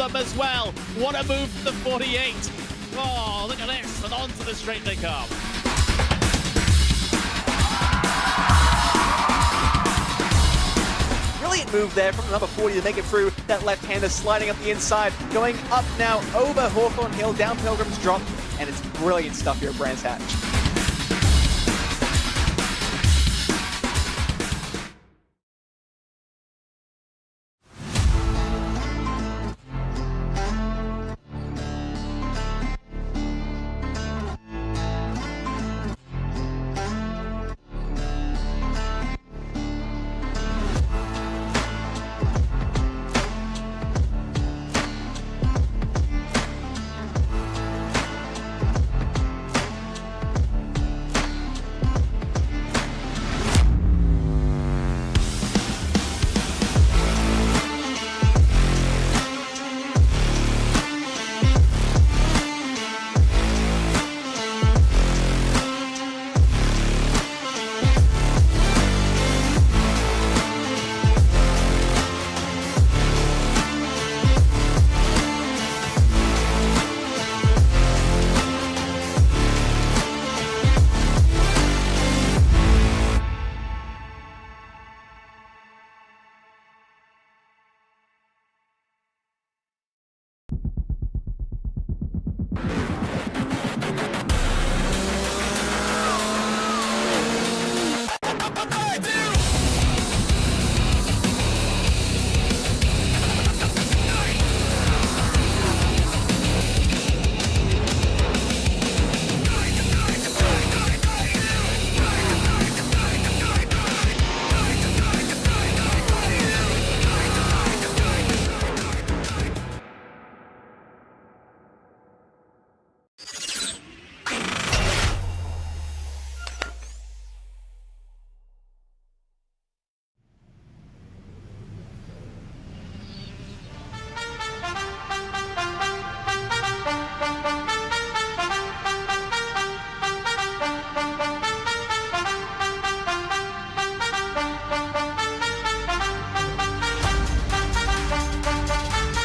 them as well. What a move from the 48. Oh, look at this, and onto the straight they come. Brilliant move there from the number 40 to make it through. That left-hander sliding up the inside, going up now over Hawthorne Hill, down Pilgrim's Drop, and it's brilliant stuff here at Brands Hatch.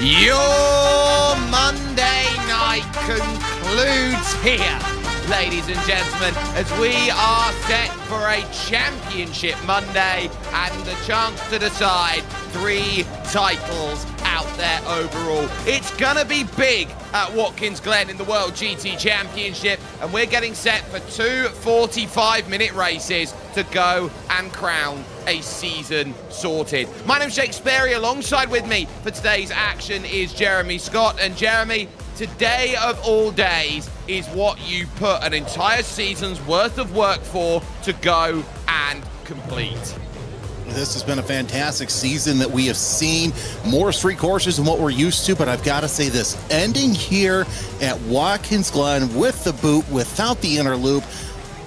Your Monday night concludes here, ladies and gentlemen, as we are set for a championship Monday and the chance to decide 3 titles out there overall. It's gonna be big at Watkins Glen in the World GT Championship, and we're getting set for 2 45-minute races to go and crown a season sorted. My name's Shakespeare. Alongside with me for today's action is Jeremy Scott. And Jeremy, today of all days is what you put an entire season's worth of work for to go and complete. This has been a fantastic season that we have seen. More street courses than what we're used to, but I've got to say this, ending here at Watkins Glen with the boot, without the inner loop,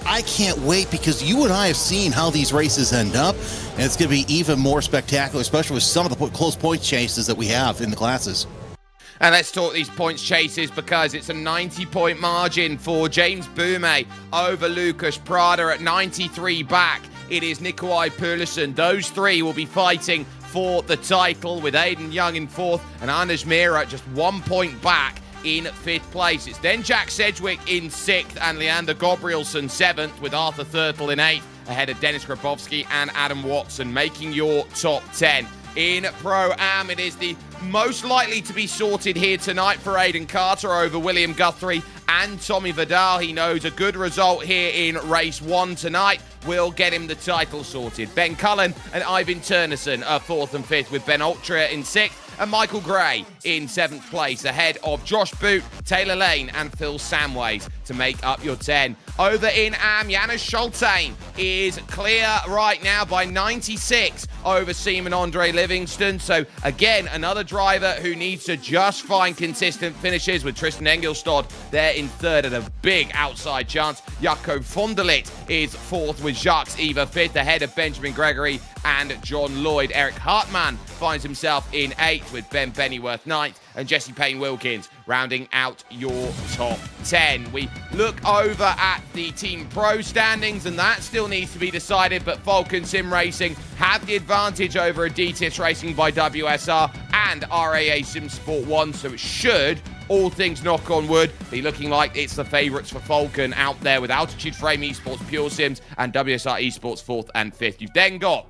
I can't wait, because you and I have seen how these races end up, and it's going to be even more spectacular, especially with some of the close point chases that we have in the classes. And let's talk these points chases, because it's a 90-point margin for James Boumet over Lucas Prada at 93 back. It is Nikolai Pulison. Those 3 will be fighting for the title, with Aidan Young in 4th and Anders Mira just 1 point back in 5th place. It's then Jack Sedgwick in 6th and Leander Gabrielson 7th, with Arthur Thurtle in 8th, ahead of Dennis Grabowski and Adam Watson, making your top 10. In Pro-Am, it is the most likely to be sorted here tonight for Aidan Carter over William Guthrie and Tommy Vidal. He knows a good result here in race 1 tonight will get him the title sorted. Ben Cullen and Ivan Turnison are 4th and 5th, with Ben Altria in 6th and Michael Gray in 7th place, ahead of Josh Boot, Taylor Lane and Phil Samways to make up your 10. Over in Am, Janis Schultain is clear right now by 96 over Seaman Andre Livingston. So again, another driver who needs to just find consistent finishes, with Tristan Engelstad there in 3rd at a big outside chance. Jaco Vonderlit is 4th, with Jacques Eva 5th, ahead of Benjamin Gregory and John Lloyd. Eric Hartmann finds himself in 8th, with Ben Pennyworth 9th, and Jesse Payne-Wilkins rounding out your top 10. We look over at the Team Pro standings, and that still needs to be decided, but Falcon Sim Racing have the advantage over Adidas Racing by WSR and RAA Sim Sport 1, so it should, all things knock on wood, be looking like it's the favourites for Falcon out there with Altitude Frame Esports, Pure Sims, and WSR Esports 4th and 5th. You've then got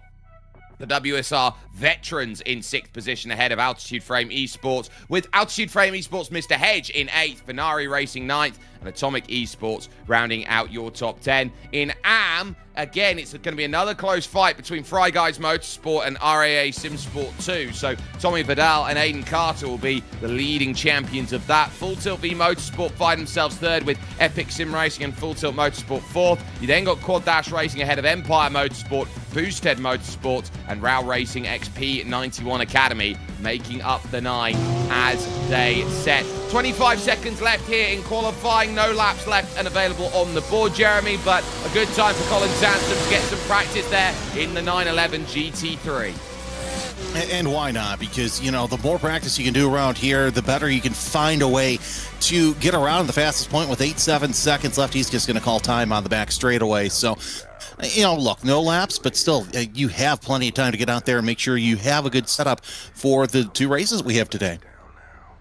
the WSR veterans in 6th position ahead of Altitude Frame Esports, with Altitude Frame Esports Mr. Hedge in 8th, Venari Racing 9th, and Atomic Esports rounding out your top 10. In AM, again, it's going to be another close fight between Fry Guys Motorsport and RAA Simsport 2. So Tommy Vidal and Aiden Carter will be the leading champions of that. Full Tilt V Motorsport find themselves 3rd with Epic Sim Racing and Full Tilt Motorsport 4th. You then got Quad Dash Racing ahead of Empire Motorsport, Boosted Motorsports, and RAL Racing XP 91 Academy making up the 9 as they set. 25 seconds left here in qualifying, no laps left and available on the board, Jeremy, but a good time for Colin Sansom to get some practice there in the 911 GT3. And why not? Because, you know, the more practice you can do around here, the better you can find a way to get around the fastest point. With 7 seconds left, he's just going to call time on the back straightaway. So, you know, look, no laps, but still, you have plenty of time to get out there and make sure you have a good setup for the 2 races we have today.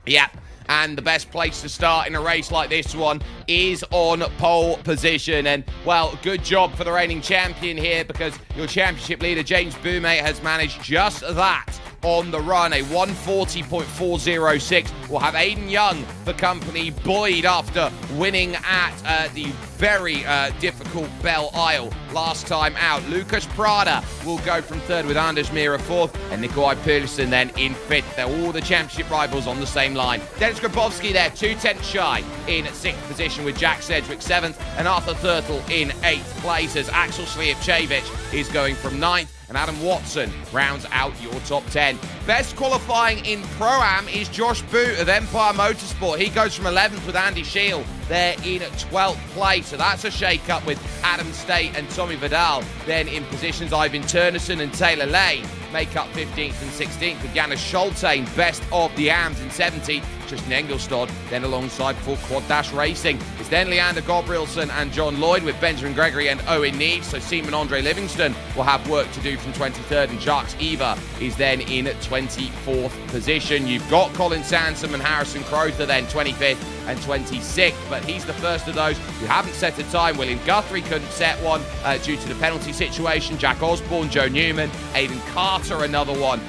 Yeah. And the best place to start in a race like this one is on pole position. And, well, good job for the reigning champion here, because your championship leader, James Boumé, has managed just that on the run. A 140.406 will have Aiden Young for company, buoyed after winning at the very difficult Belle Isle last time out. Lucas Prada will go from 3rd with Anders Mira 4th, and Nikolai Peterson then in 5th. They're all the championship rivals on the same line. Dennis Grabowski there, 2/10 shy in 6th position with Jack Sedgwick 7th, and Arthur Thurtle in 8th place as Axel Slijepcevic is going from 9th. And Adam Watson rounds out your top 10. Best qualifying in Pro-Am is Josh Boot of Empire Motorsport. He goes from 11th with Andy Shield there in 12th place. So that's a shake-up with Adam State and Tommy Vidal. Then in positions, Ivan Turnison and Taylor Lane make up 15th and 16th, with Janis Scholtain best of the AMs in 17th. Tristan Engelstad then alongside for Quad Dash Racing. It's then Leander Gabrielson and John Lloyd with Benjamin Gregory and Owen Neves. So Seaman Andre Livingston will have work to do from 23rd, and Jacques Eva is then in 24th position. You've got Colin Sansom and Harrison Crowther then 25th and 26th, but he's the first of those who haven't set a time. William Guthrie couldn't set one due to the penalty situation. Jack Osborne, Joe Newman, Aiden Carter, another one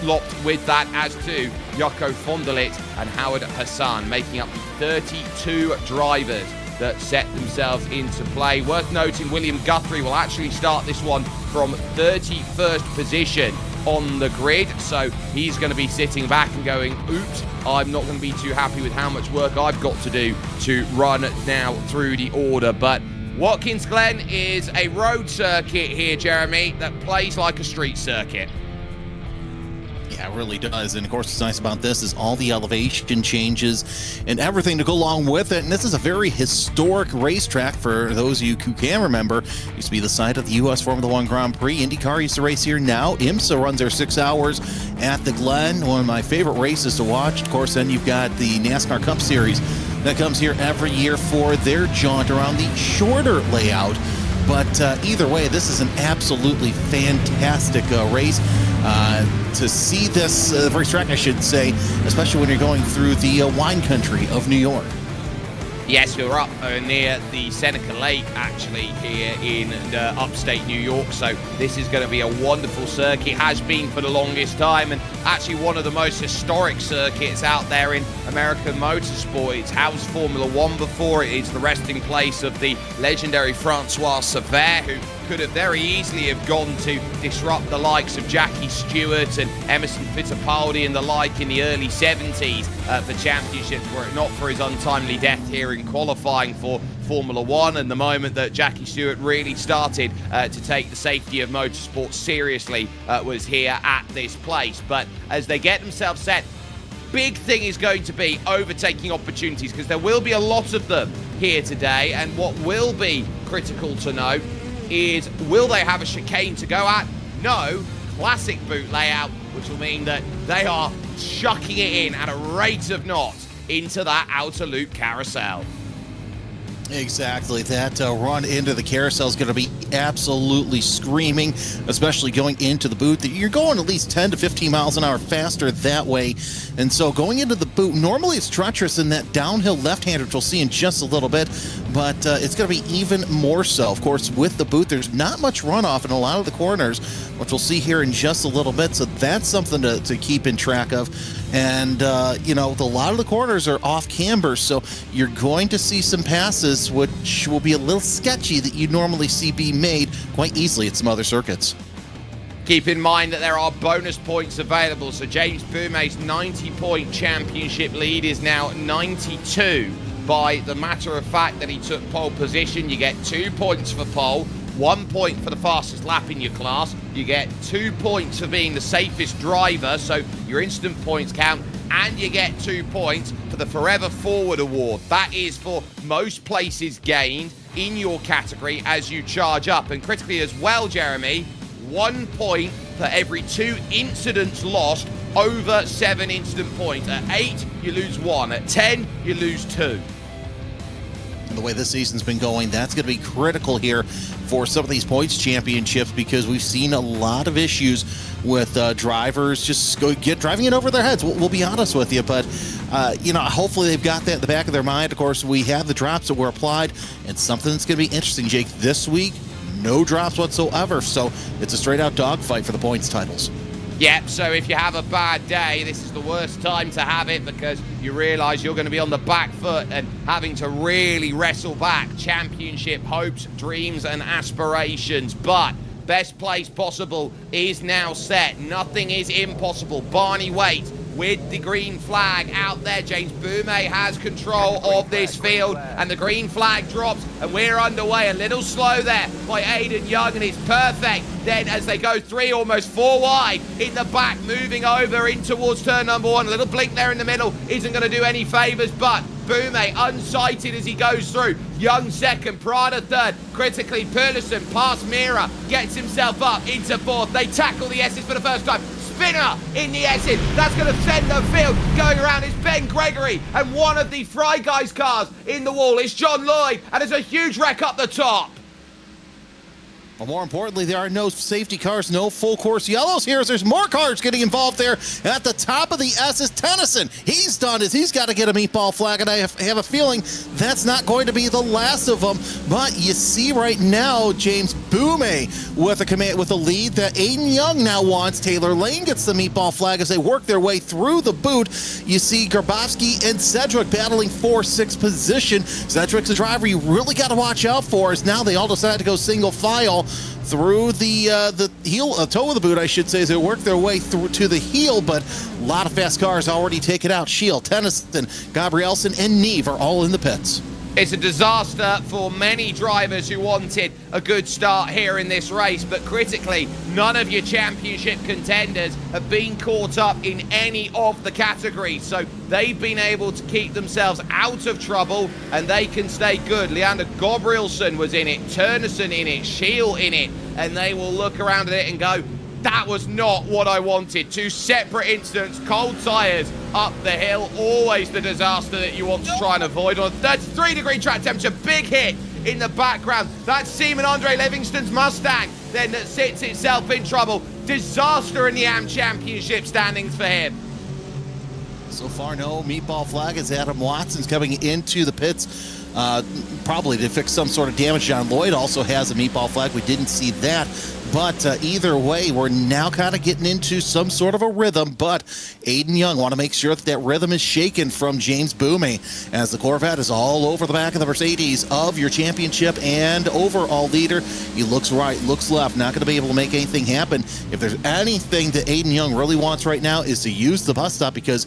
locked with that, as to Joko Fondelit and Howard Hassan, making up the 32 drivers that set themselves into play. Worth noting, William Guthrie will actually start this one from 31st position on the grid, so he's going to be sitting back and going, oops, I'm not going to be too happy with how much work I've got to do to run now through the order. But Watkins Glen is a road circuit here, Jeremy, that plays like a street circuit. Yeah, it really does. And of course, what's nice about this is all the elevation changes and everything to go along with it. And this is a very historic racetrack for those of you who can remember. It used to be the site of the U.S. Formula One Grand Prix. IndyCar used to race here. Now IMSA runs their 6 hours at the Glen. One of my favorite races to watch. Of course, then you've got the NASCAR Cup Series that comes here every year for their jaunt around the shorter layout. But either way, this is an absolutely fantastic race. To see this racetrack, I should say, especially when you're going through the wine country of New York. Yes, you're up near the Seneca Lake, actually, here in upstate New York. So this is going to be a wonderful circuit, has been for the longest time, and actually one of the most historic circuits out there in American motorsport. It's housed Formula One before. It is the resting place of the legendary Francois Sever, who could have very easily have gone to disrupt the likes of Jackie Stewart and Emerson Fittipaldi and the like in the early 70s for championships, were it not for his untimely death here in qualifying for Formula One, and the moment that Jackie Stewart really started to take the safety of motorsport seriously was here at this place. But as they get themselves set, big thing is going to be overtaking opportunities, because there will be a lot of them here today, and what will be critical to note is, will they have a chicane to go at? No. Classic boot layout, which will mean that they are chucking it in at a rate of knots into that outer loop carousel. Exactly. That run into the carousel is going to be absolutely screaming, especially going into the boot. You're going at least 10 to 15 miles an hour faster that way. And so going into the boot, normally it's treacherous in that downhill left-hander, which we'll see in just a little bit, but it's going to be even more so. Of course, with the boot, there's not much runoff in a lot of the corners, which we'll see here in just a little bit. So that's something to keep in track of. And, you know, a lot of the corners are off camber, so you're going to see some passes which will be a little sketchy that you normally see be made quite easily at some other circuits. Keep in mind that there are bonus points available, so James Boumet's 90-point championship lead is now 92 by the matter of fact that he took pole position. You get 2 points for pole, 1 point for the fastest lap in your class. You get 2 points for being the safest driver, so your instant points count, and you get 2 points for the Forever Forward Award. That is for most places gained in your category as you charge up. And critically as well, Jeremy, 1 point for every 2 incidents lost over 7 instant points. At 8, you lose 1. At 10, you lose 2. And the way this season's been going, that's going to be critical here for some of these points championships, because we've seen a lot of issues with drivers just driving it over their heads. We'll be honest with you, but you know, hopefully they've got that in the back of their mind. Of course, we have the drops that were applied, and something that's going to be interesting, Jake, this week, no drops whatsoever, so it's a straight-out dogfight for the points titles. Yep, so if you have a bad day, this is the worst time to have it, because you realize you're going to be on the back foot and having to really wrestle back championship hopes, dreams, and aspirations. But best place possible is now set. Nothing is impossible. Barney Waite with the green flag out there. James Boumet has control of this field, and the green flag drops, and we're underway. A little slow there by Aiden Young, and it's perfect. Then as they go 3, almost 4 wide in the back, moving over in towards turn number 1. A little blink there in the middle isn't going to do any favors, but Boumet unsighted as he goes through. Young second, Prada third. Critically, Perlison past Mira, gets himself up into 4th. They tackle the S's for the first time. Spinner in the S's. That's going to send the field going around. It's Ben Gregory, and one of the Fry Guys cars in the wall is John Lloyd, and there's a huge wreck up the top. Well, more importantly, there are no safety cars, no full course yellows here, as there's more cars getting involved there. At the top of the S is Tennyson. He's done as he's got to get a meatball flag, and I have a feeling that's not going to be the last of them. But you see right now, James Boumet with a lead that Aiden Young now wants. Taylor Lane gets the meatball flag as they work their way through the boot. You see Grabowski and Cedric battling for 6th position. Cedric's a driver you really got to watch out for, as now they all decide to go single file through the heel, toe of the boot, I should say, as they work their way through to the heel. But a lot of fast cars already taken out. Shield, Tennyson, Gabrielson, and Neve are all in the pits. It's a disaster for many drivers who wanted a good start here in this race, but critically, none of your championship contenders have been caught up in any of the categories, so they've been able to keep themselves out of trouble, and they can stay good. Leander Gabrielson was in it, Turnison in it, Shield in it, and they will look around at it and go, that was not what I wanted. 2 separate incidents, cold tyres up the hill, always the disaster that you want to try and avoid. On a 33-degree track temperature, big hit in the background. That's Seaman Andre Livingston's Mustang then that sits itself in trouble. Disaster in the AM Championship standings for him. So far, no meatball flag as Adam Watson's coming into the pits. Probably to fix some sort of damage. John Lloyd also has a meatball flag. We didn't see that. But either way, we're now kind of getting into some sort of a rhythm. But Aiden Young want to make sure that that rhythm is shaken from James Boumet, as the Corvette is all over the back of the Mercedes of your championship and overall leader. He looks right, looks left, not going to be able to make anything happen. If there's anything that Aiden Young really wants right now is to use the bus stop, because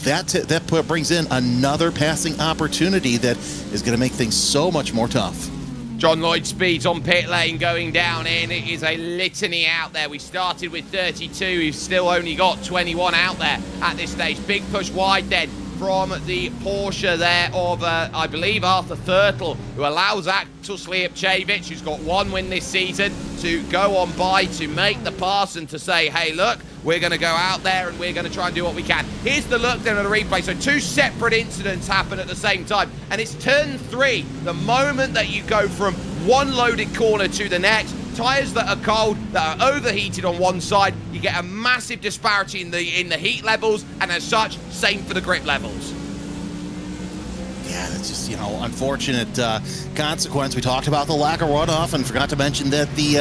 that brings in another passing opportunity that is going to make things so much more tough. John Lloyd speeds on pit lane going down in. It is a litany out there. We started with 32. We've still only got 21 out there at this stage. Big push wide then from the Porsche there of, I believe, Arthur Thurtle, who allows Axel Sliapcevic, who's got 1 win this season, to go on by to make the pass and to say, hey, look, we're going to go out there and we're going to try and do what we can. Here's the look then at the replay. So two separate incidents happen at the same time. And it's turn 3, the moment that you go from one loaded corner to the next. Tyres that are cold, that are overheated on one side, you get a massive disparity in the heat levels, and as such, same for the grip levels. Yeah, that's just, unfortunate consequence. We talked about the lack of runoff and forgot to mention that the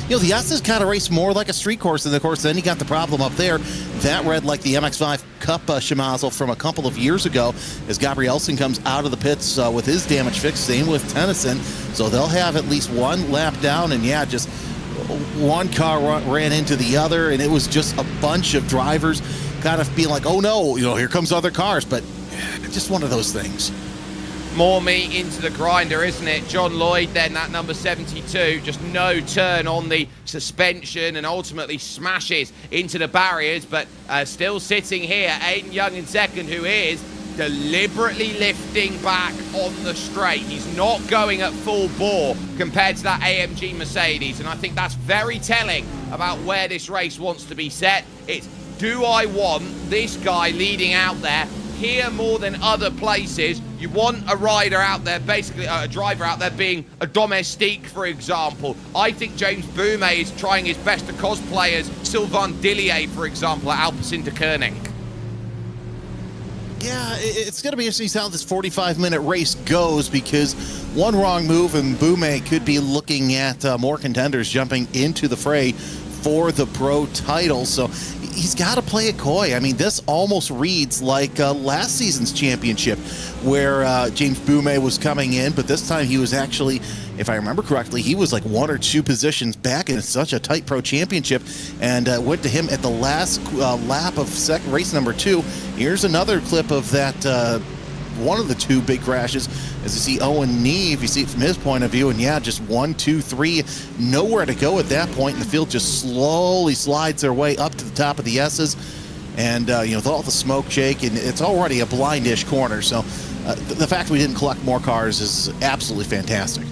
S's kind of race more like a street course. And of course, then you got the problem up there. That read like the MX-5 Cup Shimano from a couple of years ago as Gabrielsen comes out of the pits with his damage fixed. Same with Tennyson. So they'll have at least one lap down. And yeah, just one car ran into the other. And it was just a bunch of drivers kind of being like, oh no, here comes other cars. But just one of those things. More meat into the grinder, isn't it? John Lloyd then, that number 72, just no turn on the suspension and ultimately smashes into the barriers, but still sitting here, Aiden Young in second, who is deliberately lifting back on the straight. He's not going at full bore compared to that AMG Mercedes, and I think that's very telling about where this race wants to be set. It's, do I want this guy leading out there here more than other places? You want a rider out there, basically a driver out there being a domestique, for example. I think James Boumet is trying his best to cosplay as Sylvain Dillier, for example, at Alpecin de Koning. Yeah, it's going to be interesting to see how this 45-minute race goes, because one wrong move and Boumet could be looking at more contenders jumping into the fray for the pro title. So he's got to play it coy. I mean, this almost reads like last season's championship, where James Boumet was coming in, but this time he was actually, if I remember correctly, he was like 1 or 2 positions back in such a tight pro championship, and went to him at the last lap of race number 2. Here's another clip of that one of the 2 big crashes, as you see Owen Neve, you see it from his point of view, and yeah, just 1, 2, 3, nowhere to go at that point, and the field just slowly slides their way up to the top of the S's, and with all the smoke shake, and it's already a blindish corner, so the fact we didn't collect more cars is absolutely fantastic.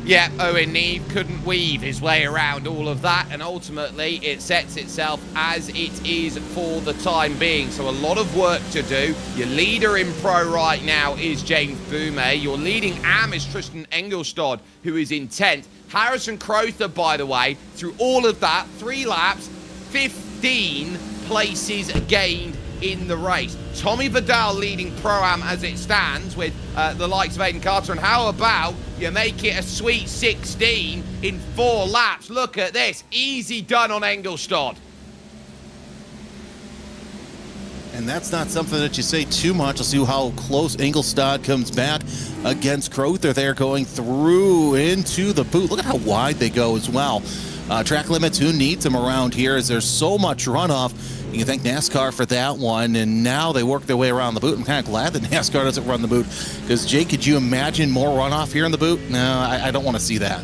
Yeah, Owen Neve couldn't weave his way around all of that, and ultimately it sets itself as it is for the time being. So a lot of work to do. Your leader in pro right now is James Boumet. Your leading AM is Tristan Engelstad, who is in 10th. Harrison Crowther, by the way, through all of that, 3 laps, 15 places gained in the race. Tommy Vidal leading Pro-Am as it stands with the likes of Aiden Carter. And how about you make it a sweet 16 in 4 laps? Look at this. Easy done on Engelstad. And that's not something that you say too much. Let's see how close Engelstad comes back against Crowther there, going through into the boot. Look at how wide they go as well. Track limits, who needs them around here, as there's so much runoff. You can thank NASCAR for that one, and now they work their way around the boot. I'm kind of glad that NASCAR doesn't run the boot, because, Jake, could you imagine more runoff here in the boot? No, I don't want to see that.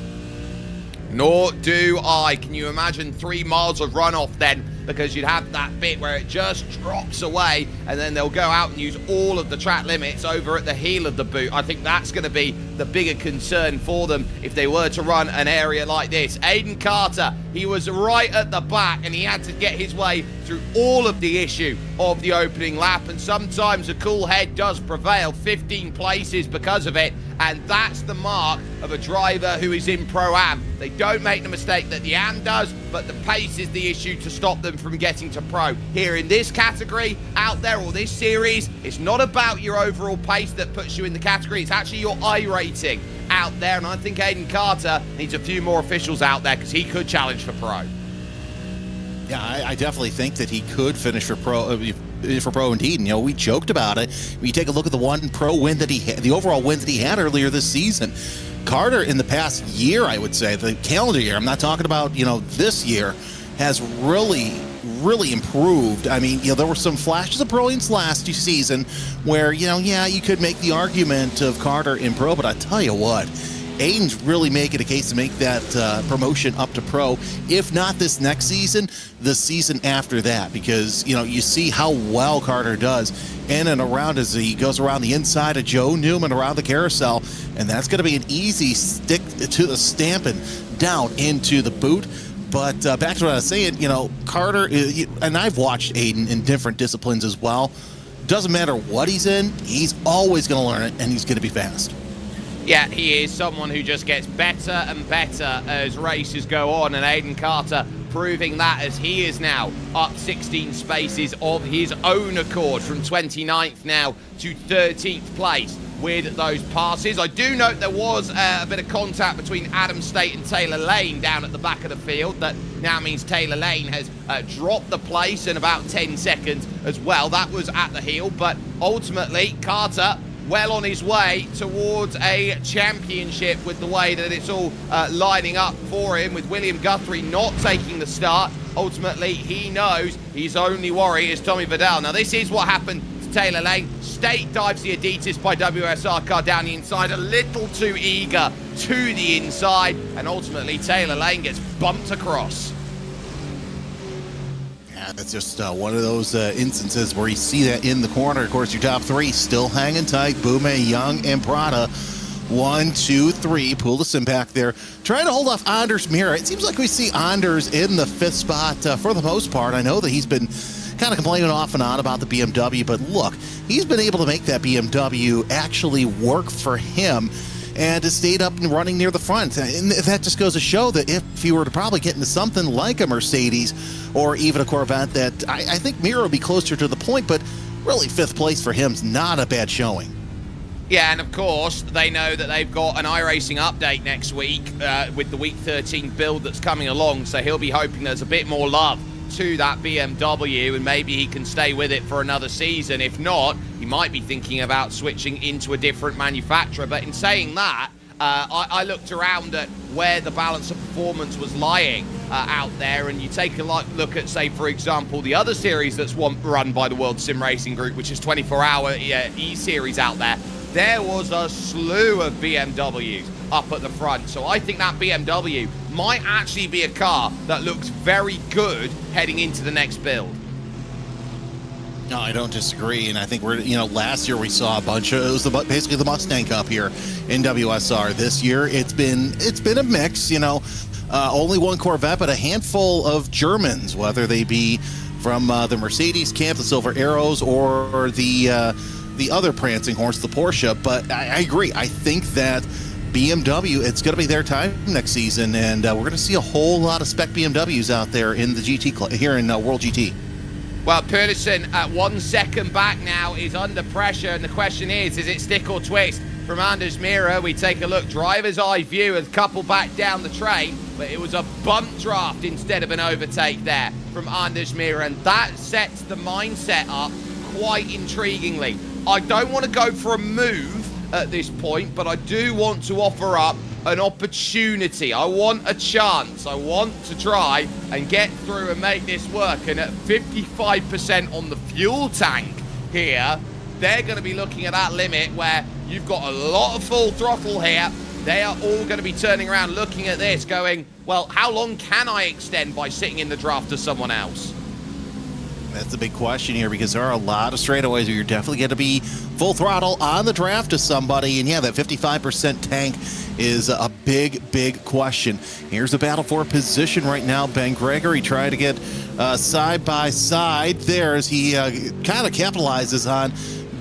Nor do I. Can you imagine 3 miles of runoff then? Because you'd have that bit where it just drops away, and then they'll go out and use all of the track limits over at the heel of the boot. I think that's going to be the bigger concern for them if they were to run an area like this. Aiden Carter, he was right at the back, and he had to get his way through all of the issue of the opening lap, and sometimes a cool head does prevail. 15 places because of it, and that's the mark of a driver who is in Pro-Am. They don't make the mistake that the AM does, but the pace is the issue to stop them from getting to pro. Here in this category, out there, or this series, it's not about your overall pace that puts you in the category, it's actually your I rating out there, and I think Aiden Carter needs a few more officials out there, because he could challenge for pro. Yeah, I definitely think that he could finish for pro indeed. And, we joked about it. When you take a look at the one pro win that he had, the overall wins that he had earlier this season, Carter in the past year, I would say, the calendar year, I'm not talking about, this year, has really improved. I mean, there were some flashes of brilliance last season where, you could make the argument of Carter in pro, but I tell you what, Aiden's really making a case to make that promotion up to pro. If not this next season, the season after that, because you see how well Carter does in and around as he goes around the inside of Joe Newman around the carousel, and that's going to be an easy stick to the stamping down into the boot. But back to what I was saying, Carter, and I've watched Aiden in different disciplines as well. Doesn't matter what he's in, he's always going to learn it, and he's going to be fast. Yeah, he is someone who just gets better and better as races go on, and Aiden Carter proving that as he is now up 16 spaces of his own accord from 29th now to 13th place with those passes. I do note there was a bit of contact between Adam State and Taylor Lane down at the back of the field. That now means Taylor Lane has dropped the place in about 10 seconds as well. That was at the heel, but ultimately Carter well on his way towards a championship with the way that it's all lining up for him, with William Guthrie not taking the start. Ultimately, he knows his only worry is Tommy Vidal. Now, this is what happened to Taylor Lane. State dives the Adidas by WSR car down the inside, a little too eager to the inside, and ultimately Taylor Lane gets bumped across. Yeah, that's just one of those instances where you see that in the corner. Of course, your top three still hanging tight. Bume, Young, and Prada. 1, 2, 3. Pulis impact there. Trying to hold off Anders Mira. It seems like we see Anders in the 5th spot for the most part. I know that he's been kind of complaining off and on about the BMW, but look, he's been able to make that BMW actually work for him and has stayed up and running near the front. And that just goes to show that if he were to probably get into something like a Mercedes or even a Corvette, that I think Mira would be closer to the point, but really 5th place for him is not a bad showing. Yeah, and of course, they know that they've got an iRacing update next week with the Week 13 build that's coming along, so he'll be hoping there's a bit more love to that BMW, and maybe he can stay with it for another season. If not, he might be thinking about switching into a different manufacturer. But in saying that, I looked around at where the balance of performance was lying out there, and you take a look at, say, for example, the other series that's run by the World Sim Racing Group, which is 24-hour E-Series out there. There was a slew of BMWs up at the front. So I think that BMW might actually be a car that looks very good heading into the next build. No, I don't disagree, and I think we're, last year we saw a bunch of, it was basically the Mustang Cup here in WSR. This year it's been a mix, only one Corvette, but a handful of Germans, whether they be from the Mercedes camp, the Silver Arrows, or the other prancing horse, the Porsche. But I agree. I think that BMW, it's going to be their time next season, and we're going to see a whole lot of spec BMWs out there in the GT here in World GT. Well, Pedersen at 1 second back now is under pressure, and the question is it stick or twist? From Anders Mira, we take a look, driver's eye view, a couple back down the train, but it was a bump draft instead of an overtake there from Anders Mira, and that sets the mindset up quite intriguingly. I don't want to go for a move at this point, but I do want to offer up an opportunity. I want a chance. I want to try and get through and make this work. And at 55% on the fuel tank here, they're going to be looking at that limit where you've got a lot of full throttle here. They are all going to be turning around looking at this going, well, how long can I extend by sitting in the draft to someone else? That's the big question here, because there are a lot of straightaways where you're definitely going to be full throttle on the draft to somebody. And yeah, that 55% tank is a big question. Here's the battle for position right now. Ben Gregory trying to get side by side there as he kind of capitalizes on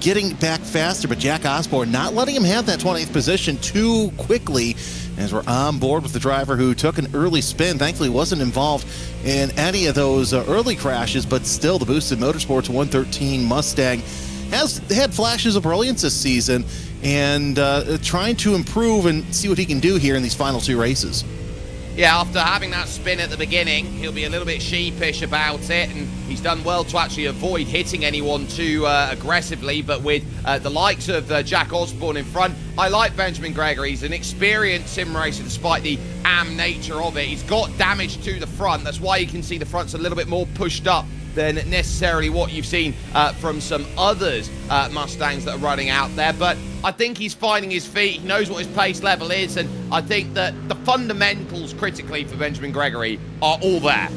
getting back faster, but Jack Osborne not letting him have that 20th position too quickly, as we're on board with the driver who took an early spin. Thankfully wasn't involved in any of those early crashes, but still the Boosted Motorsports 113 Mustang has had flashes of brilliance this season, and trying to improve and see what he can do here in these final 2 races. Yeah, after having that spin at the beginning, he'll be a little bit sheepish about it, and he's done well to actually avoid hitting anyone too aggressively. But with the likes of Jack Osborne in front, I like Benjamin Gregory. He's an experienced sim racer despite the nature of it. He's got damage to the front. That's why you can see the front's a little bit more pushed up than necessarily what you've seen from some others Mustangs that are running out there. But I think he's finding his feet. He knows what his pace level is, and I think that the fundamentals critically for Benjamin Gregory are all there.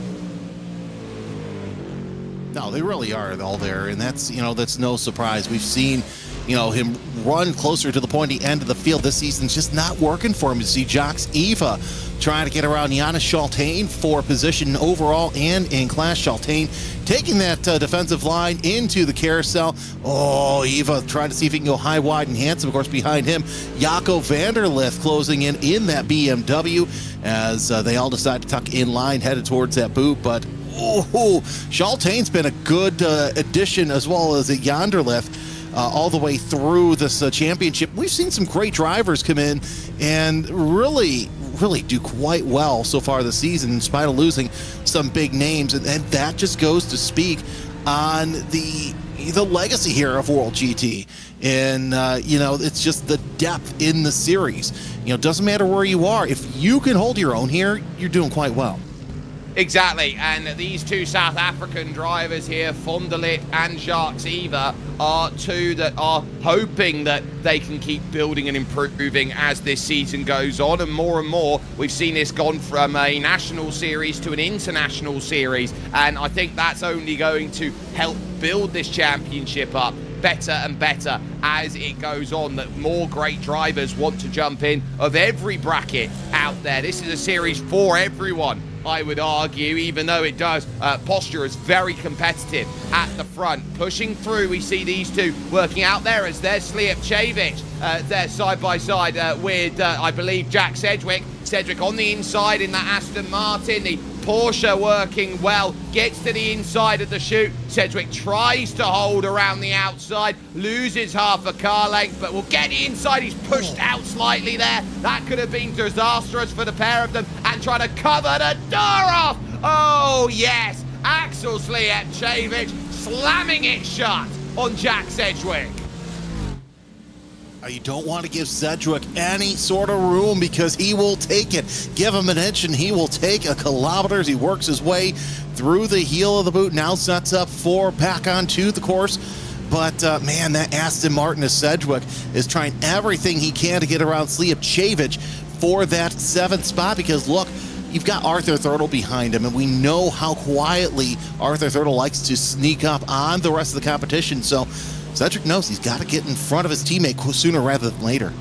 No, they really are all there, and that's no surprise. We've seen him run closer to the pointy end of the field. This season's just not working for him. You see Jox Eva trying to get around Janis Schaltain for position overall and in class. Schaltain taking that defensive line into the carousel. Oh, Eva trying to see if he can go high, wide, and handsome. Of course, behind him, Jaco Vanderlith closing in that BMW as they all decide to tuck in line, headed towards that boot. But Schaltain's been a good addition, as well as a Yanderlith. All the way through this championship. We've seen some great drivers come in and really do quite well so far this season, in spite of losing some big names, and that just goes to speak on the legacy here of World GT. And it's just the depth in the series. Doesn't matter where you are, if you can hold your own here, you're doing quite well. Exactly, and these two South African drivers here, Vonderlit and Jox Eva, are two that are hoping that they can keep building and improving as this season goes on. And more, we've seen this gone from a national series to an international series, and I think that's only going to help build this championship up better and better as it goes on, that more great drivers want to jump in of every bracket out there. This is a series for everyone, I would argue, even though it does posture as very competitive at the front. Pushing through, we see these two working out there as there's Slijepcevic there side by side with, I believe, Jack Sedgwick. Sedgwick on the inside in that Aston Martin. The Porsche working well, gets to the inside of the chute. Sedgwick tries to hold around the outside, loses half a car length, but will get the inside. He's pushed out slightly there. That could have been disastrous for the pair of them, and trying to cover the door off. Oh yes, Axel Slijepcevic slamming it shut on Jack Sedgwick. You don't want to give Sedgwick any sort of room, because he will take it. Give him an inch and he will take a kilometer as he works his way through the heel of the boot. Now sets up for back onto the course. But, man, that Aston Martin of Sedgwick is trying everything he can to get around Slijepcevic for that 7th spot, because, look, you've got Arthur Thurtle behind him, and we know how quietly Arthur Thurtle likes to sneak up on the rest of the competition. So Sedgwick knows he's got to get in front of his teammate sooner rather than later.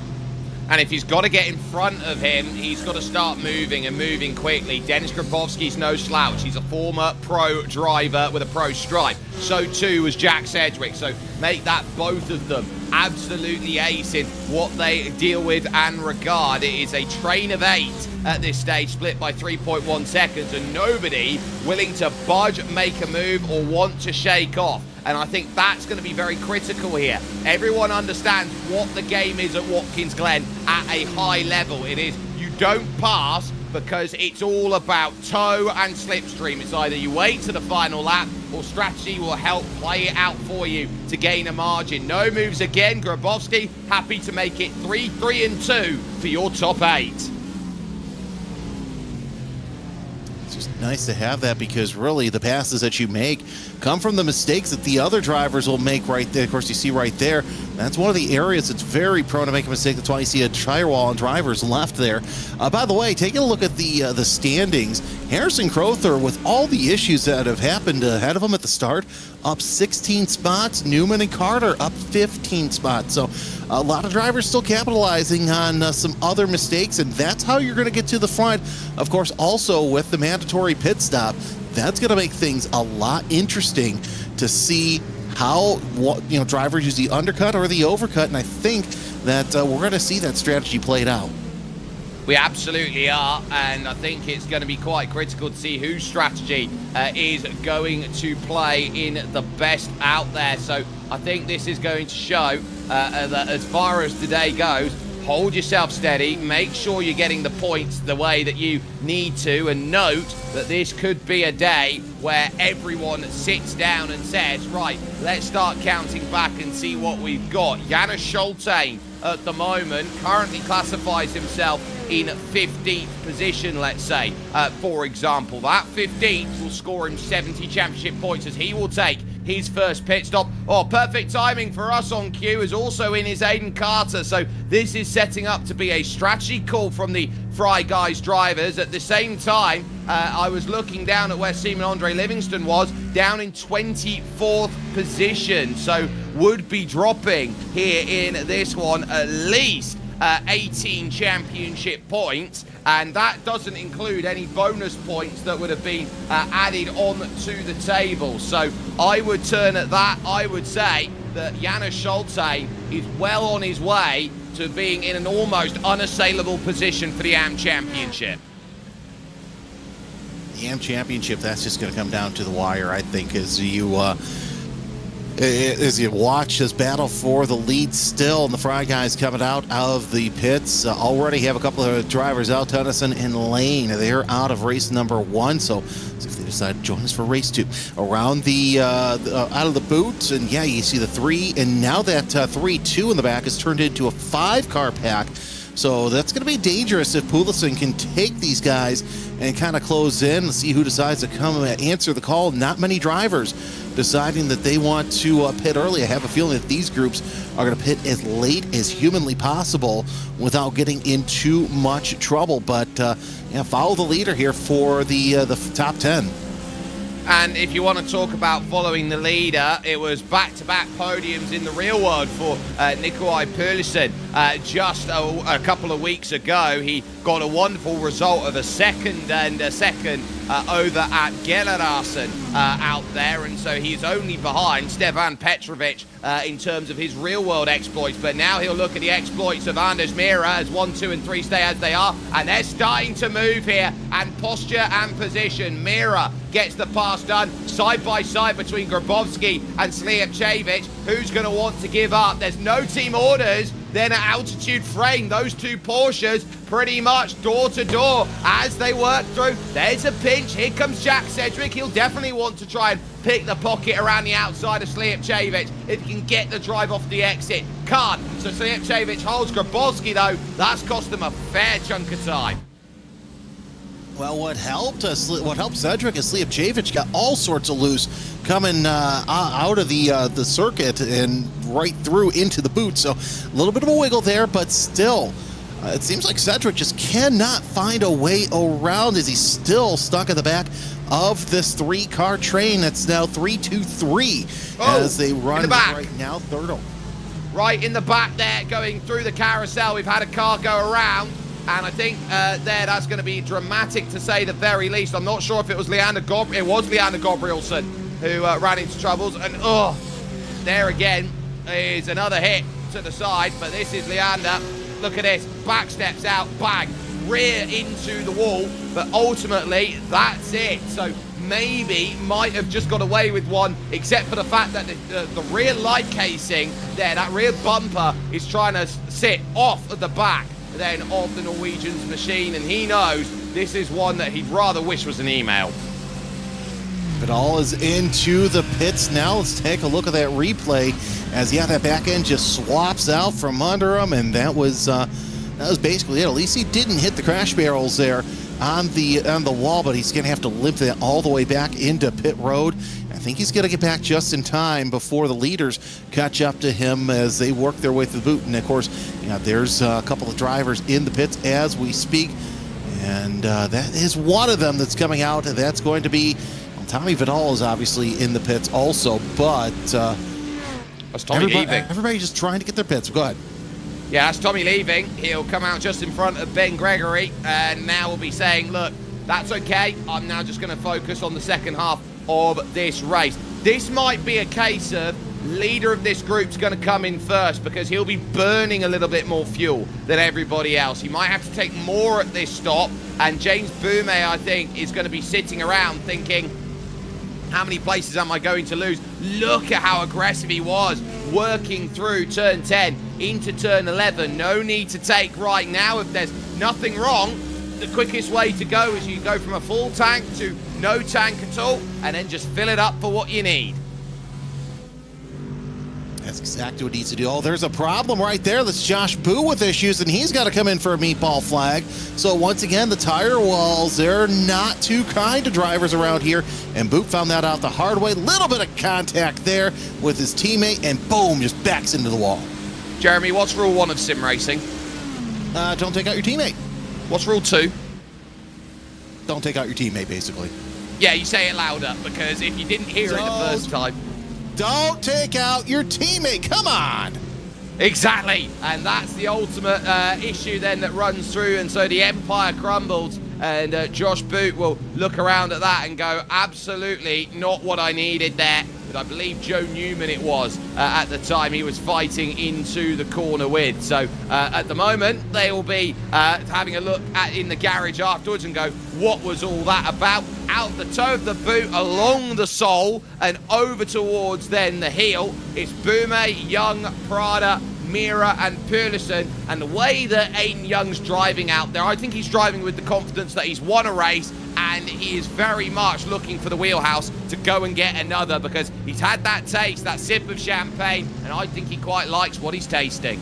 And if he's got to get in front of him, he's got to start moving, and moving quickly. Denis Grabowski's no slouch. He's a former pro driver with a pro stripe. So too was Jack Sedgwick. So make that both of them absolutely ace in what they deal with and regard. It is a train of 8 at this stage, split by 3.1 seconds, and nobody willing to budge, make a move, or want to shake off. And I think that's going to be very critical here. Everyone understands what the game is at Watkins Glen at a high level. It is, you don't pass because it's all about toe and slipstream. It's either you wait to the final lap, or strategy will help play it out for you to gain a margin. No moves again. Grabowski happy to make it 3-3-2 for your top 8. It's just nice to have that, because really the passes that you make come from the mistakes that the other drivers will make right there. Of course, you see right there, that's one of the areas that's very prone to make a mistake. That's why you see a tire wall on drivers left there. By the way, taking a look at the standings, Harrison Crowther, with all the issues that have happened ahead of him at the start, up 16 spots. Newman and Carter up 15 spots. So a lot of drivers still capitalizing on some other mistakes, and that's how you're going to get to the front. Of course, also with the mandatory pit stop, that's going to make things a lot interesting to see how drivers use the undercut or the overcut, and I think that we're going to see that strategy played out. We absolutely are, and I think it's going to be quite critical to see whose strategy is going to play in the best out there. So I think this is going to show that as far as today goes, hold yourself steady, make sure you're getting the points the way that you need to, and note that this could be a day where everyone sits down and says, right, let's start counting back and see what we've got. Janis Schaltain at the moment currently classifies himself in 15th position, let's say, for example. That 15th will score him 70 championship points as he will take his first pit stop. Oh, perfect timing for us on cue is also in his Aiden Carter. So this is setting up to be a strategy call from the Fry Guys drivers. At the same time, I was looking down at where Seaman Andre Livingston was, down in 24th position. So would be dropping here in this one at least 18 championship points, and that doesn't include any bonus points that would have been added on to the table. So I would turn at that. I would say that Janis Schulte is well on his way to being in an almost unassailable position for the AM Championship. The AM Championship, that's just going to come down to the wire, I think, as you watch this battle for the lead still, and the Fry Guys coming out of the pits. Already have a couple of drivers out, Tennyson and Lane. They're out of race number 1, so see if they decide to join us for race 2. Around the out of the boot, and yeah, you see the 3, and now that 3-2 in the back has turned into a 5-car pack. So that's going to be dangerous if Poulsen can take these guys and kind of close in. Let's see who decides to come and answer the call. Not many drivers deciding that they want to pit early. I have a feeling that these groups are going to pit as late as humanly possible without getting in too much trouble. But yeah, follow the leader here for the top 10. And if you want to talk about following the leader, it was back-to-back podiums in the real world for Nikolai Poulsen. Just a couple of weeks ago, he got a wonderful result of a second over at Gellerarsen out there, and so he's only behind Stefan Petrovic in terms of his real-world exploits. But now he'll look at the exploits of Anders Mira as 1, 2, and 3 stay as they are, and they're starting to move here, and posture and position. Mira gets the pass done side by side between Grabowski and Slijepcevic. Who's going to want to give up? There's no team orders. Then at altitude frame, those two Porsches pretty much door to door as they work through. There's a pinch. Here comes Jack Sedgwick. He'll definitely want to try and pick the pocket around the outside of Slijepcevic if he can get the drive off the exit. Can't. So Slijepcevic holds Grabowski, though. That's cost them a fair chunk of time. Well, what helped Cedric is Slijepcevic got all sorts of loose coming out of the circuit and right through into the boot. So a little bit of a wiggle there, but still, it seems like Cedric just cannot find a way around as he's still stuck in the back of this 3-car train. That's now 3-2-3 as they run right now third. Right in the back there, going through the carousel. We've had a car go around. And I think that's going to be dramatic to say the very least. I'm not sure if it was Leander Gabrielsen who ran into troubles. And there again is another hit to the side. But this is Leander. Look at this. Back steps out, bang, rear into the wall. But ultimately, that's it. So maybe might have just got away with one, except for the fact that the rear light casing there, that rear bumper is trying to sit off of the back then of the Norwegian's machine, and he knows this is one that he'd rather wish was an email. Vidal is into the pits now. Let's take a look at that replay as that back end just swaps out from under him, and that was basically it. At least he didn't hit the crash barrels there on the wall, but he's going to have to limp that all the way back into pit road. I think he's going to get back just in time before the leaders catch up to him as they work their way through the boot. And of course, there's a couple of drivers in the pits as we speak, and that is one of them that's coming out. And that's going to be Tommy Vidal is obviously in the pits also, but that's Tommy leaving. Everybody just trying to get their pits. Go ahead. Yeah, that's Tommy leaving. He'll come out just in front of Ben Gregory, and now we'll be saying, look, that's okay. I'm now just going to focus on the second half of this race. This might be a case of leader of this group's going to come in first because he'll be burning a little bit more fuel than everybody else. He might have to take more at this stop, and James Boume, I think, is going to be sitting around thinking, how many places am I going to lose? Look at how aggressive he was, working through turn 10 into turn 11. No need to take right now if there's nothing wrong. The quickest way to go is you go from a full tank to no tank at all, and then just fill it up for what you need. That's exactly what he needs to do. Oh, there's a problem right there. That's Josh Boo with issues, and he's got to come in for a meatball flag. So once again, the tire walls, they're not too kind to drivers around here, and Boot found that out the hard way. Little bit of contact there with his teammate, and boom, just backs into the wall. Jeremy, what's rule 1 of sim racing? Don't take out your teammate. What's rule 2? Don't take out your teammate, basically. Yeah, you say it louder, because if you didn't hear it the first time... Don't take out your teammate. Come on. Exactly. And that's the ultimate issue then that runs through. And so the Empire crumbles. And Josh Boot will look around at that and go, absolutely not what I needed there. But I believe Joe Newman it was at the time he was fighting into the corner with. So at the moment, they will be having a look in the garage afterwards and go, what was all that about? Out the toe of the boot, along the sole, and over towards then the heel. It's Boume, Young, Prada, Mira, and Pearlison. And the way that Aiden Young's driving out there, I think he's driving with the confidence that he's won a race, and he is very much looking for the wheelhouse to go and get another, because he's had that taste, that sip of champagne, and I think he quite likes what he's tasting.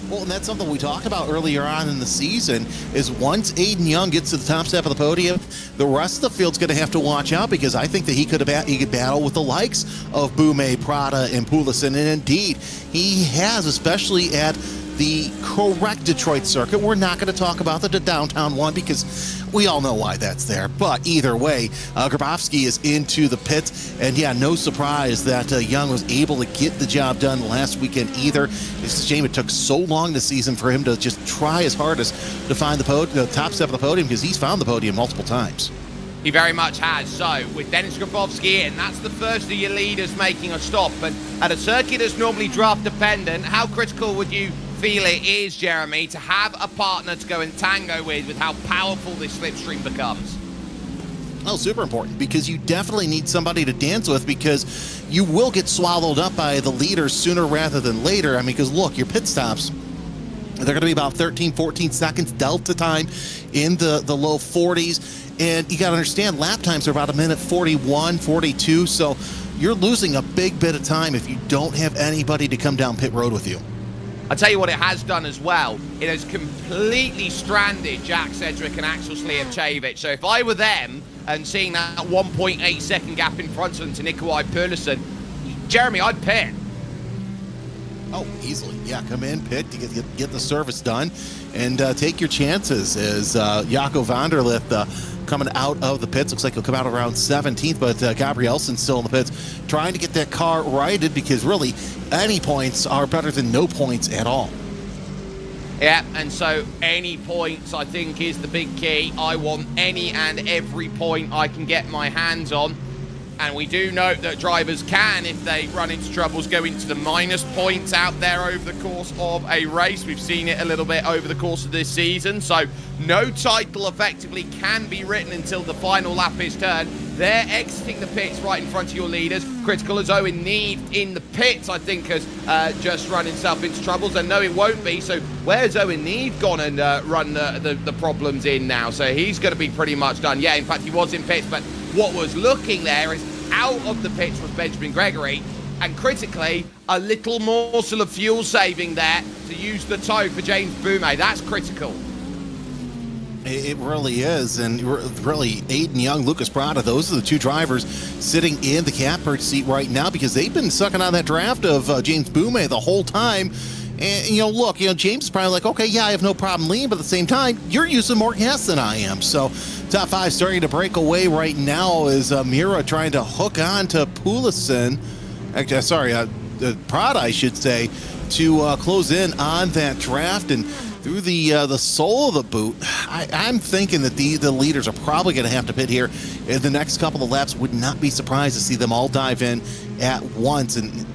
Well, and that's something we talked about earlier on in the season, is once Aiden Young gets to the top step of the podium, the rest of the field's going to have to watch out, because I think that he could battle with the likes of Boume, Prada, and Poulsen, and indeed, he has, especially at the correct Detroit circuit. We're not going to talk about the downtown one because we all know why that's there. But either way, Grabowski is into the pits. And yeah, no surprise that Young was able to get the job done last weekend either. It's a shame it took so long this season for him to just try his hardest to find the top step of the podium, because he's found the podium multiple times. He very much has. So with Dennis Grabowski in, that's the first of your leaders making a stop. And at a circuit that's normally draft dependent, how critical would you feel it is, Jeremy, to have a partner to go and tango with how powerful this slipstream becomes? Oh, super important, because you definitely need somebody to dance with, because you will get swallowed up by the leaders sooner rather than later. I mean, because look, your pit stops, they're going to be about 13, 14 seconds delta time in the low 40s. And you got to understand, lap times are about 1:41, 42. So you're losing a big bit of time if you don't have anybody to come down pit road with you. I'll tell you what it has done as well. It has completely stranded Jack Sedgwick and Axel Slijepcevic. So if I were them and seeing that 1.8 second gap in front of them to Nikolai Pearlison, Jeremy, I'd pit. Oh, easily. Yeah, come in, pit, to get the service done, and take your chances. As Jaco van der Lith coming out of the pits. Looks like he'll come out around 17th, but Gabrielsen's still in the pits, trying to get that car righted, because really, any points are better than no points at all. Yeah, and so any points, I think, is the big key. I want any and every point I can get my hands on. And we do note that drivers can, if they run into troubles, go into the minus points out there over the course of a race. We've seen it a little bit over the course of this season. So no title effectively can be written until the final lap is turned. They're exiting the pits right in front of your leaders. Critical as Owen Need in the pits, I think, has just run himself into troubles. And no, it won't be. So where's Owen Need gone and run the problems in now? So he's going to be pretty much done. Yeah, in fact, he was in pits, but what was looking there is out of the pits was Benjamin Gregory, and critically, a little morsel of fuel saving there to use the toe for James Boume. That's critical. It really is, and really, Aiden Young, Lucas Prada, those are the two drivers sitting in the catbird seat right now, because they've been sucking on that draft of James Boume the whole time. And, look, James is probably like, okay, yeah, I have no problem leading, but at the same time, you're using more gas than I am. So, top five starting to break away right now is Mira trying to hook on to Poulsen. Actually, sorry, Prada, I should say, to close in on that draft. And through the sole of the boot, I'm thinking that the leaders are probably going to have to pit here in the next couple of laps. Would not be surprised to see them all dive in at once. And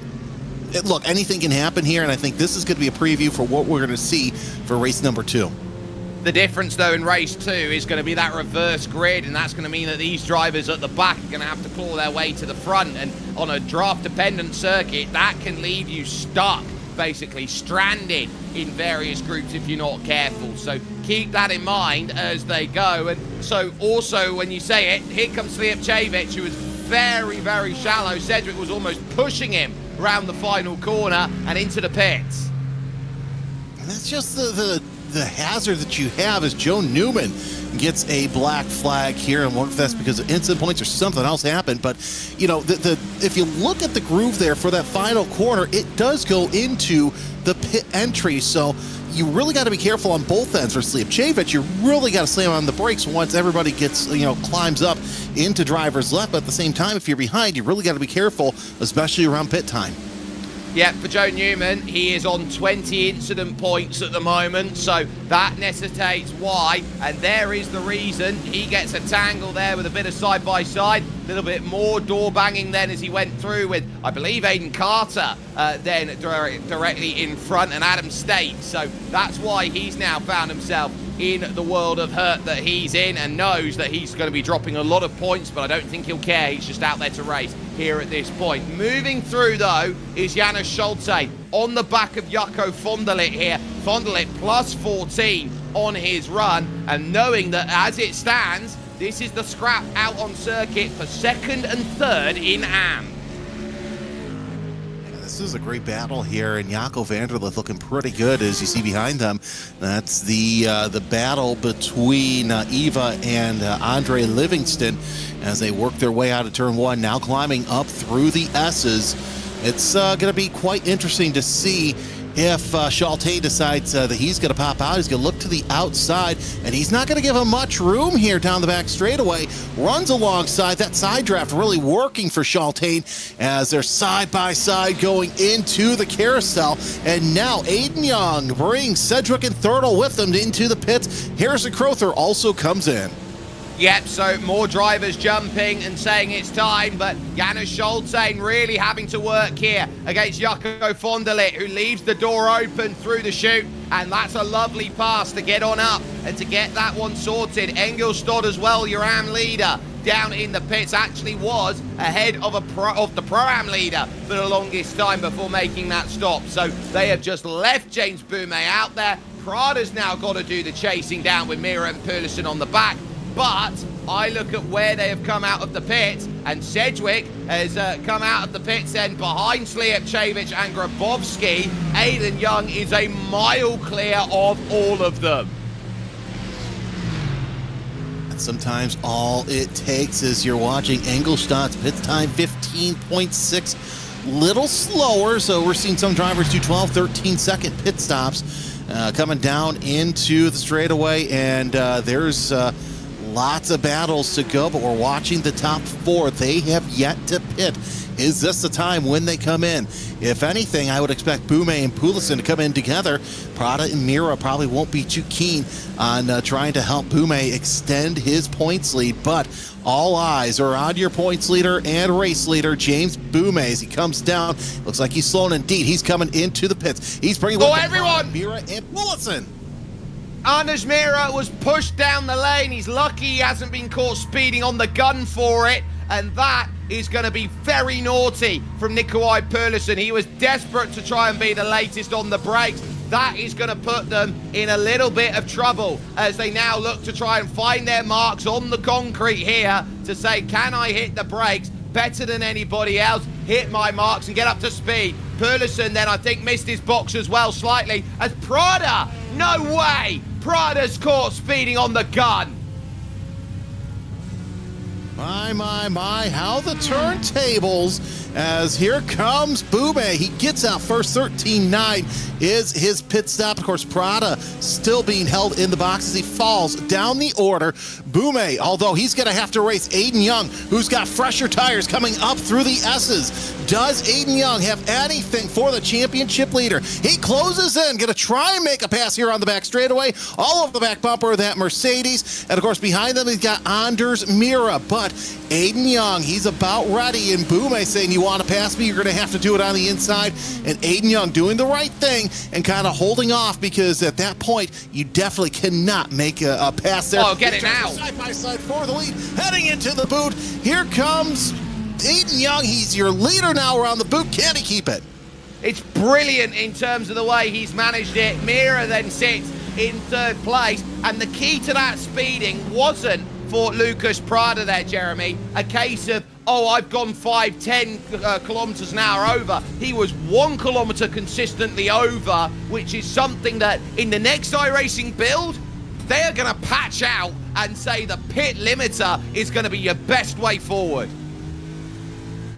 look, anything can happen here, and I think this is going to be a preview for what we're going to see for race number 2. The difference, though, in race 2 is going to be that reverse grid, and that's going to mean that these drivers at the back are going to have to claw their way to the front. And on a draft-dependent circuit, that can leave you stuck, basically stranded in various groups if you're not careful. So keep that in mind as they go. And so also, when you say it, here comes Slijepcevic, who was very, very shallow. Sedgwick was almost pushing him round the final corner and into the pits. And that's just the hazard that you have as Joe Newman gets a black flag here. And wonder if that's because of incident points or something else happened. But, you know, if you look at the groove there for that final corner, it does go into the pit entry. So you really got to be careful on both ends for Slijepcevic. You really got to slam on the brakes once everybody gets, you know, climbs up into driver's left. But at the same time, if you're behind, you really got to be careful, especially around pit time. Yeah, for Joe Newman, he is on 20 incident points at the moment, so that necessitates why, and there is the reason. He gets a tangle there with a bit of side-by-side, a little bit more door banging then as he went through with, I believe, Aiden Carter then directly in front, and Adam State. So that's why he's now found himself in the world of hurt that he's in, and knows that he's going to be dropping a lot of points, but I don't think he'll care. He's just out there to race here at this point. Moving through, though, is Janis Schulte on the back of Jaco Vonderlit here. Vonderlit plus 14 on his run, and knowing that as it stands, this is the scrap out on circuit for second and third in AM. This is a great battle here, and Jaco Vanderlith looking pretty good as you see behind them. That's the battle between Eva and Andre Livingston as they work their way out of turn one, now climbing up through the S's. It's going to be quite interesting to see if Schulte decides that he's going to pop out. He's going to look to the outside, and he's not going to give him much room here down the back straightaway. Runs alongside. That side draft really working for Schulte as they're side-by-side going into the carousel. And now Aiden Young brings Sedgwick and Thurtle with them into the pits. Harrison Crowther also comes in. Yep, so more drivers jumping and saying it's time, but Janis Schulte really having to work here against Jaco Vonderlit, who leaves the door open through the chute, and that's a lovely pass to get on up and to get that one sorted. Engelstad as well, your AM leader, down in the pits, actually was ahead of the Pro-Am leader for the longest time before making that stop. So they have just left James Boume out there. Prada's now got to do the chasing down with Mira and Pedersen on the back. But I look at where they have come out of the pits, and Sedgwick has come out of the pits then behind Slijepcevic and Grabowski. Aiden Young is a mile clear of all of them. And sometimes all it takes is you're watching Engelstad's pit time 15.6, little slower, so we're seeing some drivers do 12, 13 second pit stops coming down into the straightaway, and there's lots of battles to go, but we're watching the top four. They have yet to pit. Is this the time when they come in? If anything, I would expect Boume and Pulisic to come in together. Prada and Mira probably won't be too keen on trying to help Boume extend his points lead, but all eyes are on your points leader and race leader, James Boume, as he comes down. Looks like he's slowing indeed. He's coming into the pits. He's bringing everyone! Mira and Pulisic. Anders Mira was pushed down the lane. He's lucky he hasn't been caught speeding on the gun for it. And that is going to be very naughty from Nikolai Pedersen. He was desperate to try and be the latest on the brakes. That is going to put them in a little bit of trouble as they now look to try and find their marks on the concrete here to say, can I hit the brakes better than anybody else? Hit my marks and get up to speed. Pedersen then, I think, missed his box as well slightly as Prada, no way! Prada's caught speeding on the gun. My, how the turntables, as here comes Boume. He gets out first. 13.9 is his pit stop. Of course, Prada still being held in the box as he falls down the order. Boume, although he's going to have to race Aiden Young, who's got fresher tires coming up through the S's. Does Aiden Young have anything for the championship leader? He closes in, going to try and make a pass here on the back straightaway, all over the back bumper of that Mercedes. And of course, behind them, he's got Anders Mira. But Aiden Young, he's about ready. And Boume saying, you want to pass me? You're going to have to do it on the inside. And Aiden Young doing the right thing and kind of holding off, because at that point, you definitely cannot make a pass there. Oh, get it now. Side by side for the lead, heading into the boot. Here comes Aiden Young. He's your leader now around the boot. Can he keep it? It's brilliant in terms of the way he's managed it. Mira then sits in third place, and the key to that speeding wasn't for Lucas Prada there, Jeremy. A case of oh, I've gone 5, 10 kilometers an hour over. He was 1 kilometer consistently over, which is something that in the next iRacing build, they are going to patch out and say the pit limiter is going to be your best way forward.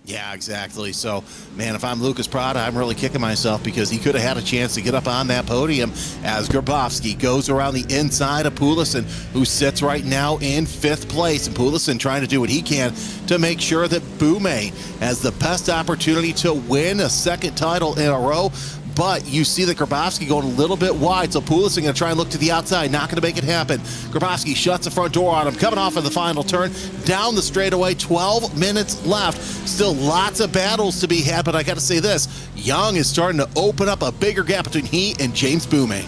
Yeah, exactly. So, man, if I'm Lucas Prada, I'm really kicking myself because he could have had a chance to get up on that podium as Grabowski goes around the inside of Poulsen, who sits right now in 5th place. And Poulsen trying to do what he can to make sure that Boumé has the best opportunity to win a 2nd title in a row. But you see that Grabowski going a little bit wide, so Poulsen going to try and look to the outside, not going to make it happen. Grabowski shuts the front door on him, coming off of the final turn, down the straightaway, 12 minutes left. Still lots of battles to be had, but I got to say this, Young is starting to open up a bigger gap between he and James Boumé.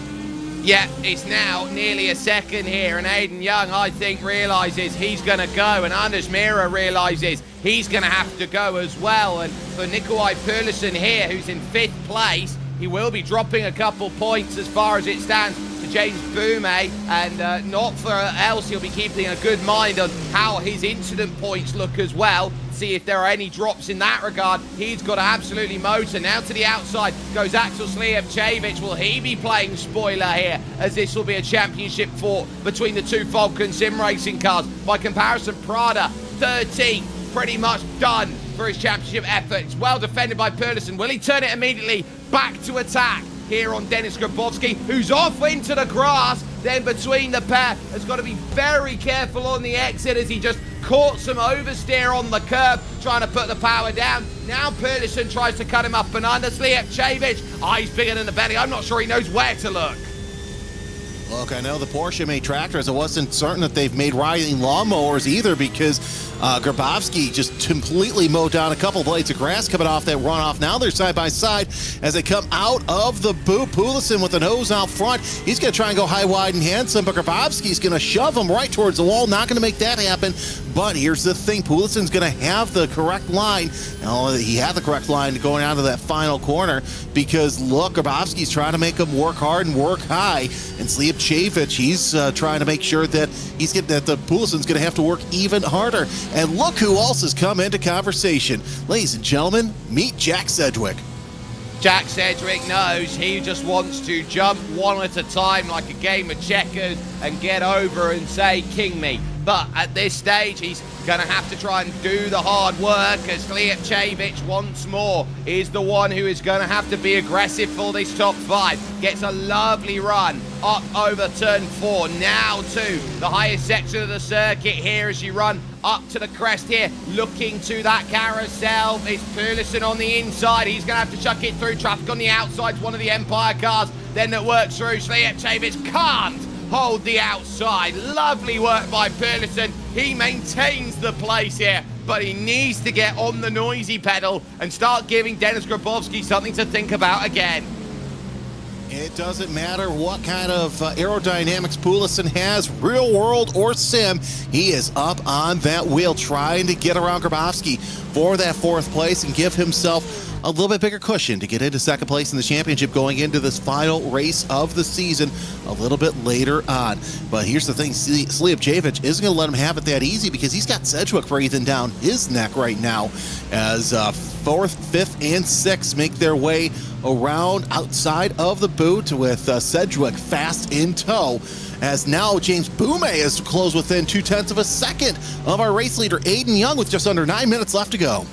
Yeah, it's now nearly a second here, and Aiden Young, I think, realises he's going to go, and Anders Mira realises he's going to have to go as well. And for Nikolai Poulsen here, who's in 5th place, he will be dropping a couple points as far as it stands to James Boumé, and not for else he'll be keeping a good mind on how his incident points look as well. See if there are any drops in that regard. He's got to absolutely motor. Now to the outside goes Axel Slijepcevic. Will he be playing spoiler here, as this will be a championship fought between the 2 Falcon sim racing cars? By comparison, Prada 13th, pretty much done for his championship efforts. Well defended by Poulsen. Will he turn it immediately back to attack here on Denis Grabowski, who's off into the grass? Then between the pair, has got to be very careful on the exit as he just caught some oversteer on the curb, trying to put the power down. Now Poulsen tries to cut him up and under. Slijepcevic, eyes bigger than the belly. I'm not sure he knows where to look. Look, I know the Porsche made tractors. I wasn't certain that they've made riding lawnmowers either, because Grabowski just completely mowed down a couple blades of grass coming off that runoff. Now they're side by side as they come out of the boot. Poulsen with the nose out front. He's going to try and go high, wide, and handsome, but Grabowski's going to shove him right towards the wall. Not going to make that happen. But here's the thing. Poulsen's going to have the correct line. Now, he had the correct line going out of that final corner because, look, Grabowski's trying to make him work hard and work high. And Slijepcevic, he's trying to make sure that he's getting that the Poulsen's going to have to work even harder. And look who else has come into conversation. Ladies and gentlemen, meet Jack Sedgwick. Jack Sedgwick knows he just wants to jump one at a time like a game of checkers and get over and say, "King me." But at this stage, he's going to have to try and do the hard work, as Slijepcevic once more is the one who is going to have to be aggressive for this top 5. Gets a lovely run up over turn 4. Now to the highest section of the circuit here as you run up to the crest here, looking to that carousel. It's Poulsen on the inside. He's going to have to chuck it through. Traffic on the outside. One of the Empire cars then that works through. Slijepcevic can't hold the outside. Lovely work by Poulsen. He maintains the place here, but he needs to get on the noisy pedal and start giving Denis Grabowski something to think about again. It doesn't matter what kind of aerodynamics Poulsen has, real world or sim, he is up on that wheel trying to get around Grabowski for that 4th place and give himself a little bit bigger cushion to get into 2nd place in the championship going into this final race of the season a little bit later on. But here's the thing, Slijepcevic isn't going to let him have it that easy because he's got Sedgwick breathing down his neck right now as 4th, 5th, and 6th make their way around outside of the boot with Sedgwick fast in tow. As now James Boumé is close within 0.2 of a second of our race leader, Aiden Young, with just under 9 minutes left to go.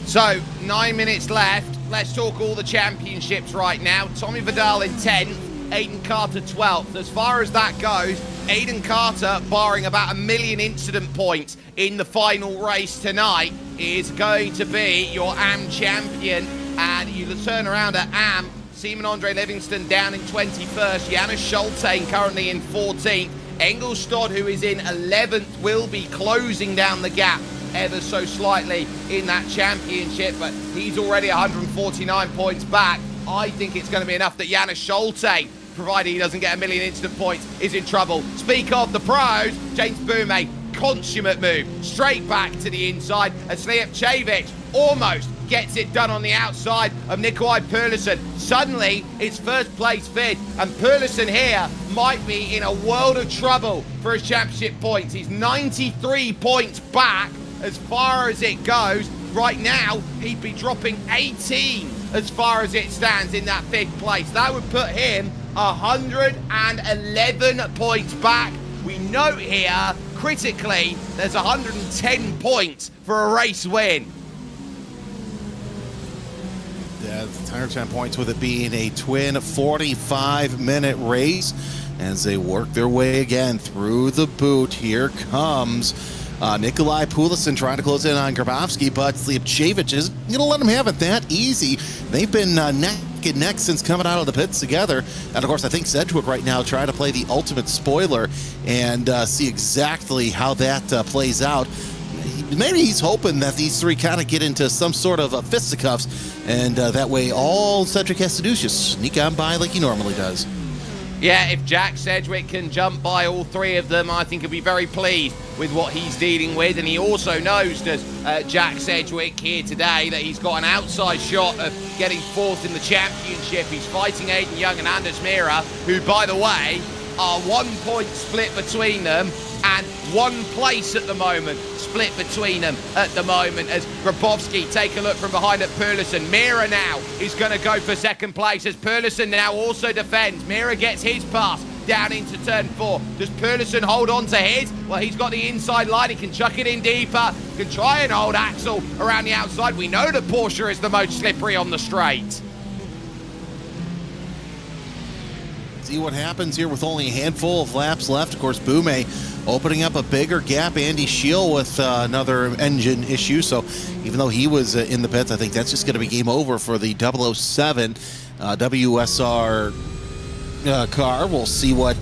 So, 9 minutes left. Let's talk all the championships right now. Tommy Vidal in 10th, Aiden Carter 12th. As far as that goes, Aiden Carter, barring about 1 million incident points in the final race tonight, is going to be your AM champion. And you turn around at AM, Simon Andre Livingston down in 21st, Janis Schultein currently in 14th. Engelstad, who is in 11th, will be closing down the gap ever so slightly in that championship, but he's already 149 points back. I think it's going to be enough that Janis Schultein, provided he doesn't get 1 million instant points, is in trouble. Speak of the pros, James Boumé, consummate move, straight back to the inside, and Slijepcevic almost gets it done on the outside of Nikolai Poulsen. Suddenly, it's 1st place fifth, and Poulsen here might be in a world of trouble for his championship points. He's 93 points back as far as it goes. Right now, he'd be dropping 18 as far as it stands in that 5th place. That would put him 111 points back. We note here, critically, there's 110 points for a race win. Yeah, 110 points with it being a twin 45-minute race as they work their way again through the boot. Here comes Nikolai Pulisen trying to close in on Grabowski, but Slijepcevic isn't going to let him have it that easy. They've been neck and neck since coming out of the pits together. And, of course, I think Sedgwick right now trying to play the ultimate spoiler and see exactly how that plays out. Maybe he's hoping that these three kind of get into some sort of fisticuffs, and that way all Cedric has to do is just sneak on by like he normally does. Yeah, if Jack Sedgwick can jump by all three of them, I think he'll be very pleased with what he's dealing with. And he also knows, does Jack Sedgwick here today, that he's got an outside shot of getting 4th in the championship. He's fighting Aiden Young and Anders Mira, who, by the way, are 1 point split between them and 1 place at the moment split between them at the moment as Grabowski take a look from behind at Pulisen. Mira now is going to go for 2nd place as Pulisen now also defends. Mira gets his pass down into turn 4. Does Pulisen hold on to his? Well, he's got the inside line. He can chuck it in deeper. Can try and hold Axel around the outside. We know that Porsche is the most slippery on the straight. See what happens here with only a handful of laps left. Of course, Boume opening up a bigger gap. Andy Scheel with another engine issue. So even though he was in the pits, I think that's just going to be game over for the 007 WSR car. We'll see what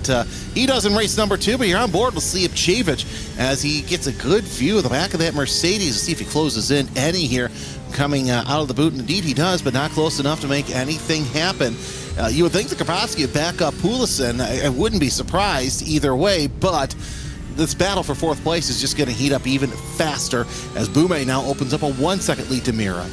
he does in race number 2, but you're on board with Slijepcevic as he gets a good view of the back of that Mercedes to see if he closes in any here coming out of the boot. And indeed he does, but not close enough to make anything happen. You would think that Grabowski would back up Pulisen. I wouldn't be surprised either way, but this battle for 4th place is just going to heat up even faster as Boume now opens up a 1-second lead to Mira.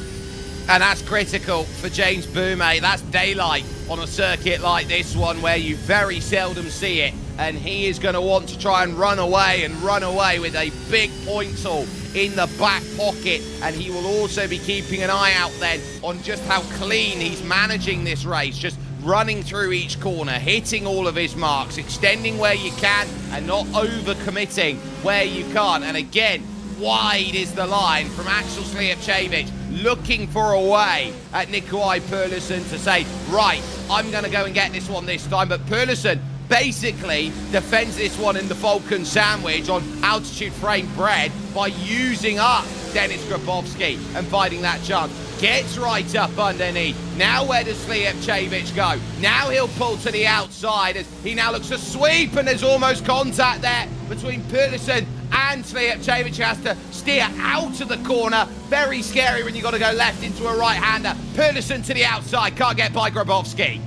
And that's critical for James Boume. That's daylight on a circuit like this one where you very seldom see it. And he is going to want to try and run away with a big point haul in the back pocket. And he will also be keeping an eye out then on just how clean he's managing this race. Just running through each corner, hitting all of his marks, extending where you can and not over-committing where you can't. And again, wide is the line from Axel Slijepcevic, looking for a way at Nikolai Pulisen to say, right, I'm going to go and get this one this time. But Pulisen basically defends this one in the Falcon sandwich on altitude frame bread by using up Dennis Grabowski and finding that chance. Gets right up underneath. Now where does Slijepcevic go? Now he'll pull to the outside as he now looks to sweep, and there's almost contact there between Pulisen and Slijepcevic, who has to steer out of the corner. Very scary when you've got to go left into a right-hander. Pulisen to the outside, can't get by Grabowski.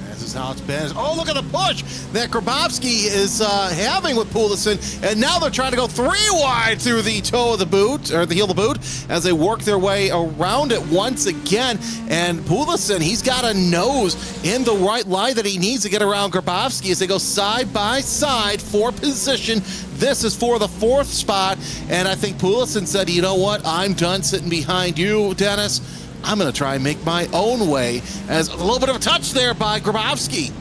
This is how it's been. Oh, look at the push that Grabowski is having with Pulisen, and now they're trying to go 3 wide through the toe of the boot, or the heel of the boot, as they work their way around it once again. And Pulisen, he's got a nose in the right line that he needs to get around Grabowski as they go side by side for position. This is for the 4th spot, and I think Pulisen said, you know what, I'm done sitting behind you, Dennis. I'm going to try and make my own way, as a little bit of a touch there by Grabowski.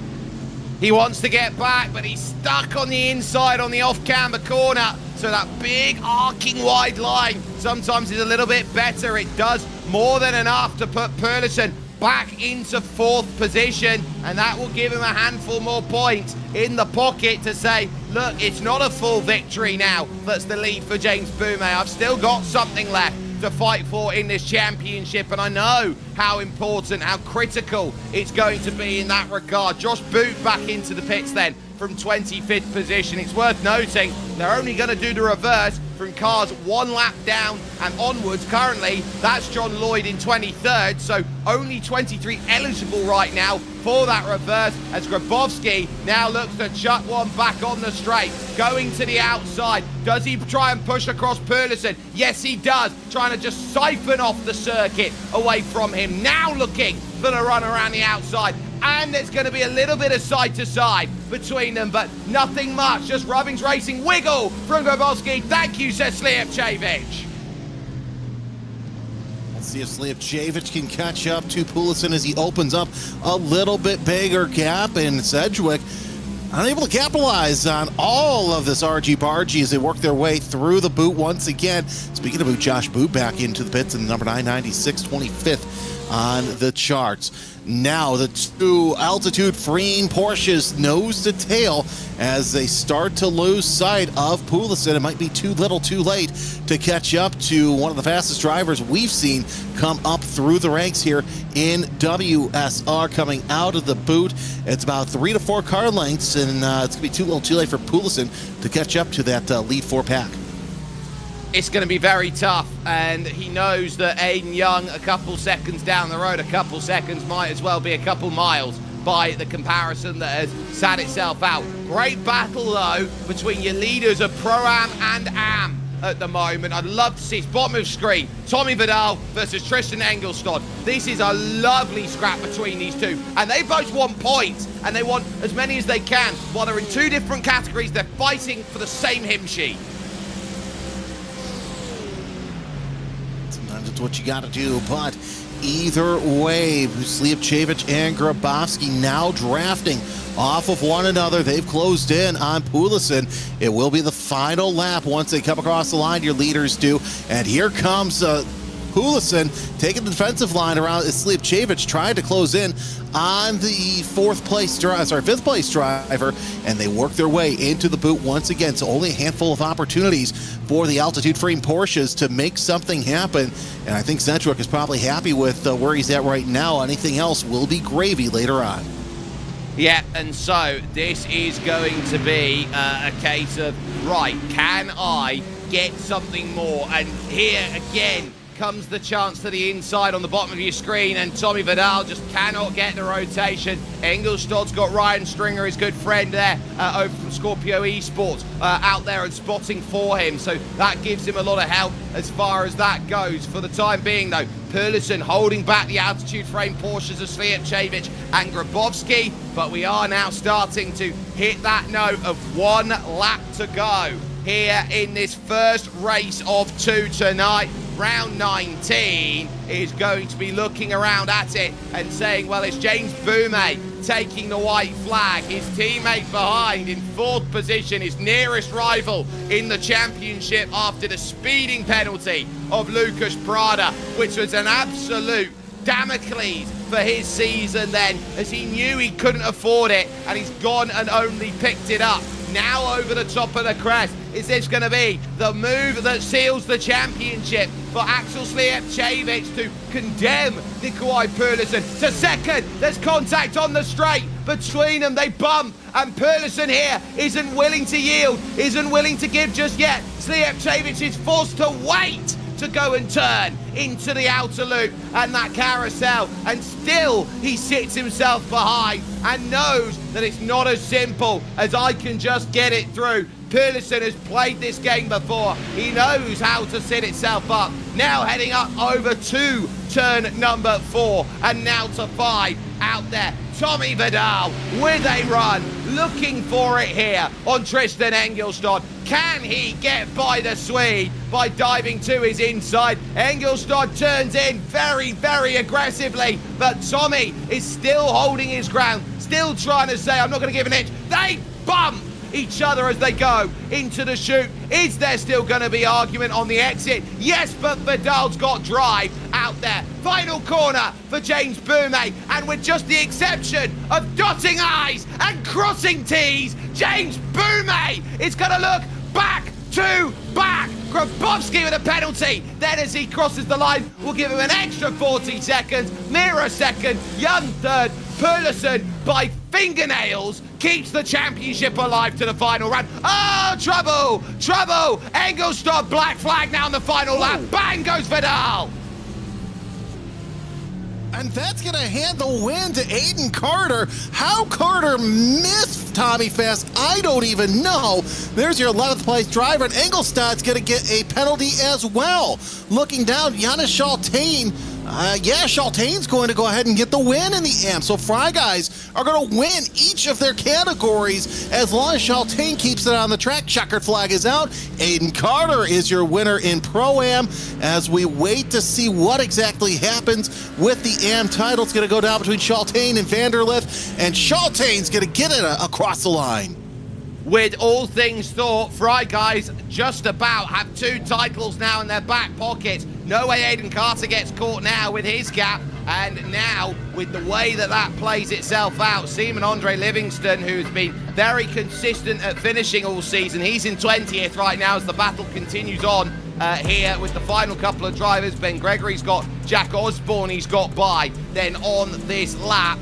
He wants to get back, but he's stuck on the inside on the off-camber corner. So that big arcing wide line sometimes is a little bit better. It does more than enough to put Pulisen back into 4th position, and that will give him a handful more points in the pocket to say, look, it's not a full victory now. That's the lead for James Boume. I've still got something left to fight for in this championship, and I know how important, how critical it's going to be in that regard. Josh Boot back into the pits then from 25th position. It's worth noting they're only going to do the reverse from cars 1 lap down and onwards. Currently, that's John Lloyd in 23rd, so only 23 eligible right now for that reverse as Grabowski now looks to chuck one back on the straight, going to the outside. Does he try and push across Pulisen? Yes, he does, trying to just siphon off the circuit away from him. Now looking for the run around the outside. and there's going to be a little bit of side to side between them, but nothing much. Just Rubbings Racing wiggle from Grabowski. Thank you, says Slijepcevic. Let's see if Slijepcevic can catch up to Poulsen as he opens up a little bit bigger gap, and Sedgwick unable to capitalize on all of this argy-bargy as they work their way through the boot once again. Speaking of boot, Josh Boot back into the pits in the number 996, 25th on the charts. Now the two altitude-freeing Porsches nose to tail as they start to lose sight of Poulsen. It might be too little too late to catch up to one of the fastest drivers we've seen come up through the ranks here in WSR coming out of the boot. It's about 3 to 4 car lengths, and it's going to be too little too late for Poulsen to catch up to that lead 4 pack. It's going to be very tough, and he knows that Aiden Young, a couple seconds down the road, a couple seconds might as well be a couple miles by the comparison that has sat itself out. Great battle, though, between your leaders of Pro-Am and Am at the moment. I'd love to see it's bottom of screen. Tommy Vidal versus Tristan Engelstad. This is a lovely scrap between these two, and they both want points, and they want as many as they can. While they're in two different categories, they're fighting for the same hymn sheet. Sometimes it's what you got to do, but either way, Slijepcevic and Grabowski now drafting off of one another. They've closed in on Poulsen. It will be the final lap once they come across the line, your leaders do. And here comes Poulsen taking the defensive line around as Slijepcevic trying to close in on the fifth place driver, and they work their way into the boot once again. So only a handful of opportunities for the altitude-free Porsches to make something happen. And I think Sedgwick is probably happy with where he's at right now. Anything else will be gravy later on. Yeah, and so this is going to be a case of, right, can I get something more? And here again comes the chance to the inside on the bottom of your screen, and Tommy Vidal just cannot get the rotation. Engelstad's got Ryan Stringer, his good friend there, over from Scorpio Esports, out there and spotting for him, so that gives him a lot of help as far as that goes. For the time being, though, Poulsen holding back the altitude frame Porsches of Slijepcevic and Grabowski, but we are now starting to hit that note of 1 lap to go here in this first race of 2 tonight. Round 19 is going to be looking around at it and saying, well, it's James Boumet taking the white flag. His teammate behind in 4th position, his nearest rival in the championship after the speeding penalty of Lucas Prada, which was an absolute Damocles for his season then, as he knew he couldn't afford it, and he's gone and only picked it up. Now over the top of the crest. Is this going to be the move that seals the championship for Axel Slijepcevic to condemn Nikolai Poulsen to second? There's contact on the straight between them. They bump, and Poulsen here isn't willing to yield, isn't willing to give just yet. Slijepcevic is forced to wait to go and turn into the outer loop and that carousel, and still he sits himself behind and knows that it's not as simple as I can just get it through. Poulsen has played this game before. He knows how to set itself up. Now heading up over to turn number 4, and now to 5 out there. Tommy Vidal with a run, looking for it here on Tristan Engelstad. Can he get by the Swede by diving to his inside? Engelstad turns in very, very aggressively, but Tommy is still holding his ground, still trying to say, I'm not going to give an inch. They bump each other as they go into the chute. Is there still going to be argument on the exit? Yes, but Vidal's got drive out there. Final corner for James Boumet, and with just the exception of dotting I's and crossing T's, James Boumet is going to look back to back. Grabowski with a penalty. Then as he crosses the line, we'll give him an extra 40 seconds. Mirror second, Young third. Poulsen by fingernails keeps the championship alive to the final round. Oh, trouble, trouble. Engelstad black flag now in the final lap. Bang goes Vidal. And that's going to hand the win to Aiden Carter. How Carter missed Tommy Fast, I don't even know. There's your 11th place driver, and Engelstad's going to get a penalty as well. Looking down, Janis Schaltain Yeah, Shaltane's going to go ahead and get the win in the AM. So Fry Guys are going to win each of their categories as long as Shaltane keeps it on the track. Checkered flag is out. Aiden Carter is your winner in Pro-Am as we wait to see what exactly happens with the AM title. It's going to go down between Shaltane and Vanderlift, and Shaltane's going to get it across the line. With all things thought, Fry Guys just about have 2 titles now in their back pockets. No way Aiden Carter gets caught now with his gap. And now, with the way that plays itself out, Seaman Andre Livingston, who's been very consistent at finishing all season, he's in 20th right now as the battle continues on here with the final couple of drivers. Ben Gregory's got Jack Osborne, he's got by. Then on this lap,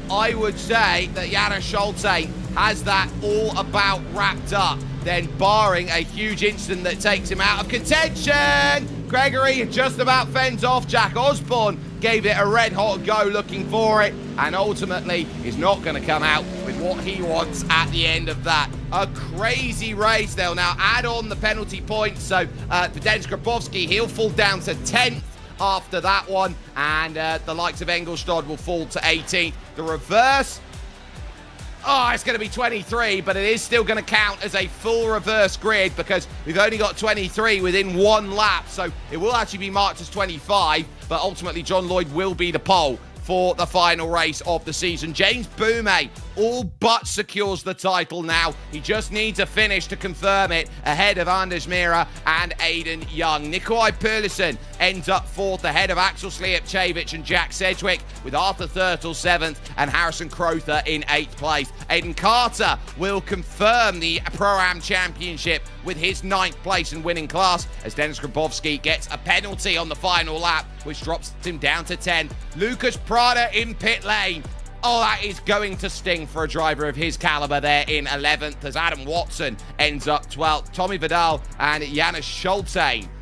I would say that Janis Schulte has that all about wrapped up. Then barring a huge incident that takes him out of contention, Gregory just about fends off. Jack Osborne gave it a red hot go looking for it, and ultimately is not going to come out with what he wants at the end of that. A crazy race. They'll now add on the penalty points, so Denis Grabowski, he'll fall down to 10th after that one, and the likes of Engelstad will fall to 18th. The reverse, it's going to be 23, but it is still going to count as a full reverse grid because we've only got 23 within 1 lap, so it will actually be marked as 25, but ultimately John Lloyd will be the pole for the final race of the season. James Boumé all but secures the title now. He just needs a finish to confirm it ahead of Anders Mira and Aidan Young. Nikolai Perlison ends up 4th ahead of Axel Slijepcevic and Jack Sedgwick, with Arthur Thurtle 7th and Harrison Crowther in 8th place. Aiden Carter will confirm the Pro-Am Championship with his 9th place in winning class as Denis Grabowski gets a penalty on the final lap, which drops him down to 10. Lucas Prada in pit lane. That is going to sting for a driver of his caliber there in 11th as Adam Watson ends up 12th. Tommy Vidal and Janis Schulte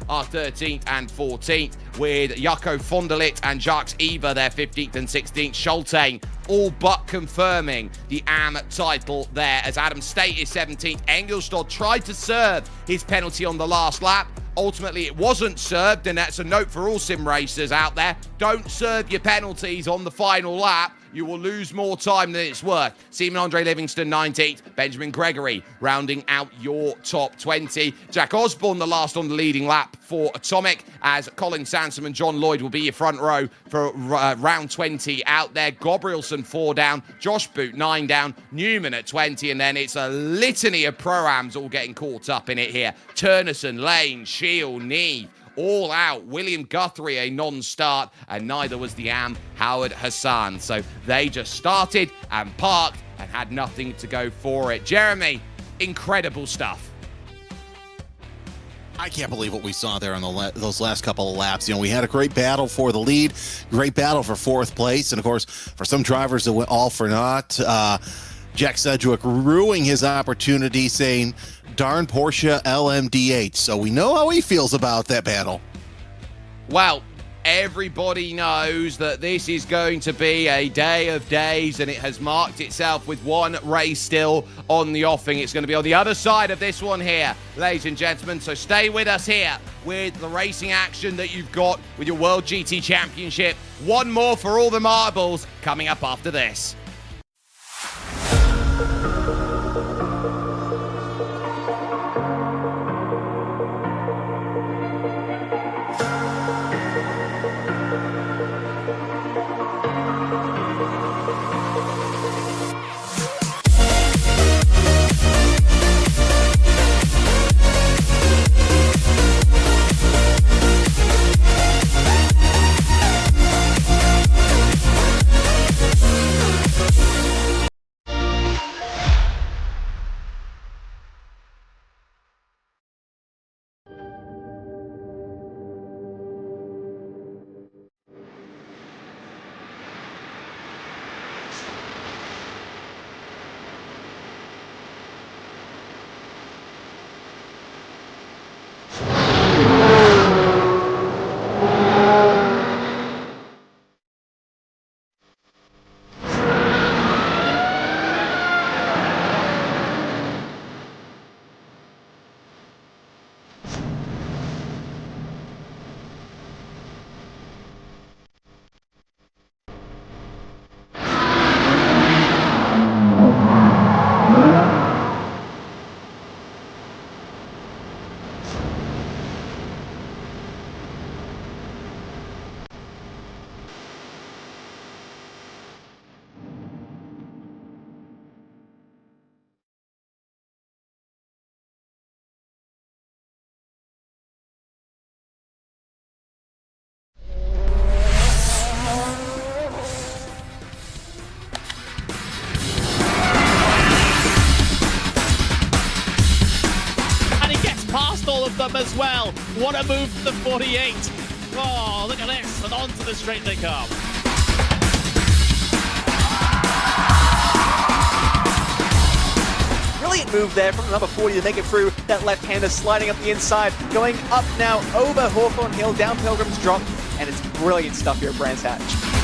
are 13th and 14th, with Jaco Fondelit and Jacques Eva their 15th and 16th. Schulte all but confirming the AM title there as Adam State is 17th. Engelstad tried to serve his penalty on the last lap. Ultimately, it wasn't served, and that's a note for all sim racers out there. Don't serve your penalties on the final lap. You will lose more time than it's worth. Seaman Andre Livingston, 19th. Benjamin Gregory rounding out your top 20. Jack Osborne, the last on the leading lap for Atomic, as Colin Sansom and John Lloyd will be your front row for round 20 out there. Gabrielson, 4 down. Josh Boot, 9 down. Newman at 20, and then it's a litany of Pro-Ams all getting caught up in it here. Turnerson, Lane, Shield, Neve, all out. William Guthrie, a non-start, and neither was the AM Howard Hassan. So they just started and parked and had nothing to go for it. Jeremy, incredible stuff. I can't believe what we saw there on those last couple of laps. You know, we had a great battle for the lead, great battle for 4th place, and of course, for some drivers that went all for naught. Jack Sedgwick ruining his opportunity, saying, darn Porsche LMDH. So we know how he feels about that battle. Well, everybody knows that this is going to be a day of days, and it has marked itself with 1 race still on the offing. It's going to be on the other side of this one here, ladies and gentlemen. So stay with us here with the racing action that you've got with your World GT Championship. 1 more for all the marbles coming up after this. as well. What a move from the 48. Oh, look at this, and onto the straight they come. Brilliant move there from the number 40 to make it through. That left-hander sliding up the inside, going up now over Hawthorne Hill, down Pilgrim's Drop, and it's brilliant stuff here at Brands Hatch.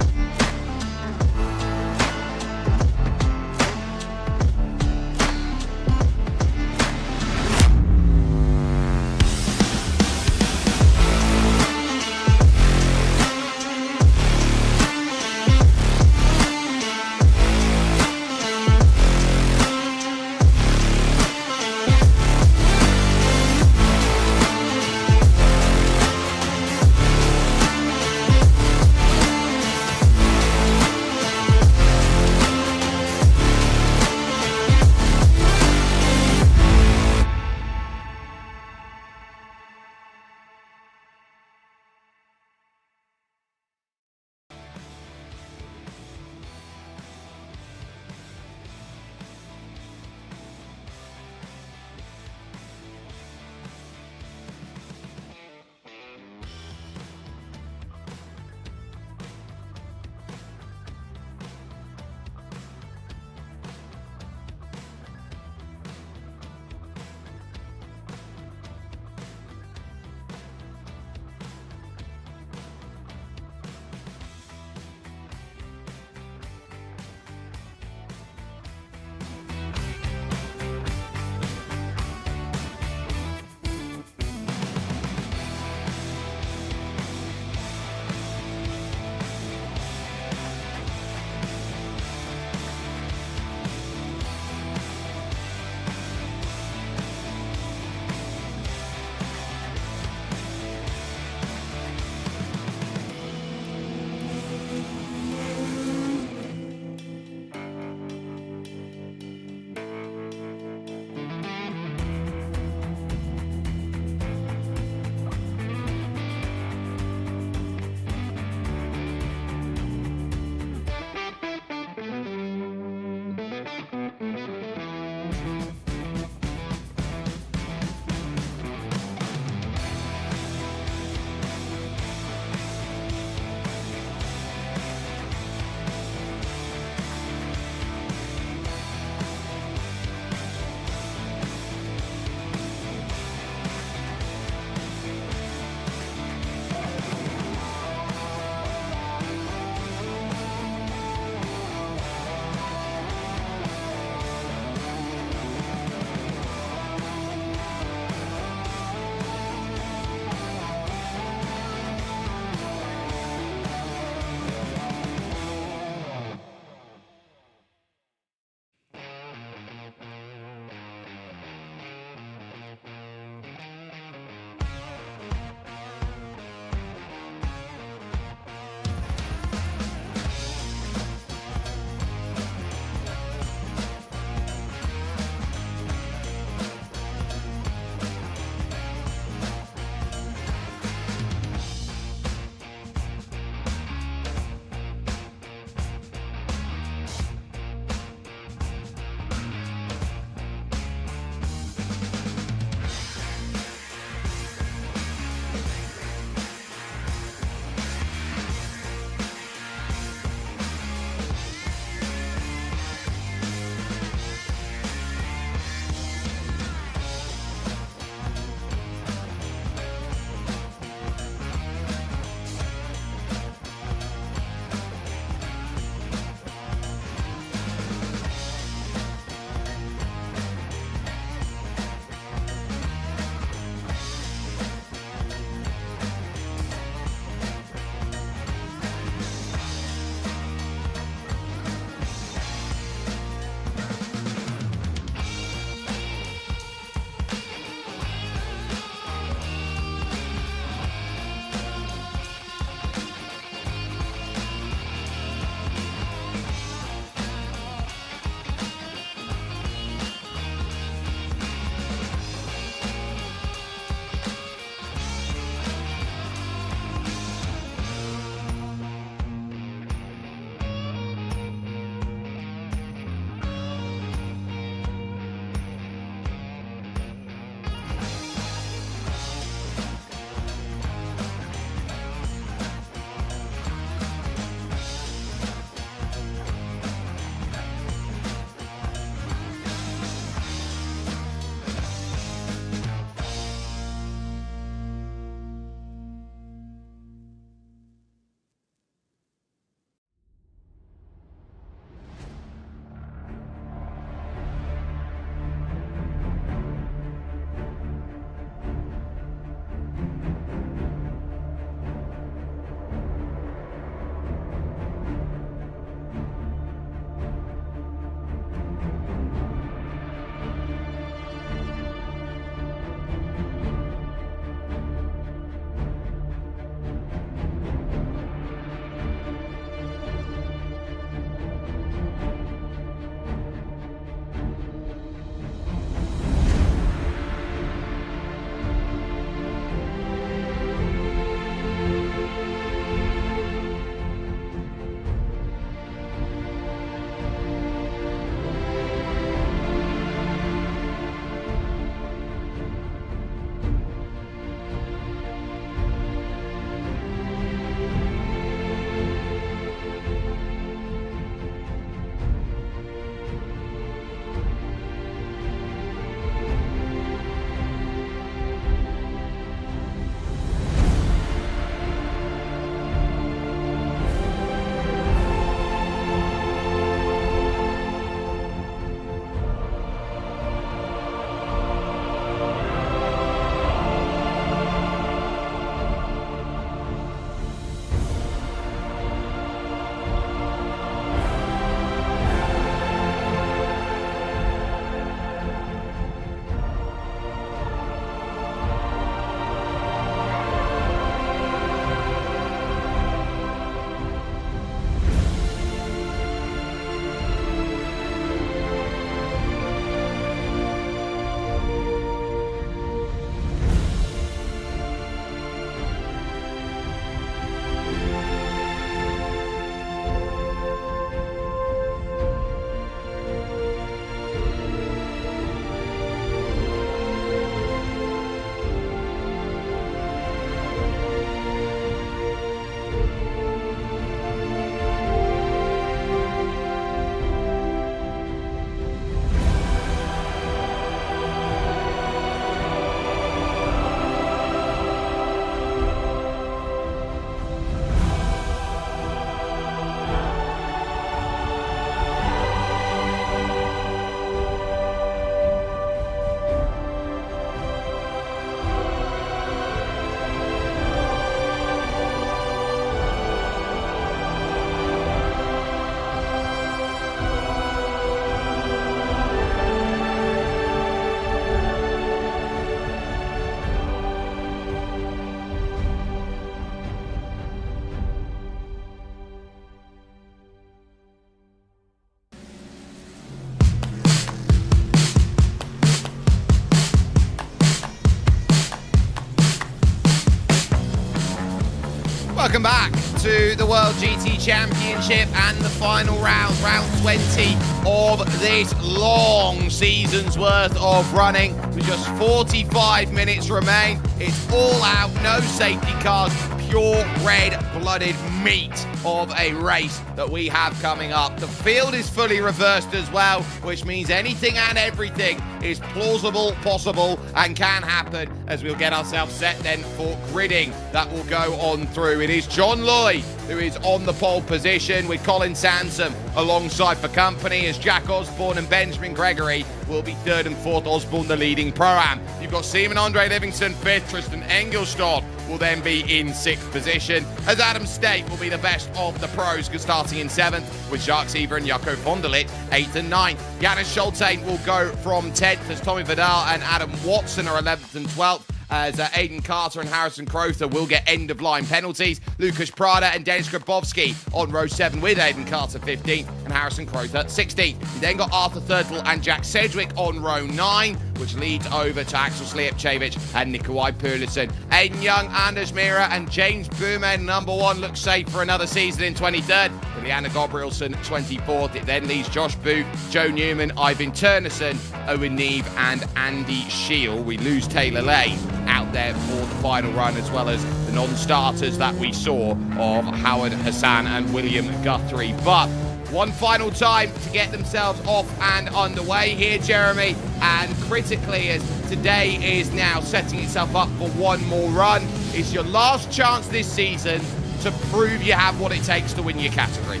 World GT Championship and the final round, round 20 of this long season's worth of running. With just 45 minutes remain, it's all out, no safety cars, pure red-blooded meat of a race that we have coming up. The field is fully reversed as well, which means anything and everything is plausible, possible, and can happen as we'll get ourselves set then for gridding that will go on through. It is John Lloyd who is on the pole position with Colin Sansom alongside for company, as Jack Osborne and Benjamin Gregory will be third and fourth. Osborne the leading pro-am. You've got Seaman Andre Livingston fifth, Tristan Engelstad will then be in sixth position, as Adam State will be the best of the pros, starting in seventh, with Jacques Seaver and Jaco Vonderlit eighth and ninth. Janis Schultain will go from 10th, as Tommy Vidal and Adam Watson are 11th and 12th. As Aiden Carter and Harrison Crowther will get end-of-line penalties. Lucas Prada and Denis Grabowski on row 7 with Aiden Carter 15th and Harrison Crowther 16th. You then got Arthur Thurtle and Jack Sedgwick on row 9, which leads over to Axel Slijepcevic and Nikolai Pulisic. Aiden Young, Anders Mira and James Boomen, number 1, looks safe for another season in 23rd. With Liana Gabrielson 24th. It then leaves Josh Boot, Joe Newman, Ivan Turnerson, Owen Neve and Andy Shield. We lose Taylor Lane out there for the final run, as well as the non-starters that we saw of Howard Hassan and William Guthrie. But one final time to get themselves off and underway here, Jeremy, and critically, as today is now setting itself up for one more run, it's your last chance this season to prove you have what it takes to win your category.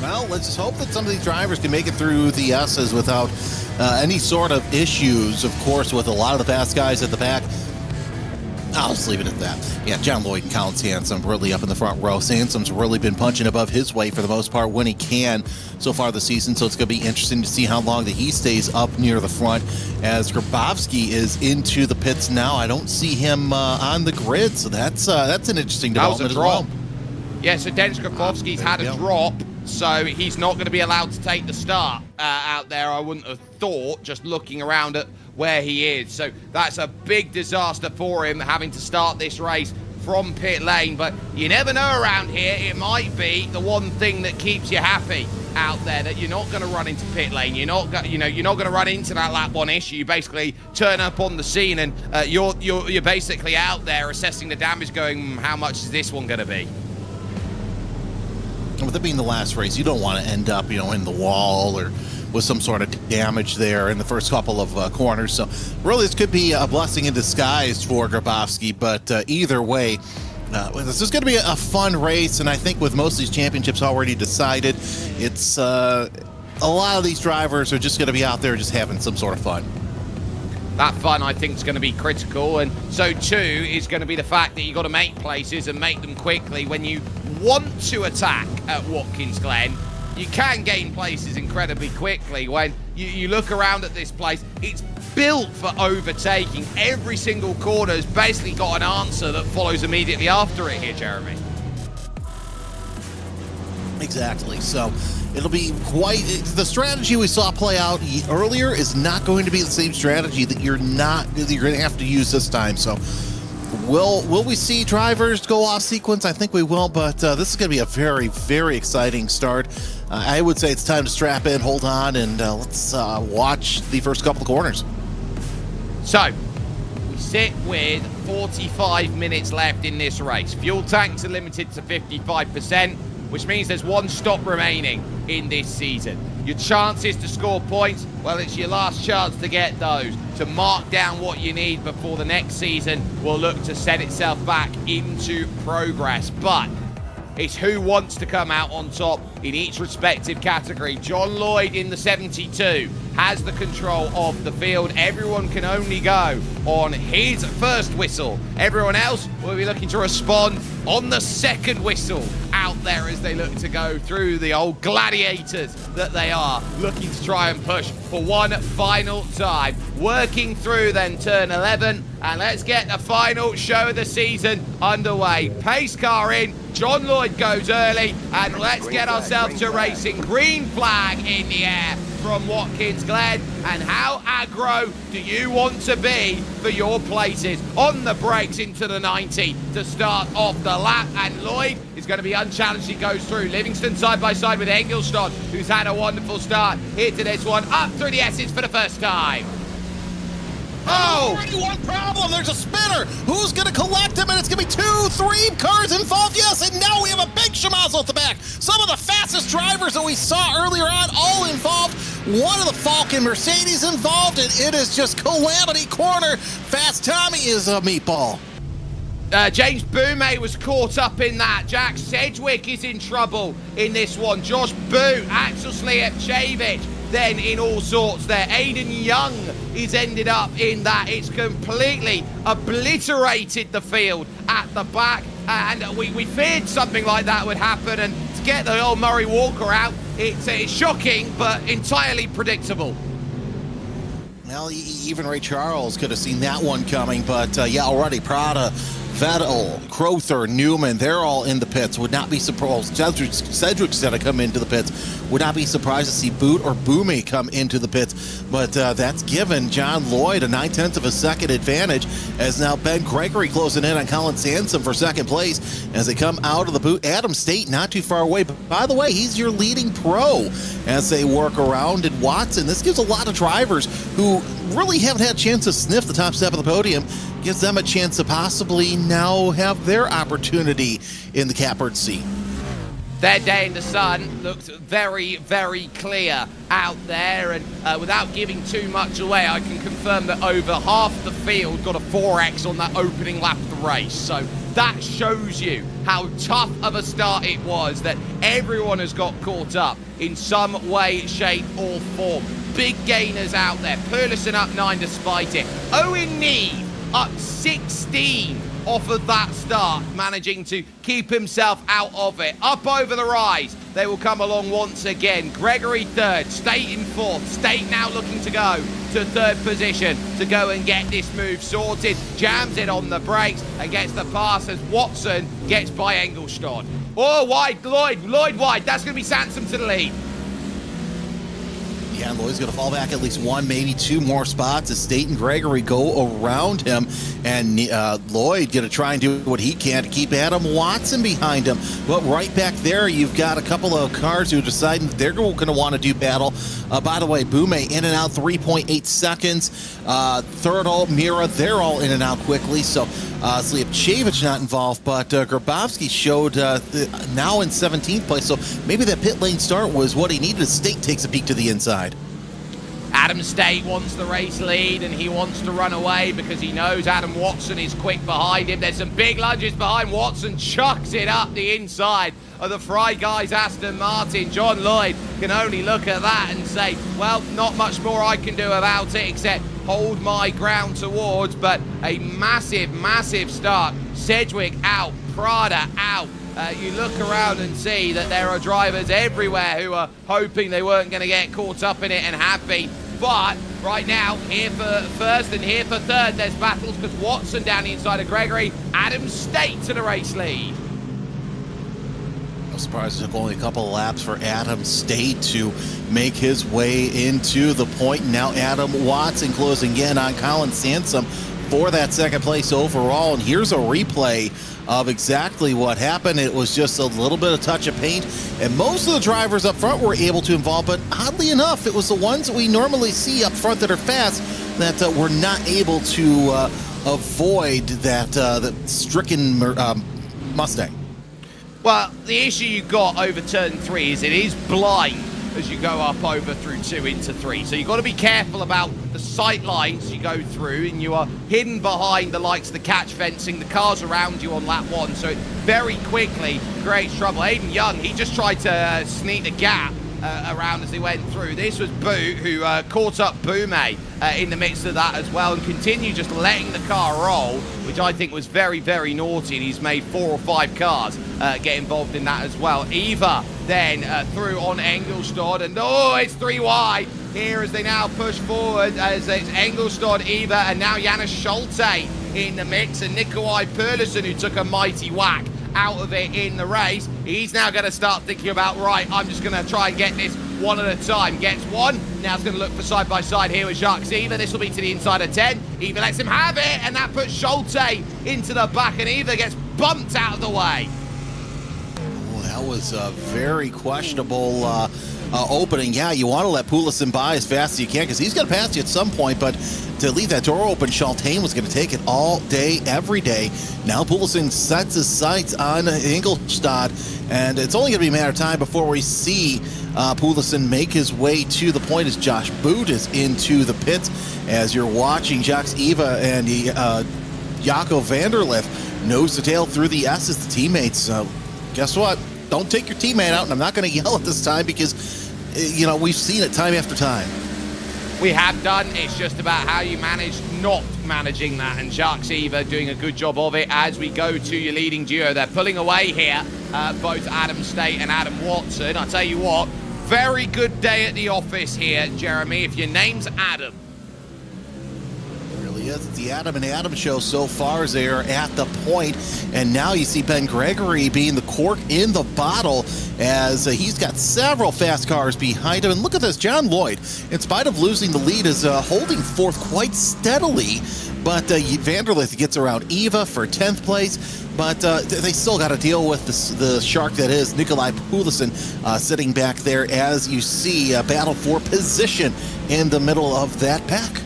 Well, let's just hope that some of these drivers can make it through the S's without any sort of issues. Of course, with a lot of the fast guys at the back, I'll just leave it at that. Yeah, John Lloyd and Colin Sansom really up in the front row. Sansom's really been punching above his weight for the most part when he can so far this season, so it's going to be interesting to see how long that he stays up near the front. As Grabowski is into the pits now, I don't see him on the grid, so that's an interesting development as well. Yeah, so Denis Grabowski's had a drop, so he's not going to be allowed to take the start out there, I wouldn't have thought, just looking around at where he is. So that's a big disaster for him, having to start this race from pit lane. But you never know around here, it might be the one thing that keeps you happy out there, that you're not going to run into pit lane. You're not going to run into that lap 1 issue. You basically turn up on the scene and you're basically out there assessing the damage, going, how much is this one going to be? With it being the last race, you don't want to end up, in the wall or with some sort of damage there in the first couple of corners. So really, this could be a blessing in disguise for Grabowski. But either way, this is going to be a fun race. And I think with most of these championships already decided, it's a lot of these drivers are just going to be out there just having some sort of fun. That fun, I think, is going to be critical, and so too is going to be the fact that you've got to make places and make them quickly. When you want to attack at Watkins Glen, you can gain places incredibly quickly. When you look around at this place, it's built for overtaking. Every single corner has basically got an answer that follows immediately after it here, Jeremy. Exactly. So it'll be quite the strategy we saw play out earlier is not going to be the same strategy that you're going to have to use this time. So will we see drivers go off sequence? I think we will, but this is going to be a very, very exciting start. I would say it's time to strap in, hold on, and let's watch the first couple of corners. So we sit with 45 minutes left in this race. Fuel tanks are limited to 55%. Which means there's one stop remaining in this season. Your chances to score points, well, it's your last chance to get those, to mark down what you need before the next season will look to set itself back into progress. But it's who wants to come out on top in each respective category. John Lloyd in the 72 has the control of the field. Everyone can only go on his first whistle. Everyone else will be looking to respond on the second whistle out there as they look to go through the old gladiators that they are, looking to try and push for one final time. Working through then turn 11 And let's get the final show of the season underway. Pace car in, John Lloyd goes early, and let's get ourselves to racing. Green flag in the air from Watkins Glen. And how aggro do you want to be for your places? On the brakes into the 90 to start off the lap, and Lloyd is going to be unchallenged. He goes through. Livingston side by side with Engelstad, who's had a wonderful start here to this one, up through the S's for the first time. Oh! Already one problem. There's a spinner. Who's going to collect him? And it's going to be 2-3 cars involved. Yes, and now we have a big Shamazo at the back. Some of the fastest drivers that we saw earlier on all involved. One of the Falcon Mercedes involved, and it is just calamity corner. Fast Tommy is a meatball. James Boumé was caught up in that. Jack Sedgwick is in trouble in this one. Josh Boot, Axel Slijepcevic, then in all sorts there. Aiden Young is ended up in that. It's completely obliterated the field at the back, and we feared something like that would happen, and to get the old Murray Walker out, it's shocking but entirely predictable. Well, even Ray Charles could have seen that one coming, but yeah, already Prada, Vettel, Crowther, Newman, they're all in the pits. Would not be surprised. Cedric's going to come into the pits. Would not be surprised to see Boot or Boomey come into the pits. But that's given John Lloyd a 9/10 of a second advantage, as now Ben Gregory closing in on Colin Sansom for second place as they come out of the boot. Adam State not too far away. But by the way, he's your leading pro as they work around in Watson. This gives a lot of drivers who really haven't had a chance to sniff the top step of the podium, gives them a chance to possibly now have their opportunity in the catbird seat. Their day in the sun looks very, very clear out there, and without giving too much away, I can confirm that over half the field got a 4X on that opening lap of the race. So that shows you how tough of a start it was, that everyone has got caught up in some way, shape or form. Big gainers out there. Perlison up 9 despite it. Owen Neve up 16 off of that start, managing to keep himself out of it. Up over the rise, they will come along once again. Gregory third, State in fourth. State now looking to go to third position to go and get this move sorted. Jams it on the brakes and gets the pass as Watson gets by Engelstad. Oh, wide, Lloyd wide. That's going to be Sansom to the lead. Yeah, Lloyd's going to fall back at least one, maybe two more spots as State and Gregory go around him. And Lloyd going to try and do what he can to keep Adam Watson behind him. But right back there, you've got a couple of cars who decide they're going to want to do battle. By the way, Boumé in and out 3.8 seconds. Thurtle, Mira, they're all in and out quickly. So Slijepcevic not involved, but Grabowski showed now in 17th place. So maybe that pit lane start was what he needed. State takes a peek to the inside. Adam State wants the race lead, and he wants to run away because he knows Adam Watson is quick behind him. There's some big lunges behind Watson, chucks it up the inside of the Fry Guys Aston Martin. John Lloyd can only look at that and say, well, not much more I can do about it except hold my ground towards, but a massive, massive start. Sedgwick out, Prada out. You look around and see that there are drivers everywhere who are hoping they weren't going to get caught up in it and have been. But right now, here for first and here for third, there's battles because Watson down the inside of Gregory. Adam State to the race lead. No surprise, it took only a couple of laps for Adam State to make his way into the point. Now Adam Watson closing in on Colin Sansom for that second place overall. And here's a replay of exactly what happened. It was just a little bit of touch of paint, and most of the drivers up front were able to involve, but oddly enough, it was the ones that we normally see up front that are fast that were not able to avoid that stricken Mustang. Well, the issue you got over turn 3 is it is blind as you go up over through 2 into 3. So you've got to be careful about the sight lines you go through, and you are hidden behind the likes of the catch fencing, the cars around you on lap 1. So it very quickly creates trouble. Aiden Young, he just tried to sneak the gap around as they went through. This was Boot who caught up Boomay in the midst of that as well and continued just letting the car roll, which I think was very, very naughty, and he's made 4 or 5 cars get involved in that as well. Eva then through on Engelstad, and oh, it's 3 wide here as they now push forward as it's Engelstad, Eva, and now Janis Schulte in the mix, and Nikolai Perlison, who took a mighty whack out of it in the race. He's now going to start thinking about, right, I'm just going to try and get this one at a time. Gets one, now he's going to look for side-by-side here with Jacques Eva. This will be to the inside of 10. Eva lets him have it, and that puts Schulte into the back, and Eva gets bumped out of the way. Well, that was a very questionable opening. Yeah, you want to let Pulison by as fast as you can because he's going to pass you at some point, but to leave that door open, Schulte was going to take it all day, every day. Now Pulison sets his sights on Ingolstadt, and it's only going to be a matter of time before we see Pulison make his way to the point as Josh Boot is into the pits. As you're watching Jacques Eva and Jaco Vanderlift nose to tail through the S's, the teammates. Guess what? Don't take your teammate out, and I'm not going to yell at this time because, you know, we've seen it time after time. We have done. It's just about how you manage not managing that, and Jacques Eva doing a good job of it as we go to your leading duo. They're pulling away here, both Adam State and Adam Watson. I'll tell you what, very good day at the office here, Jeremy, if your name's Adam. Yes, it's the Adam and Adam show so far as they are at the point, and now you see Ben Gregory being the cork in the bottle as he's got several fast cars behind him. And look at this, John Lloyd, in spite of losing the lead, is holding forth quite steadily, but Vanderlith gets around Eva for 10th place. But they still got to deal with the shark that is Nikolai Pulison sitting back there as you see a battle for position in the middle of that pack.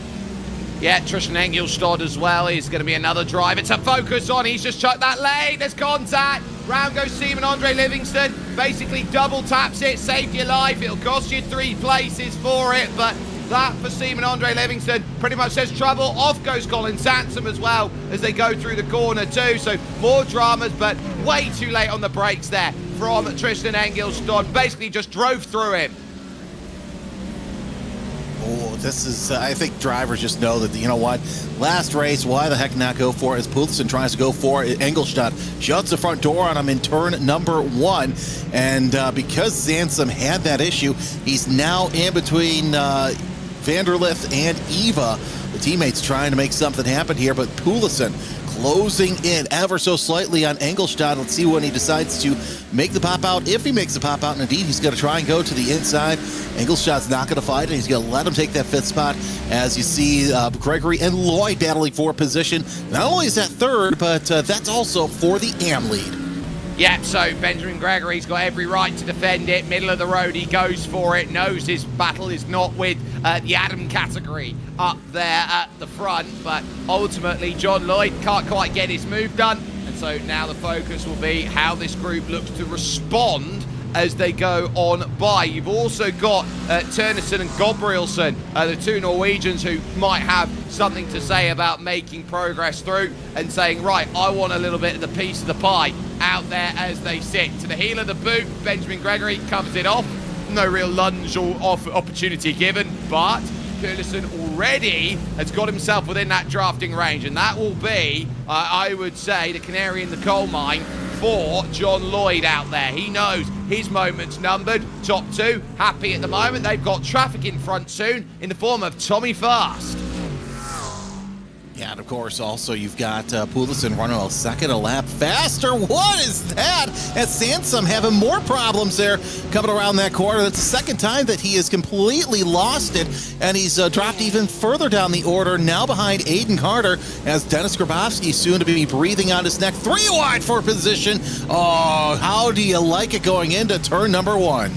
Yeah, Tristan Engelstad as well is going to be another drive. It's a focus on. He's just chucked that lane. There's contact. Round goes Simon Andre Livingston. Basically double taps it, saved your life. It'll cost you 3 places for it, but that for Simon Andre Livingston pretty much says trouble. Off goes Colin Sansom as well as they go through the corner too. So more dramas, but way too late on the brakes there from Tristan Engelstad. Basically just drove through him. Oh, this is, I think drivers just know that, you know what, last race, why the heck not go for it? As Pulison tries to go for it, Engelstad shuts the front door on him in turn number 1. And because Sansom had that issue, he's now in between Vanderlift and Eva. The teammates trying to make something happen here, but Pulison closing in ever so slightly on Engelstad. Let's see when he decides to make the pop out. If he makes the pop out, and indeed he's going to try and go to the inside. Engelstad's not going to fight it. He's going to let him take that 5th spot as you see Gregory and Lloyd battling for position. Not only is that 3rd, but that's also for the AM lead. Yeah, so Benjamin Gregory's got every right to defend it. Middle of the road, he goes for it. Knows his battle is not with the Adam category up there at the front. But ultimately, John Lloyd can't quite get his move done. And so now the focus will be how this group looks to respond as they go on by. You've also got Turnison and Gabrielsen, the 2 Norwegians who might have something to say about making progress through and saying, right, I want a little bit of the piece of the pie out there as they sit. To the heel of the boot, Benjamin Gregory covers it off. No real lunge or opportunity given, but Pulison already has got himself within that drafting range, and that will be, I would say, the canary in the coal mine for John Lloyd out there. He knows his moment's numbered. Top 2 happy at the moment. They've got traffic in front soon in the form of Tommy Fast. Yeah, and of course, also you've got Pulison running a 2nd a lap faster. What is that? And Sansom having more problems there coming around that corner. That's the 2nd time that he has completely lost it, and he's dropped even further down the order, now behind Aiden Carter, as Dennis Grabowski soon to be breathing on his neck. 3 wide for position. Oh, how do you like it going into turn number 1?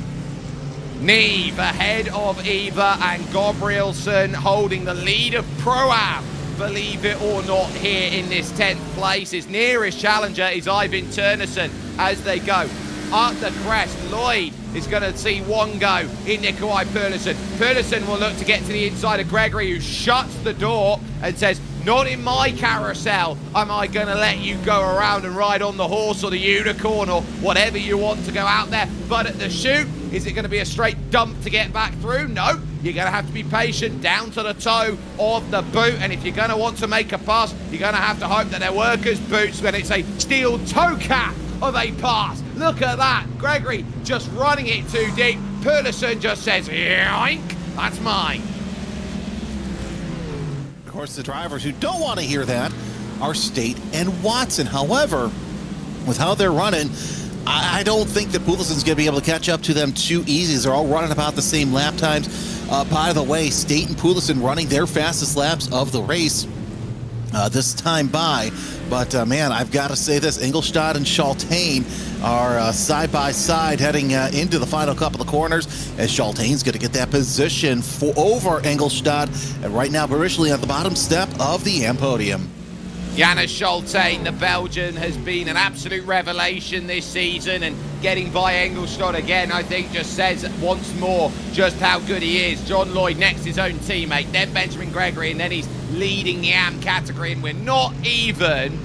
Neve ahead of Eva and Gabrielsen holding the lead of Pro-Am. Believe it or not, here in this 10th place. His nearest challenger is Ivan Turnison as they go up the crest. Lloyd is going to see one go in Nikolai Pulison. Pulison will look to get to the inside of Gregory, who shuts the door and says, not in my carousel am I going to let you go around and ride on the horse or the unicorn or whatever you want to go out there. But at the chute, Is it going to be a straight dump to get back through? No. You're going to have to be patient down to the toe of the boot. And if you're going to want to make a pass, you're going to have to hope that they're workers' boots when it's a steel toe cap of a pass. Look at that. Gregory just running it too deep. Perlison just says, yoink, that's mine. Of course, the drivers who don't want to hear that are State and Watson. However, with how they're running, I don't think that Pulison's going to be able to catch up to them too easy. They're all running about the same lap times. By the way, State and Pulison running their fastest laps of the race this time by. But, man, I've got to say this. Ingolstadt and Schaltane are side by side heading into the final couple of corners as Schaltane's going to get that position over Ingolstadt. And right now, provisionally on the bottom step of the AM podium. Janus Schaltane, the Belgian, has been an absolute revelation this season, and getting by Ingolstadt again, I think, just says once more just how good he is. John Lloyd next his own teammate, then Benjamin Gregory, and then he's leading the AM category, and we're not even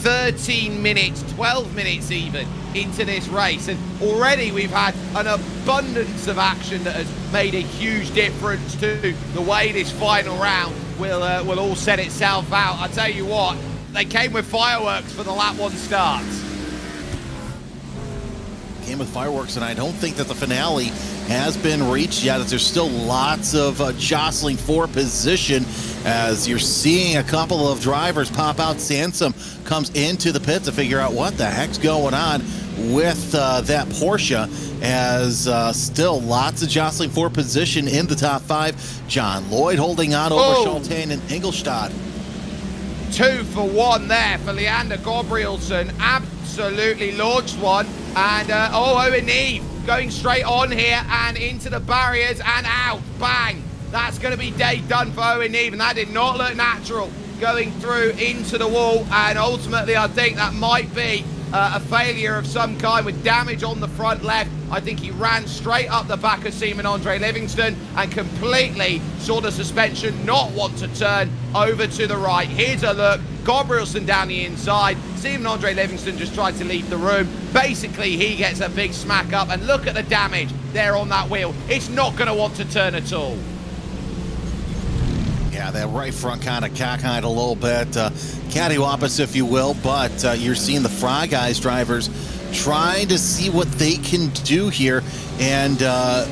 13 minutes, 12 minutes even into this race, and already we've had an abundance of action that has made a huge difference to the way this final round will all set itself out. I tell you what, they came with fireworks for the lap one starts. Came with fireworks, and I don't think that the finale has been reached yet, as there's still lots of jostling for position, as you're seeing a couple of drivers pop out. Sansom comes into the pit to figure out what the heck's going on with that Porsche, as still lots of jostling for position in the top five. John Lloyd holding on over Schaltane and Ingolstadt. 2 for 1 there for Leander Gabrielsen. Absolutely launched one. And Owen Eve going straight on here and into the barriers and out. Bang. That's going to be day done for Owen Eve, and that did not look natural going through into the wall. And ultimately, I think that might be a failure of some kind with damage on the front left. I think he ran straight up the back of Seaman Andre Livingston and completely saw the suspension not want to turn over to the right. Here's a look. Gabrielsen down the inside. Seaman Andre Livingston just tried to leave the room. Basically, he gets a big smack up, and look at the damage there on that wheel. It's not going to want to turn at all. Yeah, that right front kind of cockeyed a little bit, cattywampus, if you will, but you're seeing the Fry Guys drivers trying to see what they can do here and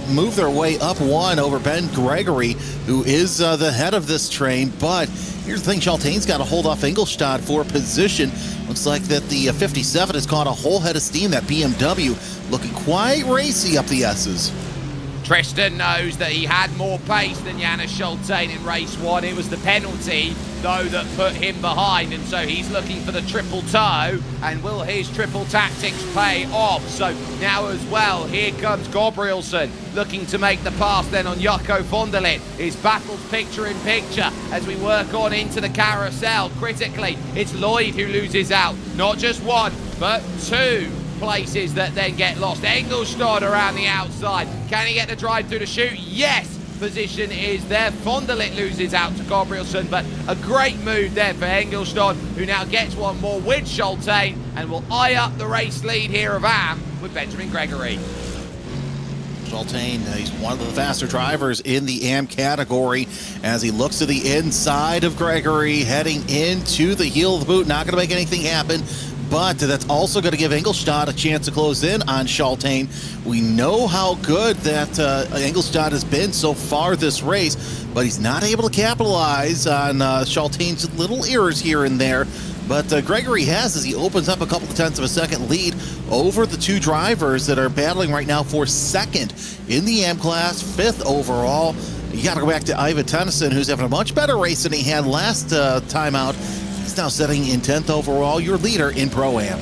move their way up one over Ben Gregory, who is the head of this train. But here's the thing, Schaltane's got to hold off Ingolstadt for position. Looks like that the 57 has caught a whole head of steam. That BMW looking quite racy up the S's. Tristan knows that he had more pace than Janus Schaltane in race 1. It was the penalty, though, that put him behind, and so he's looking for the triple toe, and will his triple tactics pay off? So now as well, here comes Gabrielsen looking to make the pass then on Jaco Vonderlit. His battles picture in picture as we work on into the carousel. Critically, it's Lloyd who loses out, not just 1, but 2 places that then get lost. Ingolstadt around the outside. Can he get the drive through the chute? Yes. Position is there. Vonderlit loses out to Gabrielsen, but a great move there for Ingolstadt, who now gets one more with Schaltane and will eye up the race lead here of AM with Benjamin Gregory. Schaltane, he's one of the faster drivers in the AM category as he looks to the inside of Gregory, heading into the heel of the boot. Not going to make anything happen, but that's also going to give Ingolstadt a chance to close in on Schaltane. We know how good that Ingolstadt has been so far this race, but he's not able to capitalize on Schaltane's little errors here and there. But Gregory has, as he opens up a couple of tenths of a second lead over the 2 drivers that are battling right now for second in the AM class, 5th overall. You got to go back to Ivan Tennyson, who's having a much better race than he had last time out. He's now sitting in 10th overall, your leader in Pro-Am.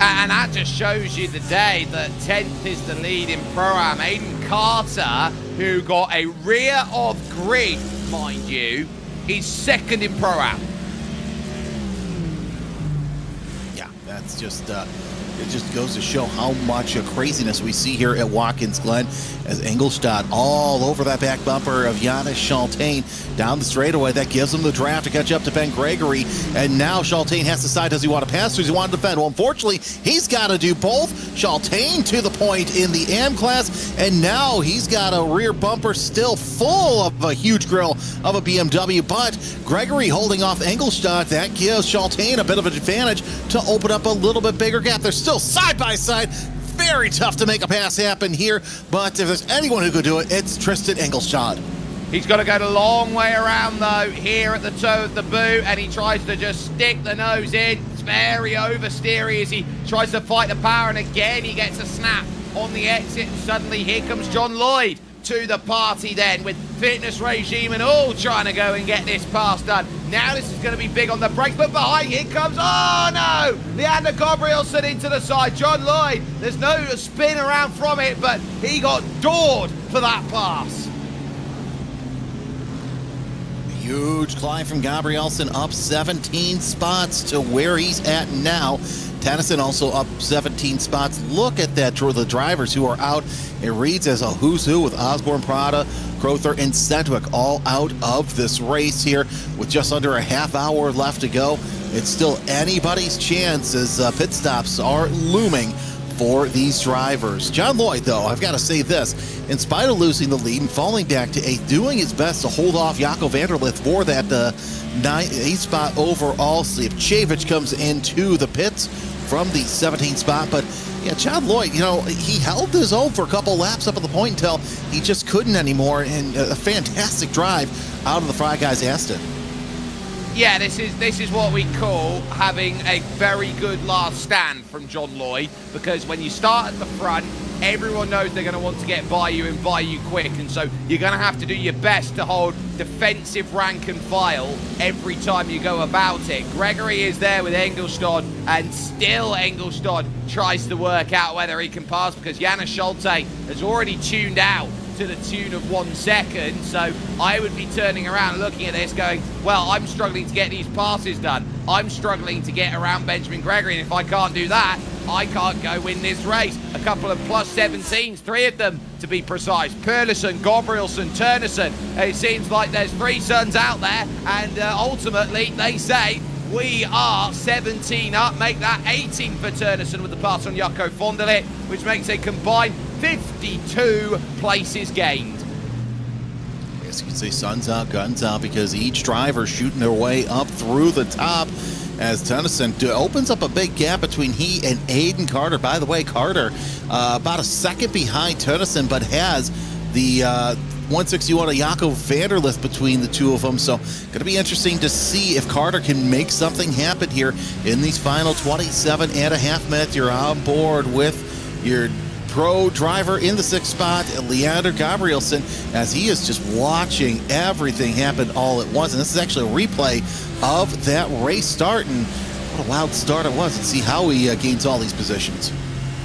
And that just shows you the day that 10th is the lead in Pro-Am. Aiden Carter, who got a rear of grid, mind you, is 2nd in Pro-Am. Yeah, that's just It just goes to show how much craziness we see here at Watkins Glen as Engelstad all over that back bumper of Giannis Shaltain down the straightaway. That gives him the draft to catch up to Ben Gregory. And now Shaltain has to decide, does he want to pass or does he want to defend? Well, unfortunately, he's got to do both. Shaltain to the point in the AM class, and now he's got a rear bumper still full of a huge grill of a BMW. But Gregory holding off Engelstad, that gives Shaltain a bit of an advantage to open up a little bit bigger gap. They're still side by side. Very tough to make a pass happen here, but if there's anyone who could do it, it's Tristan Engelstad. He's got to go the long way around, though, here at the toe of the boot, and he tries to just stick the nose in. It's very oversteery as he tries to fight the power, and again he gets a snap on the exit, and suddenly here comes John Lloyd to the party then with fitness regime and all trying to go and get this pass done. Now this is going to be big on the brakes, but behind it comes, oh no, Leander Gabrielson into the side. John Lloyd, there's no spin around from it, but he got doored for that pass. Huge climb from Gabrielson, up 17 spots to where he's at now. Tennyson also up 17 spots. Look at that, the drivers who are out. It reads as a who's who with Osborne, Prada, Crowther, and Sedgwick all out of this race here with just under a half hour left to go. It's still anybody's chance as pit stops are looming for these drivers. John Lloyd, though, I've got to say this, in spite of losing the lead and falling back to 8th, doing his best to hold off Jaco Vanderlith for that 8th spot overall. Slipchevich comes into the pits from the 17th spot, but yeah, John Lloyd, you know, he held his own for a couple laps up at the point until he just couldn't anymore, and a fantastic drive out of the Fry Guys Aston. Yeah, this is what we call having a very good last stand from John Lloyd, because when you start at the front, everyone knows they're going to want to get by you and buy you quick, and so you're going to have to do your best to hold defensive rank and file every time you go about it. Gregory is there with Engelstad, and still Engelstad tries to work out whether he can pass because Giannis Schulte has already tuned out to the tune of 1 second. So I would be turning around looking at this going, well, I'm struggling to get these passes done. I'm struggling to get around Benjamin Gregory, and if I can't do that, I can't go win this race. A couple of plus 17s, 3 of them to be precise. Perlison, Gabrielson, Turnison. It seems like there's 3 sons out there, and ultimately they say we are 17 up. Make that 18 for Turnison with the pass on Jaco Vanderlith, which makes a combined 52 places gained. I guess you could say sun's out, guns out, because each driver shooting their way up through the top as Tennyson opens up a big gap between he and Aiden Carter. By the way, Carter about a second behind Tennyson, but has the 161 of Jaco Vanderlith between the two of them. So going to be interesting to see if Carter can make something happen here in these final 27.5 minutes. You're on board with your pro driver in the 6th spot, Leander Gabrielson, as he is just watching everything happen all at once. And this is actually a replay of that race start, and what a wild start it was. And see how he gains all these positions.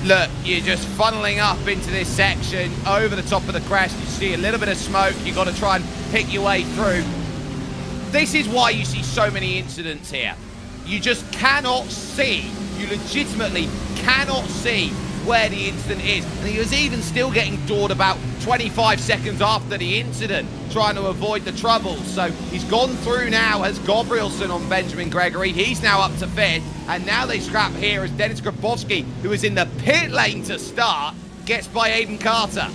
Look, you're just funneling up into this section over the top of the crest. You see a little bit of smoke. You've got to try and pick your way through. This is why you see so many incidents here. You just cannot see. You legitimately cannot see where the incident is. And he was even still getting doored about 25 seconds after the incident, trying to avoid the trouble. So he's gone through now as Gabrielson on Benjamin Gregory. He's now up to 5th. And now they scrap here as Dennis Grabowski, who was in the pit lane to start, gets by Aiden Carter.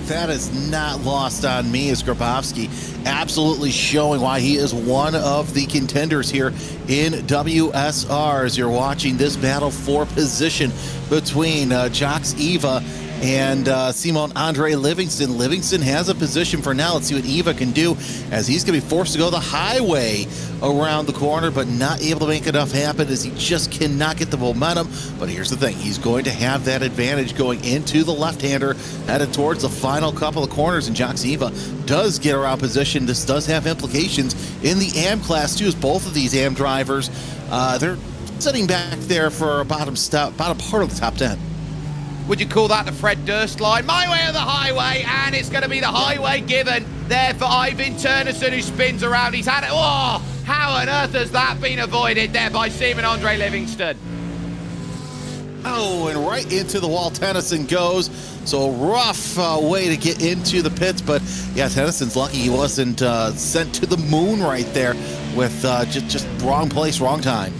That is not lost on me, as Grabowski absolutely showing why he is one of the contenders here in WSR as you're watching this battle for position between Jacques Eva and Simon Andre Livingston. Livingston has a position for now. Let's see what Eva can do, as he's going to be forced to go the highway around the corner, but not able to make enough happen as he just cannot get the momentum. But here's the thing, he's going to have that advantage going into the left-hander, headed towards the final couple of corners, and Jacques Eva does get around position. This does have implications in the AM class too, as both of these AM drivers, they're sitting back there for a bottom part of the top 10. Would you call that the Fred Durst line? My way or the highway, and it's going to be the highway given there for Ivan Turnerson, who spins around. He's had it. Oh, how on earth has that been avoided there by Seaman Andre Livingston? Oh, and right into the wall Tennyson goes. So a rough way to get into the pits, but yeah, Tennyson's lucky he wasn't sent to the moon right there with just wrong place, wrong time.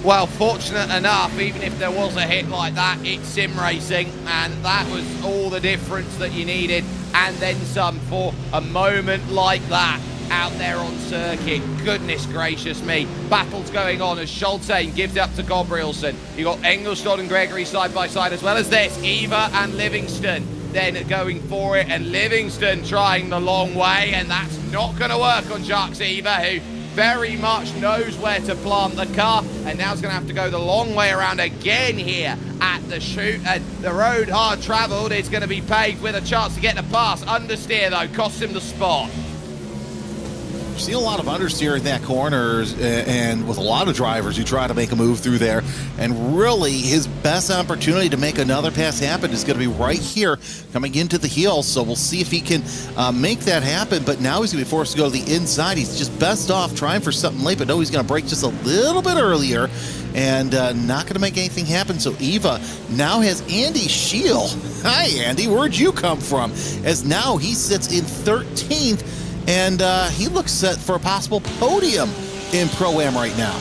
Well, fortunate enough, even if there was a hit like that, it's sim racing, and that was all the difference that you needed, and then some for a moment like that out there on circuit. Goodness gracious me. Battles going on as Schultain gives it up to Gabrielsen. You got Engelstad and Gregory side by side, as well as this, Eva and Livingston then going for it, and Livingston trying the long way, and that's not going to work on Jacques Eva, who very much knows where to plant the car, and now it's going to have to go the long way around again here at the chute, and the road hard travelled is going to be paved with a chance to get the pass. Understeer though costs him the spot. You've seen a lot of understeer in that corner, and with a lot of drivers who try to make a move through there, and really his best opportunity to make another pass happen is going to be right here coming into the heel. So we'll see if he can make that happen, but now he's going to be forced to go to the inside. He's just best off trying for something late, but no, he's going to break just a little bit earlier and not going to make anything happen. So Eva now has Andy Scheel. Hi Andy, where'd you come from? As now he sits in 13th, and he looks set for a possible podium in Pro-Am right now.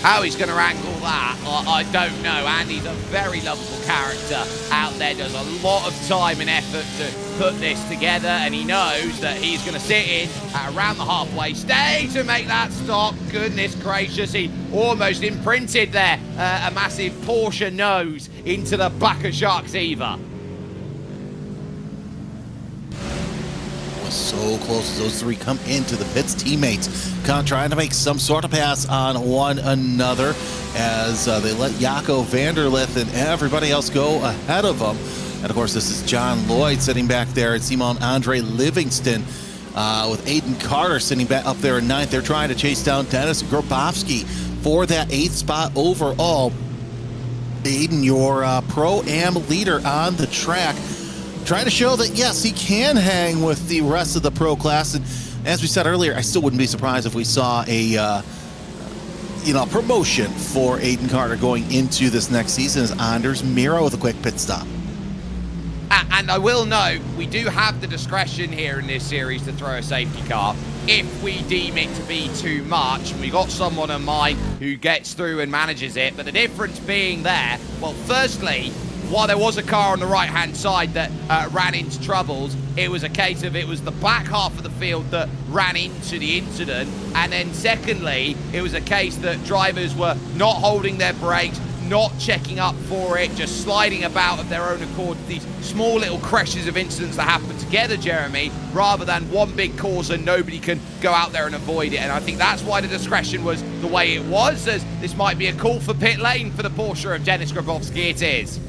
How he's going to angle that, I don't know. Andy's a very lovable character out there, does a lot of time and effort to put this together, and he knows that he's going to sit in at around the halfway stage to make that stop. Goodness gracious, he almost imprinted there a massive Porsche nose into the back of Jacques Eva. So close as those three come into the pits. Teammates trying to make some sort of pass on one another as they let Jaco Vanderlith and everybody else go ahead of them. And of course, this is John Lloyd sitting back there, and Simon Andre Livingston with Aiden Carter sitting back up there in 9th. They're trying to chase down Dennis Grabowski for that 8th spot overall. Aiden, your Pro-Am leader on the track, trying to show that, yes, he can hang with the rest of the pro class. And as we said earlier, I still wouldn't be surprised if we saw a promotion for Aiden Carter going into this next season as Anders Miro with a quick pit stop. And I will note, we do have the discretion here in this series to throw a safety car if we deem it to be too much. And we got someone in mind who gets through and manages it. But the difference being there, well, firstly, while there was a car on the right-hand side that ran into troubles, it was a case of it was the back half of the field that ran into the incident. And then secondly, it was a case that drivers were not holding their brakes, not checking up for it, just sliding about of their own accord. These small little crashes of incidents that happen together, Jeremy, rather than one big cause and nobody can go out there and avoid it. And I think that's why the discretion was the way it was, as this might be a call for pit lane for the Porsche of Dennis Grabowski. It is.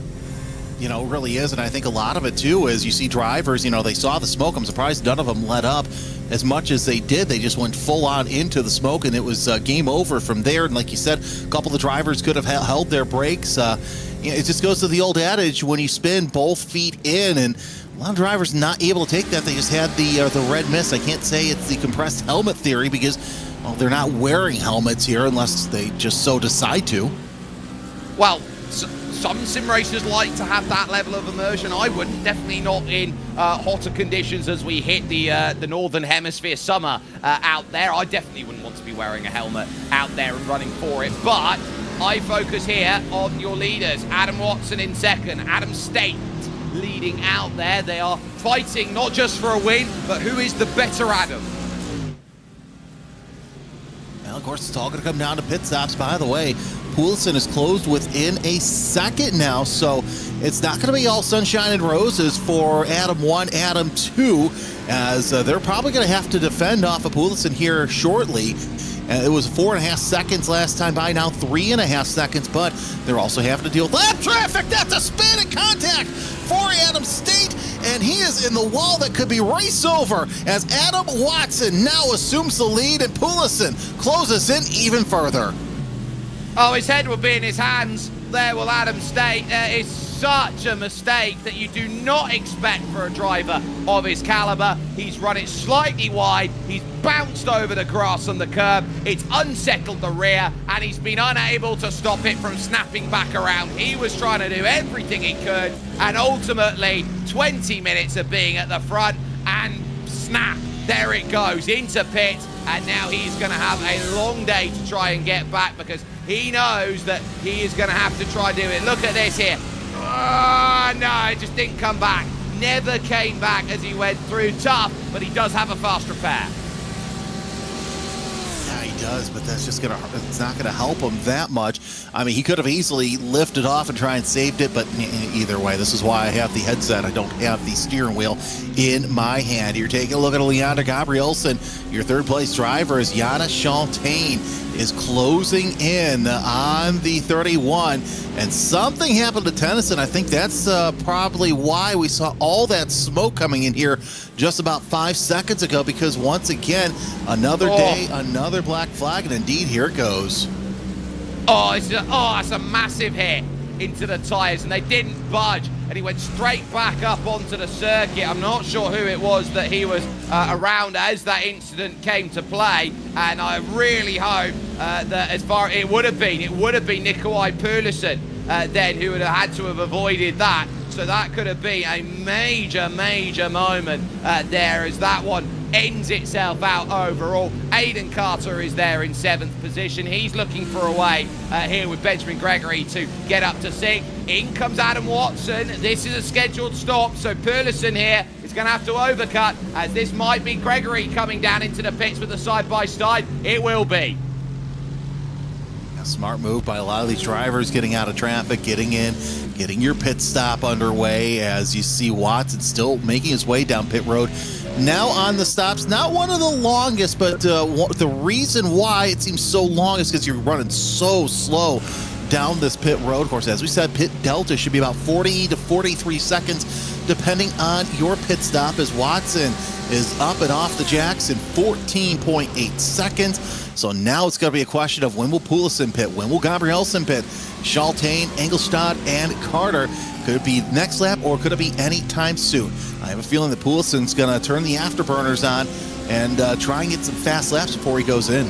You know, it really is, and I think a lot of it, too, is you see drivers, they saw the smoke. I'm surprised none of them let up as much as they did. They just went full-on into the smoke, and it was game over from there. And like you said, a couple of drivers could have held their brakes. It just goes to the old adage, when you spin both feet in, and a lot of drivers not able to take that. They just had the red mist. I can't say it's the compressed helmet theory because, well, they're not wearing helmets here unless they just so decide to. Well, some sim racers like to have that level of immersion. I wouldn't, definitely not in hotter conditions as we hit the northern hemisphere summer out there. I definitely wouldn't want to be wearing a helmet out there and running for it. But I focus here on your leaders. Adam Watson in second, Adam State leading out there. They are fighting not just for a win, but who is the better Adam? Well, of course, it's all going to come down to pit stops. By the way, Poulsen is closed within a second now, so it's not going to be all sunshine and roses for Adam 1, Adam 2, as they're probably going to have to defend off of Poulsen here shortly. It was 4.5 seconds last time by, now 3.5 seconds, but they're also having to deal with lap traffic. That's a spin and contact for Adam State, and he is in the wall that could be race over as Adam Watson now assumes the lead and Poulsen closes in even further. Oh, his head will be in his hands. There will Adam State. His such a mistake that you do not expect for a driver of his caliber. He's run it slightly wide, he's bounced over the grass on the curb, it's unsettled the rear, and he's been unable to stop it from snapping back around. He was trying to do everything he could, and ultimately 20 minutes of being at the front, and snap, there it goes into pit. And now he's going to have a long day to try and get back, because he knows that he is going to have to try and do it. Look at this here. Oh, no, it just didn't come back. Never came back as he went through. Tough, but he does have a fast repair. Yeah, he does, but that's just it's not gonna help him that much. I mean, he could have easily lifted off and tried and saved it, but either way, this is why I have the headset. I don't have the steering wheel in my hand. You're taking a look at Leander Gabrielsen. Your third place driver is Yana Chaltain, is closing in on the 31, and something happened to Tennyson. I think that's probably why we saw all that smoke coming in here just about 5 seconds ago, because once again, another day, another black flag, and indeed, here it goes. It's a massive hit into the tyres, and they didn't budge, and he went straight back up onto the circuit. I'm not sure who it was that he was around as that incident came to play, and I really hope that it would have been Nikolai Purluson then who would have had to have avoided that. So that could have been a major moment there, as that one ends itself out overall. Aiden Carter is there in 7th position. He's looking for a way here with Benjamin Gregory to get up to 6th. In comes Adam Watson. This is a scheduled stop, so Purluson here is going to have to overcut, as this might be Gregory coming down into the pits with the side-by-side. It will be. A smart move by a lot of these drivers, getting out of traffic, getting in, getting your pit stop underway, as you see Watson still making his way down pit road. Now on the stops, not one of the longest, but the reason why it seems so long is because you're running so slow down this pit road. Of course, as we said, pit delta should be about 40 to 43 seconds, depending on your pit stop, as Watson is up and off the jacks in 14.8 seconds. So now it's going to be a question of when will Pulisic pit, when will Gabrielsen pit, Chaltain, Engelstad, and Carter. Could it be next lap, or could it be any time soon? I have a feeling that Pulisic's going to turn the afterburners on and try and get some fast laps before he goes in.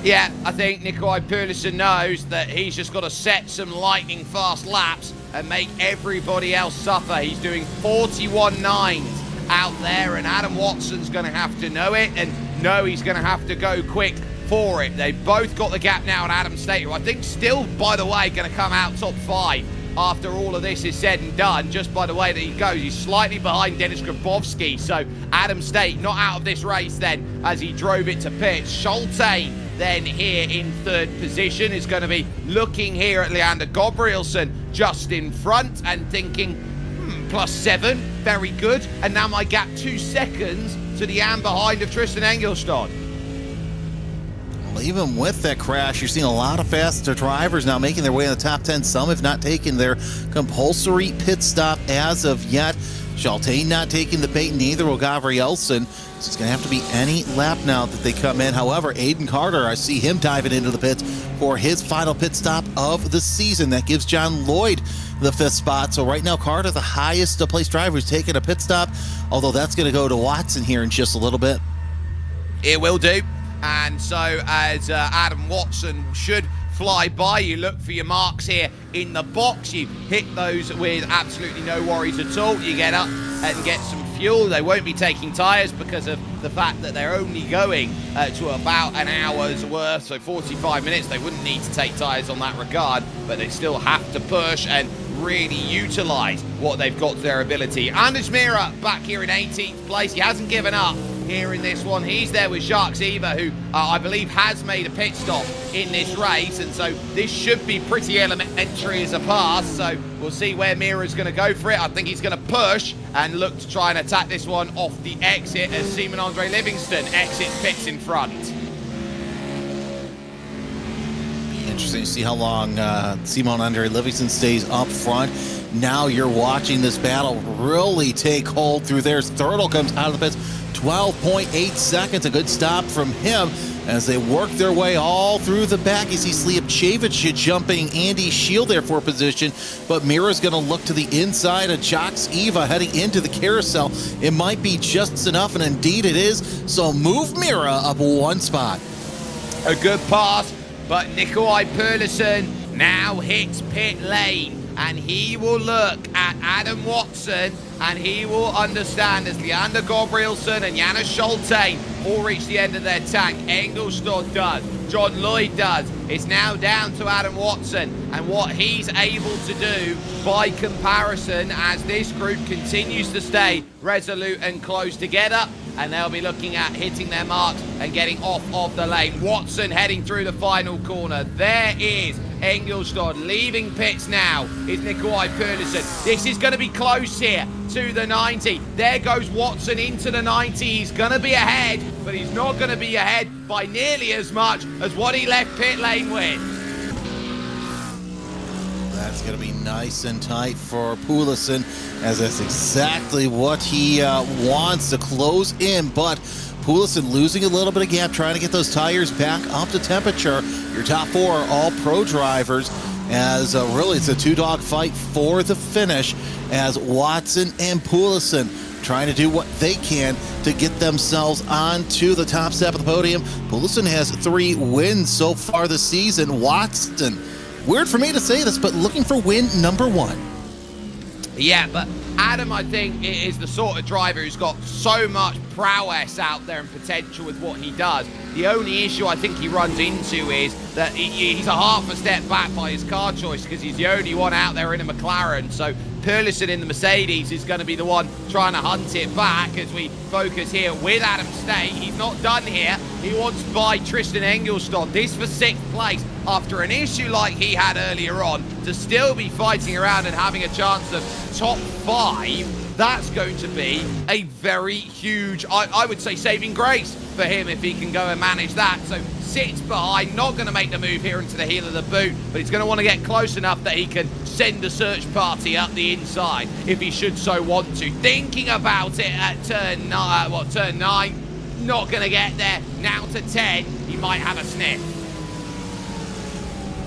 Yeah, I think Nikolai Purluson knows that he's just got to set some lightning fast laps and make everybody else suffer. He's doing 41.9s out there, and Adam Watson's going to have to know it and know he's going to have to go quick for it. They've both got the gap now, and Adam State, who I think still, by the way, going to come out top 5 after all of this is said and done, just by the way that he goes. He's slightly behind Dennis Grabowski, so Adam State not out of this race then as he drove it to pits. Chaltain then here in 3rd position is going to be looking here at Leander Gabrielsen just in front and thinking, +7, very good. And now my gap 2 seconds to the am behind of Tristan Engelstad. Well, even with that crash, you're seeing a lot of faster drivers now making their way in the top 10. Some have not taken their compulsory pit stop as of yet. Chaltain not taking the bait, neither will Gabrielsen. So it's going to have to be any lap now that they come in. However, Aiden Carter, I see him diving into the pits for his final pit stop of the season. That gives John Lloyd the 5th spot. So right now, Carter, the highest place driver, who's taking a pit stop, although that's going to go to Watson here in just a little bit. It will do. And so as Adam Watson should fly by, you look for your marks here in the box, you hit those with absolutely no worries at all. You get up and get some fuel. They won't be taking tyres because of the fact that they're only going to about an hour's worth, so 45 minutes. They wouldn't need to take tyres on that regard, but they still have to push and really utilise what they've got to their ability. Anders Mira back here in 18th place. He hasn't given up here in this one. He's there with Jacques Eva, who I believe has made a pit stop in this race, and so this should be pretty elementary as a pass. So we'll see where Mira's going to go for it. I think he's going to push and look to try and attack this one off the exit as Simon Andre Livingston exits pits in front. Interesting to see how long Simon Andre Livingston stays up front. Now you're watching this battle really take hold through there. Thurtle comes out of the pits. 12.8 seconds. A good stop from him as they work their way all through the back. You see Slijepcevic jumping Andy Shield there for position, but Mira's going to look to the inside of Jox Eva heading into the carousel. It might be just enough, and indeed it is. So move Mira up one spot. A good pass, but Nikolai Perlison now hits pit lane, and he will look at Adam Watson, and he will understand as Leander Gabrielsen and Janis Schulte all reach the end of their tank. Engelstad does, John Lloyd does. It's now down to Adam Watson and what he's able to do by comparison as this group continues to stay resolute and close together, and they'll be looking at hitting their marks and getting off of the lane. Watson heading through the final corner. There is Engelstad leaving pits now. Is Nikolai Perlison. This is going to be close here to the 90. There goes Watson into the 90. He's going to be ahead, but he's not going to be ahead by nearly as much as what he left pit lane with. That's going to be nice and tight for Pulisic, as that's exactly what he wants to close in. But Pulisic losing a little bit of gap, trying to get those tires back up to temperature. Your top four are all pro drivers, as really it's a two-dog fight for the finish, as Watson and Pulisic trying to do what they can to get themselves onto the top step of the podium. Pulisic has 3 wins so far this season. Watson, weird for me to say this, but looking for win number 1. Yeah, but Adam, I think, is the sort of driver who's got so much prowess out there and potential with what he does. The only issue I think he runs into is that he's a half a step back by his car choice because he's the only one out there in a McLaren. So Perlison in the Mercedes is going to be the one trying to hunt it back as we focus here with Adam State. He's not done here. He wants to buy Tristan Engelstad this for 6th place after an issue like he had earlier on, to still be fighting around and having a chance of top 5. That's going to be a very huge, I would say, saving grace for him if he can go and manage that. So sits behind, not going to make the move here into the heel of the boot, but he's going to want to get close enough that he can send a search party up the inside if he should so want to. Thinking about it at turn 9, not going to get there. Now to 10, he might have a sniff.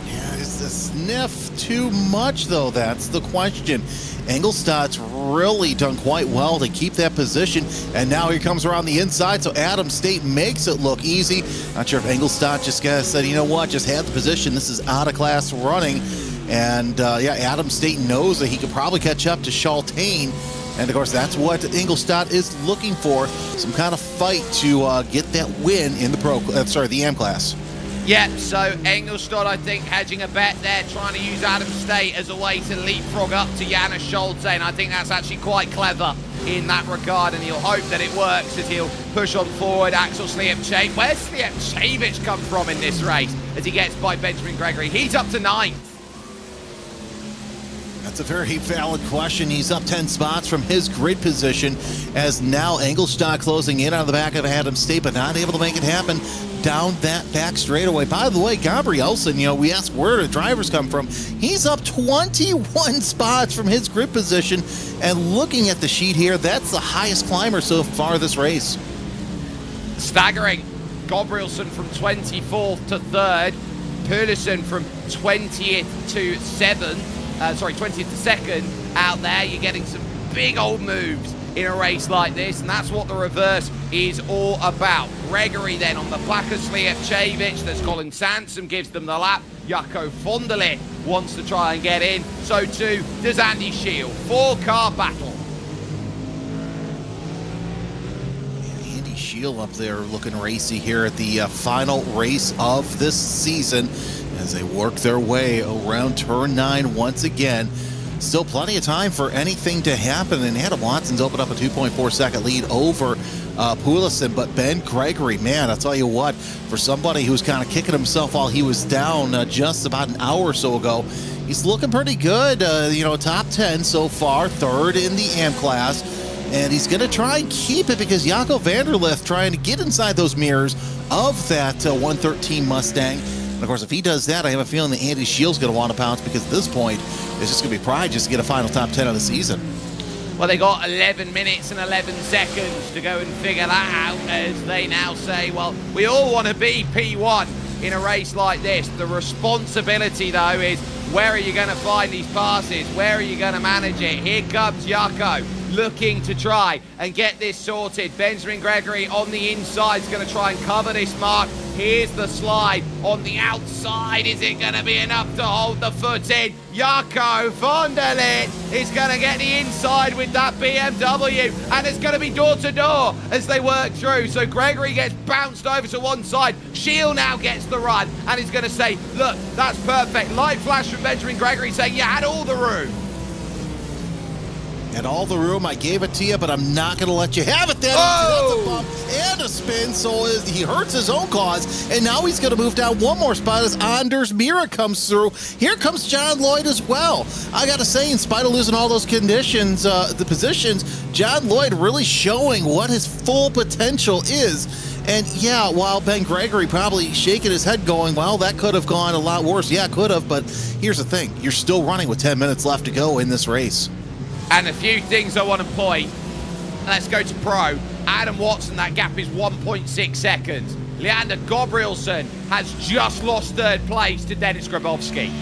Yeah, is the sniff too much, though? That's the question. Engelstad's really done quite well to keep that position, and now he comes around the inside, so Adam State makes it look easy. Not sure if Engelstad just said, you know what, just had the position, this is out of class running, and yeah, Adam State knows that he could probably catch up to Schulte, and of course that's what Engelstad is looking for, some kind of fight to get that win in the the AM class. Yeah, so Engelstad, I think, hedging a bet there, trying to use Adam State as a way to leapfrog up to Janis Schulte, and I think that's actually quite clever in that regard, and he'll hope that it works as he'll push on forward. Axel Slijepcevic, where's Slijepcevic come from in this race as he gets by Benjamin Gregory? He's up to 9th. That's a very valid question. He's up 10 spots from his grid position, as now Engelstad closing in on the back of Adam State, but not able to make it happen down that back straightaway. By the way, Gabrielsen, we asked where the drivers come from. He's up 21 spots from his grid position, and looking at the sheet here, that's the highest climber so far this race. Staggering. Gabrielsen from 24th to 3rd. Perlison from 20th to 7th. 20th to 2nd out there. You're getting some big old moves in a race like this, and that's what the reverse is all about. Gregory then on the back of Slijepcevic. There's Colin Sansom, gives them the lap. Jaco Vonderlit wants to try and get in. So too does Andy Shield. 4-car battle. Andy Shield up there looking racy here at the final race of this season as they work their way around turn 9 once again. Still plenty of time for anything to happen, and Adam Watson's opened up a 2.4 second lead over Pulisic, but Ben Gregory, man, I'll tell you what, for somebody who's kind of kicking himself while he was down just about an hour or so ago, he's looking pretty good. Top 10 so far, 3rd in the AM class, and he's going to try and keep it because Jaco Vanderlith trying to get inside those mirrors of that 113 Mustang. And of course, if he does that, I have a feeling that Andy Shield's going to want to pounce, because at this point, it's just going to be pride just to get a final top 10 of the season. Well, they got 11 minutes and 11 seconds to go and figure that out, as they now say, well, we all want to be P1 in a race like this. The responsibility, though, is where are you going to find these passes? Where are you going to manage it? Here comes Jaco, looking to try and get this sorted. Benjamin Gregory on the inside is going to try and cover this mark. Here's the slide on the outside. Is it going to be enough to hold the foot in? Jaco van der Ligt is going to get the inside with that BMW, and it's going to be door to door as they work through. So Gregory gets bounced over to one side. Shield now gets the run, and he's going to say, look, that's perfect. Light flash from Benjamin Gregory saying you had all the room. And all the room, I gave it to you, but I'm not going to let you have it then. Oh! That's a bump and a spin, so he hurts his own cause. And now he's going to move down one more spot as Anders Mira comes through. Here comes John Lloyd as well. I got to say, in spite of losing all those conditions, the positions, John Lloyd really showing what his full potential is. And yeah, while Ben Gregory probably shaking his head going, well, that could have gone a lot worse. Yeah, it could have, but here's the thing. You're still running with 10 minutes left to go in this race. And a few things I want to point. Let's go to pro. Adam Watson, that gap is 1.6 seconds. Leander Gabrielsen has just lost third place to Denis Grabowski.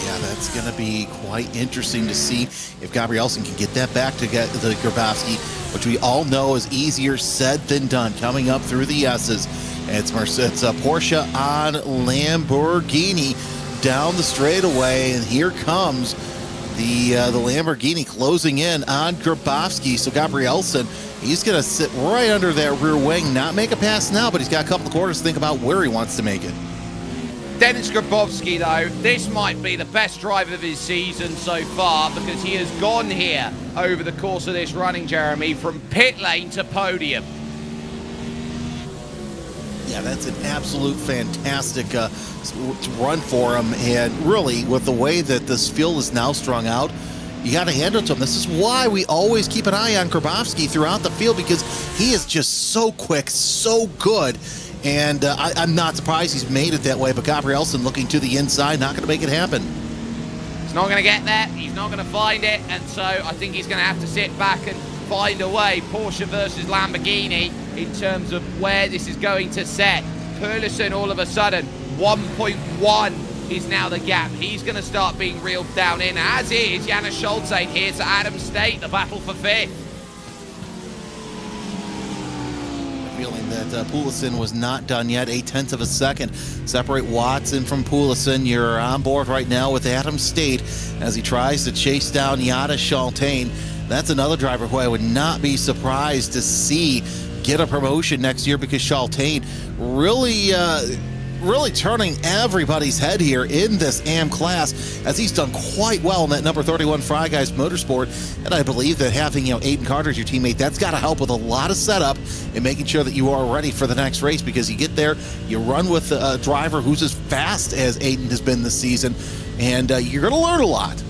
Yeah, that's going to be quite interesting to see if Gabrielsen can get that back to get the Grabowski, which we all know is easier said than done coming up through the S's. And it's Porsche on Lamborghini down the straightaway, and here comes the Lamborghini closing in on Grabowski. So Gabrielsen, he's going to sit right under that rear wing, not make a pass now, but he's got a couple of quarters to think about where he wants to make it. Denis Grabowski, though, this might be the best drive of his season so far, because he has gone here over the course of this running, Jeremy, from pit lane to podium. Yeah, that's an absolute fantastic run for him. And really, with the way that this field is now strung out, you got to hand it to him. This is why we always keep an eye on Grabowski throughout the field, because he is just so quick, so good. And I'm not surprised he's made it that way. But Gabrielsen looking to the inside, not going to make it happen. He's not going to get there. He's not going to find it. And so I think he's going to have to sit back and find a way. Porsche versus Lamborghini in terms of where this is going to set. Perlison all of a sudden 1.1 is now the gap. He's going to start being reeled down in, as is Janis Schulze here to Adam State, the battle for fifth. Feeling that Poulsen was not done yet. 0.8 of a second separate Watson from Poulsen. You're on board right now with Adam State as he tries to chase down Janis Schulze. That's another driver who I would not be surprised to see get a promotion next year, because Schulze really turning everybody's head here in this AM class, as he's done quite well in that number 31 Fry Guys Motorsport. And I believe that having Aiden Carter as your teammate, that's got to help with a lot of setup and making sure that you are ready for the next race, because you get there, you run with a driver who's as fast as Aiden has been this season, and you're going to learn a lot.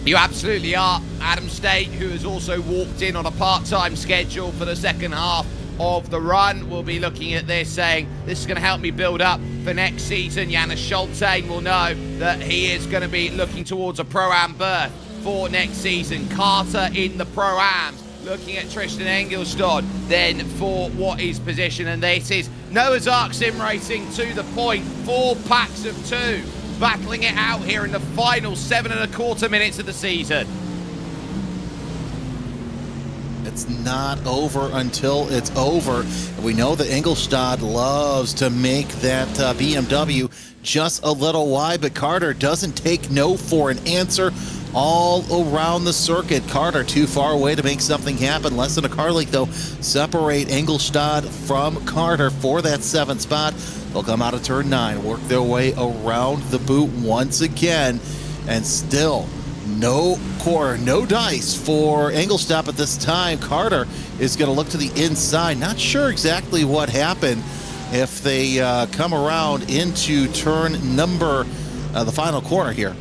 You absolutely are. Adam State, who has also walked in on a part-time schedule for the second half of the run, will be looking at this saying, this is going to help me build up for next season. Janis Schulze will know that he is going to be looking towards a Pro-Am berth for next season. Carter in the Pro-Ams, looking at Tristan Engelstad then for what is position. And this is Noah's Ark Sim Racing to the point. 4 packs of 2. Battling it out here in the final 7.25 minutes of the season. It's not over until it's over. We know that Engelstad loves to make that BMW just a little wide, but Carter doesn't take no for an answer all around the circuit. Carter too far away to make something happen. Less than a car length, though, separate Engelstad from Carter for that 7th spot. They'll come out of turn 9, work their way around the boot once again, and still no quarter, no dice for Engelstad at this time. Carter is going to look to the inside. Not sure exactly what happened if they come around into turn number, the final corner here.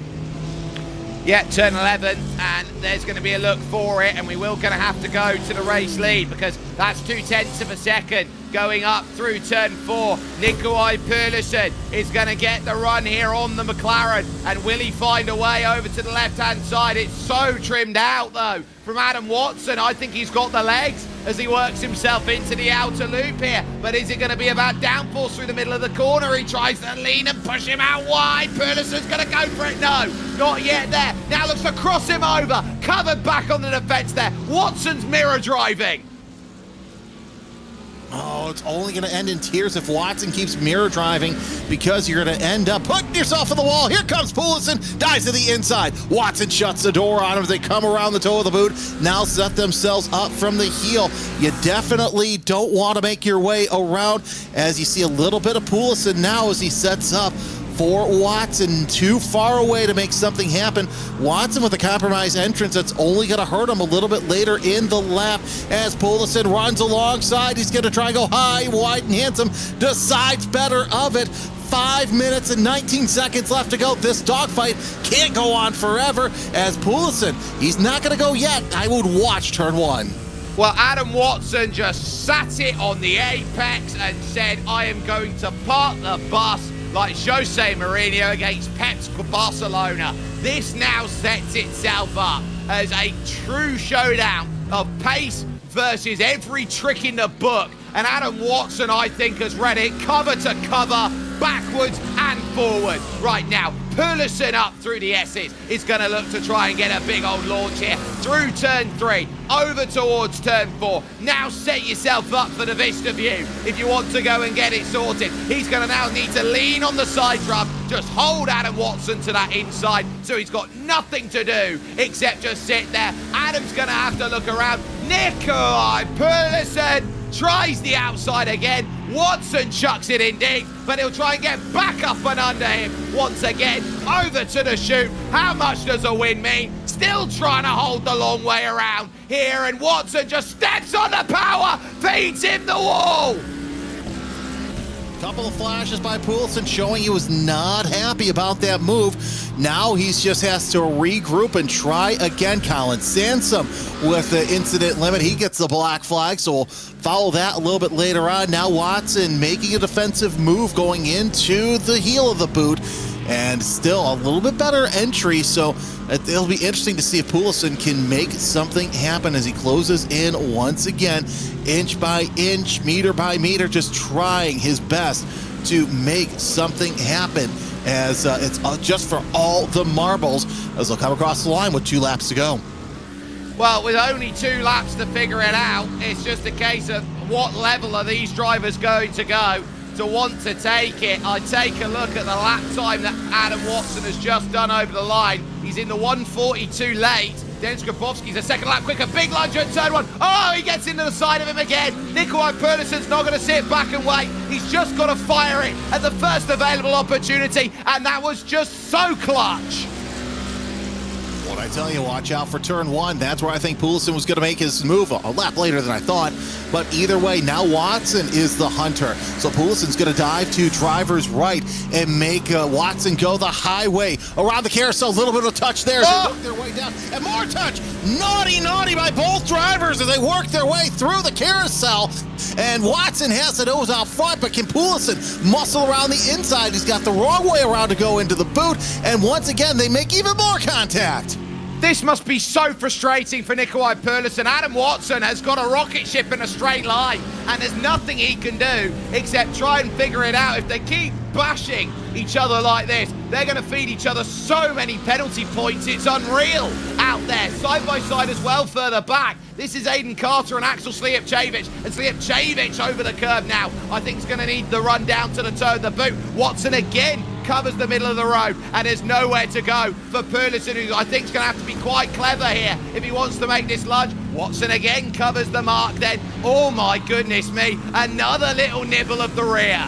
Yeah, turn 11, and there's going to be a look for it, and we will going to have to go to the race lead, because that's 0.2 of a second going up through turn 4. Nikolai Perlusin is going to get the run here on the McLaren. And will he find a way over to the left-hand side? It's so trimmed out, though, from Adam Watson. I think he's got the legs as he works himself into the outer loop here. But is it going to be about downforce through the middle of the corner? He tries to lean and push him out wide. Perlusin's going to go for it. No, not yet there. Now looks to cross him over. Covered back on the defense there. Watson's mirror driving. Oh, it's only going to end in tears if Watson keeps mirror driving, because you're going to end up putting yourself on the wall. Here comes Perlusin, dives to the inside. Watson shuts the door on him as they come around the toe of the boot. Now set themselves up from the heel. You definitely don't want to make your way around, as you see a little bit of Perlusin now as he sets up for Watson, too far away to make something happen. Watson with a compromised entrance that's only going to hurt him a little bit later in the lap as Perlusin runs alongside. He's going to try and go high, wide, and handsome. Decides better of it. 5 minutes and 19 seconds left to go. This dogfight can't go on forever as Perlusin, he's not going to go yet. I would watch turn 1. Well, Adam Watson just sat it on the apex and said, I am going to park the bus like Jose Mourinho against Pep's Barcelona. This now sets itself up as a true showdown of pace versus every trick in the book. And Adam Watson, I think, has read it cover to cover, backwards and forward. Right now, Perlusin up through the S's is going to look to try and get a big old launch here through turn 3, over towards turn 4. Now set yourself up for the Vista view if you want to go and get it sorted. He's going to now need to lean on the side drum, just hold Adam Watson to that inside, so he's got nothing to do except just sit there. Adam's going to have to look around. Nikolai Perlusin tries the outside again. Watson chucks it in deep, but he'll try and get back up and under him once again. Over to the chute. How much does a win mean? Still trying to hold the long way around here, and Watson just steps on the power, feeds him the wall. Couple of flashes by Perlusin showing he was not happy about that move. Now he just has to regroup and try again. Colin Sansom with the incident limit. He gets the black flag, so we'll follow that a little bit later on. Now Watson making a defensive move going into the heel of the boot, and still a little bit better entry, so it'll be interesting to see if Perlusin can make something happen as he closes in once again, inch by inch, meter by meter, just trying his best to make something happen, as it's just for all the marbles as they'll come across the line with 2 laps to go. Well, with only 2 laps to figure it out, it's just a case of what level are these drivers going to go to want to take it. I take a look at the lap time that Adam Watson has just done over the line. He's in the 1:42 late. Dennis Grabowski's a second lap quicker. Big lunge at turn 1. Oh, he gets into the side of him again. Nikolai Perlusin's not going to sit back and wait. He's just got to fire it at the first available opportunity, and that was just so clutch. What I tell you, watch out for turn 1. That's where I think Perlusin was going to make his move a lap later than I thought. But either way, now Watson is the hunter. So Perlusin's going to dive to driver's right and make Watson go the highway around the carousel. A little bit of touch there as they work their way down. And more touch. Naughty by both drivers as they work their way through the carousel. And Watson has the nose out front, but can Perlusin muscle around the inside? He's got the wrong way around to go into the boot. And once again, they make even more contact. This must be so frustrating for Nikolai Perlusin. Adam Watson has got a rocket ship in a straight line, and there's nothing he can do except try and figure it out. If they keep bashing each other like this, they're going to feed each other so many penalty points. It's unreal out there. Side by side as well, further back. This is Aiden Carter and Axel Slijepcevic, and Slijepcevic over the curb now. I think he's going to need the run down to the toe of the boot. Watson again covers the middle of the road, and there's nowhere to go for Perlusin, who I think is going to have to be quite clever here if he wants to make this lunge. Watson again covers the mark then. Oh my goodness me, another little nibble of the rear.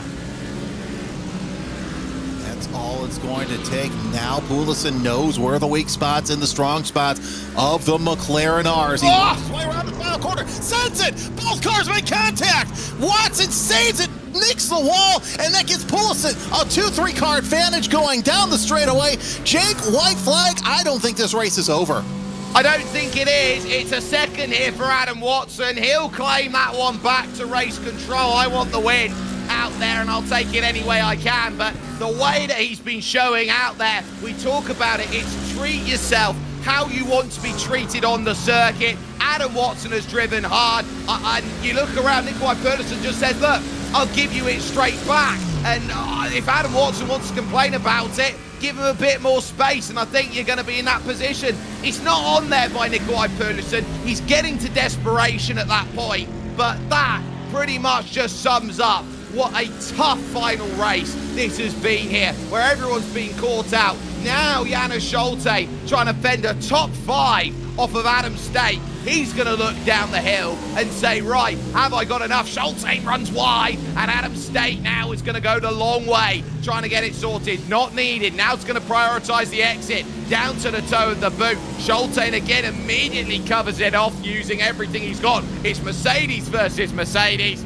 That's all it's going to take. Now Perlusin knows where the weak spots and the strong spots of the McLaren are. He works his way around the final corner, sends it! Both cars make contact! Watson saves it! Nicks the wall, and that gives Perlusin a 2-3 car advantage going down the straightaway. Jake, white flag. I don't think this race is over. I don't think it is. It's a second here for Adam Watson. He'll claim that one back to race control. I want the win out there, and I'll take it any way I can. But the way that he's been showing out there, we talk about it, it's treat yourself how you want to be treated on the circuit. Adam Watson has driven hard, and you look around, Nikolai Pedersen just says, look, I'll give you it straight back. And if Adam Watson wants to complain about it, give him a bit more space, and I think you're going to be in that position. It's not on there by Nikolai Pedersen. He's getting to desperation at that point, but that pretty much just sums up what a tough final race this has been here, where everyone's been caught out. Now Janis Schulte trying to fend a top 5 off of Adam State. He's going to look down the hill and say, right, have I got enough? Schulte runs wide, and Adam State now is going to go the long way, trying to get it sorted. Not needed. Now it's going to prioritize the exit down to the toe of the boot. Schulte again immediately covers it off using everything he's got. It's Mercedes versus Mercedes,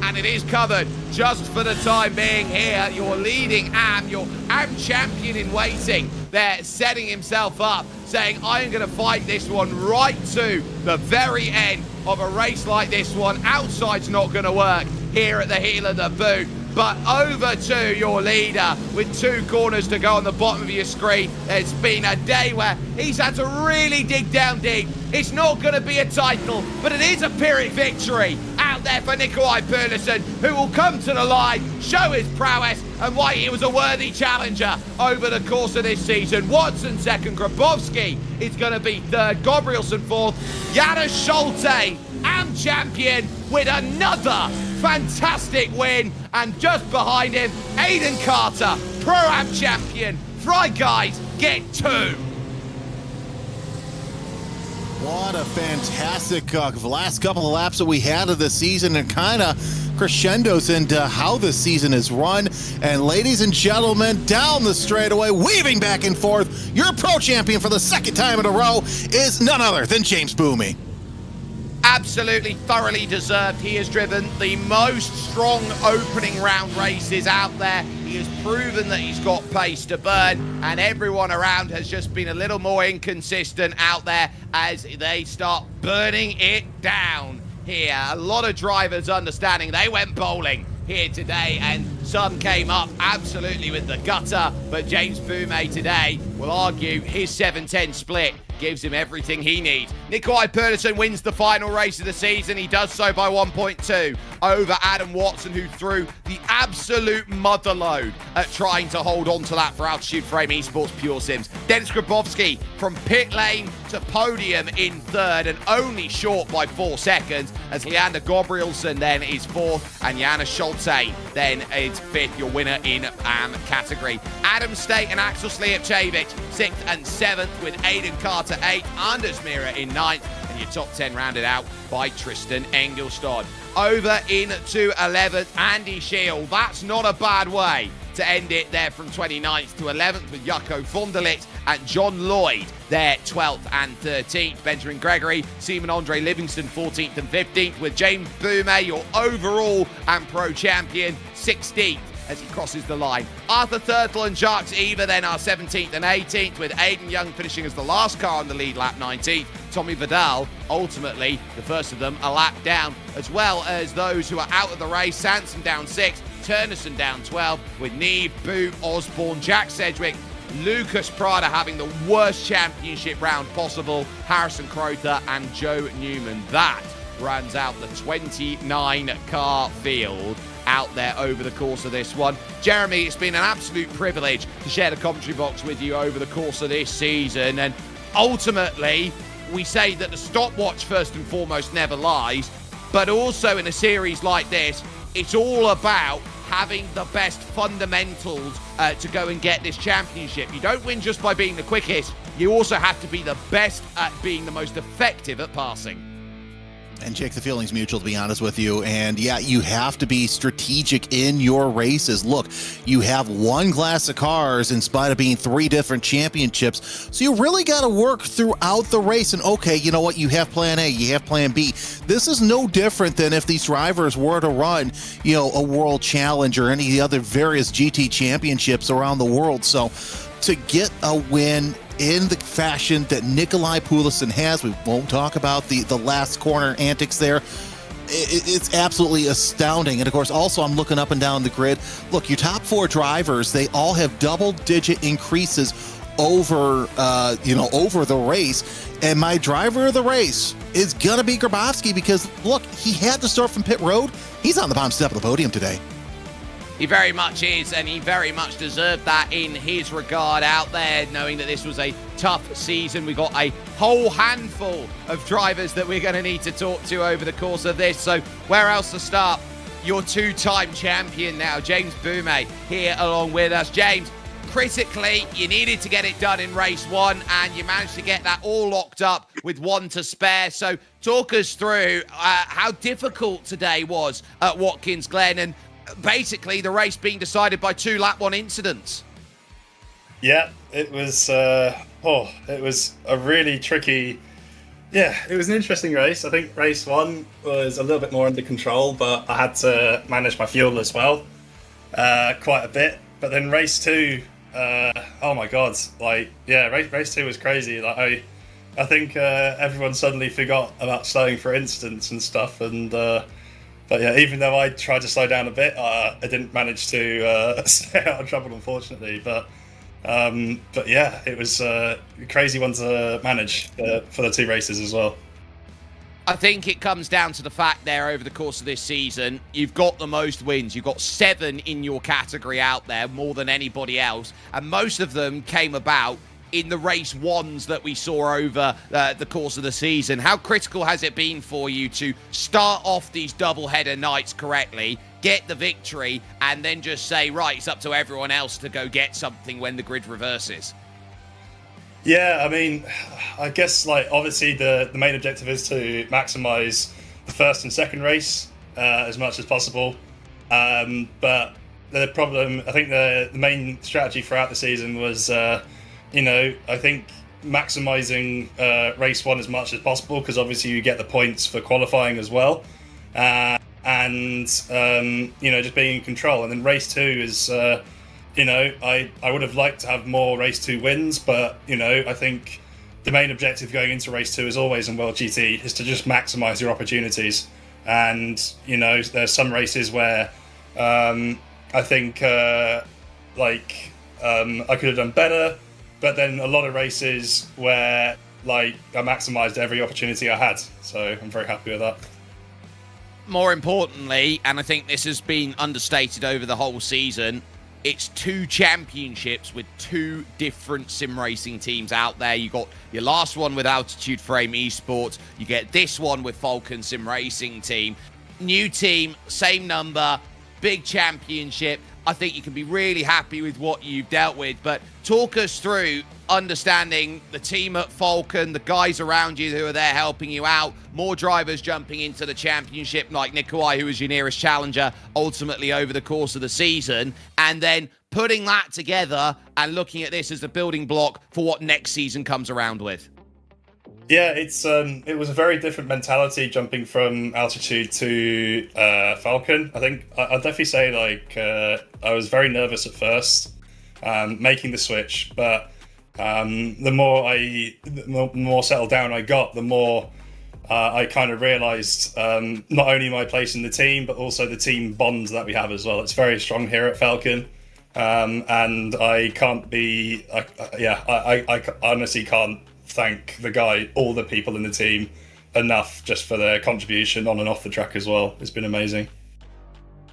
and it is covered just for the time being here. Your leading AM, your AM champion in waiting there, setting himself up, saying, I am going to fight this one right to the very end of a race like this one. Outside's not going to work here at the heel of the boot. But over to your leader with 2 corners to go on the bottom of your screen. It's been a day where he's had to really dig down deep. It's not going to be a title, but it is a Pyrrhic victory out there for Nikolai Pedersen, who will come to the line, show his prowess, and why he was a worthy challenger over the course of this season. Watson second, Grabowski is going to be third, Gabrielsen fourth, Janis Schulte, AM champion, with another fantastic win, and just behind him, Aiden Carter, Pro-Am champion. Right, guys, get 2. What a fantastic last couple of laps that we had of the season, and kind of crescendos into how the season is run. And ladies and gentlemen, down the straightaway, weaving back and forth, your pro champion for the 2nd time in a row is none other than James Boomey. Absolutely thoroughly deserved. He has driven the most strong opening round races out there. He has proven that he's got pace to burn, and everyone around has just been a little more inconsistent out there as they start burning it down here. A lot of drivers understanding they went bowling here today, and some came up absolutely with the gutter, but James Boumé today will argue his 7-10 split gives him everything he needs. Nikolai Pedersen wins the final race of the season. He does so by 1.2 over Adam Watson, who threw the absolute mother load at trying to hold on to that for Altitude Frame Esports Pure Sims. Dennis Grabowski from pit lane to podium in 3rd, and only short by 4 seconds, as Leander Gabrielsen then is 4th, and Janis Schulte then is 5th, your winner in AM category. Adam State and Axel Slijepcevic 6th and 7th, with Aiden Carter 8th, Anders Mira in 9th, and your top 10 rounded out by Tristan Engelstad. Over into 11th, Andy Shield. That's not a bad way to end it there, from 29th to 11th, with Jaco Vonderlit and John Lloyd there 12th and 13th. Benjamin Gregory, Simon Andre Livingston 14th and 15th, with James Boumé, your overall and pro champion, 16th as he crosses the line. Arthur Thurtle and Jacques Eva then are 17th and 18th, with Aidan Young finishing as the last car on the lead lap, 19th. Tommy Vidal, ultimately the first of them, a lap down, as well as those who are out of the race. Sanson down 6th, Turnerson down 12, with Neve, Boot, Osborne, Jack Sedgwick, Lucas Prada having the worst championship round possible, Harrison Crowther and Joe Newman. That runs out the 29-car field out there over the course of this one. Jeremy, it's been an absolute privilege to share the commentary box with you over the course of this season, and ultimately we say that the stopwatch first and foremost never lies, but also in a series like this, it's all about having the best fundamentals to go and get this championship. You don't win just by being the quickest, you also have to be the best at being the most effective at passing. And Jake, the feeling's mutual, to be honest with you. And yeah, you have to be strategic in your races. Look, you have one class of cars in spite of being 3 different championships. So you really got to work throughout the race. And okay, you know what? You have plan A, you have plan B. This is no different than if these drivers were to run, you know, a World Challenge or any of the other various GT championships around the world. So to get a win in the fashion that Nikolai Poulsen has. We won't talk about the last corner antics there. It's absolutely astounding. And of course, also I'm looking up and down the grid. Look, your top 4 drivers, they all have double-digit increases over over the race. And my driver of the race is gonna be Grabowski, because look, he had to start from pit road. He's on the bottom step of the podium today. He very much is, and he very much deserved that in his regard out there, knowing that this was a tough season. We got a whole handful of drivers that we're going to need to talk to over the course of this. So where else to start? Your 2-time champion now, James Boumé, here along with us. James, critically, you needed to get it done in race 1, and you managed to get that all locked up with 1 to spare. So talk us through how difficult today was at Watkins Glen, and basically the race being decided by 2 lap 1 incidents. Yeah, it was it was a really tricky, it was an interesting race. I think race 1 was a little bit more under control, but I had to manage my fuel as well quite a bit. But then race 2, oh my god, race 2 was crazy. Like I think everyone suddenly forgot about slowing for incidents and stuff, and but yeah, even though I tried to slow down a bit, I didn't manage to stay out of trouble, unfortunately. But yeah, it was a crazy one to manage for the 2 races as well. I think it comes down to the fact there over the course of this season, you've got the most wins. You've got 7 in your category out there, more than anybody else. And most of them came about in the race 1s that we saw over the course of the season. How critical has it been for you to start off these double-header nights correctly, get the victory, and then just say, right, it's up to everyone else to go get something when the grid reverses? Yeah, I mean, I guess obviously the main objective is to maximize the first and second race as much as possible. But the problem, I think the main strategy throughout the season was I think maximizing race 1 as much as possible, because obviously you get the points for qualifying as well, and just being in control. And then race 2 is I would have liked to have more race 2 wins, but I think the main objective going into race 2, as always in World GT, is to just maximize your opportunities. And there's some races where I think I could have done better. But then a lot of races where I maximised every opportunity I had. So I'm very happy with that. More importantly, and I think this has been understated over the whole season, it's 2 championships with 2 different sim racing teams out there. You got your last one with Altitude Frame Esports. You get this one with Falcon Sim Racing Team. New team, same number, big championship. I think you can be really happy with what you've dealt with, but talk us through understanding the team at Falcon, the guys around you who are there helping you out, more drivers jumping into the championship like Nikolai, who was your nearest challenger ultimately over the course of the season, and then putting that together and looking at this as a building block for what next season comes around with. Yeah, it was a very different mentality jumping from Altitude to Falcon. I think I'd definitely say I was very nervous at first making the switch, but the more settled down I got, the more I kind of realised not only my place in the team, but also the team bonds that we have as well. It's very strong here at Falcon, and I can't be, I honestly can't thank all the people in the team enough just for their contribution on and off the track as well. It's been amazing.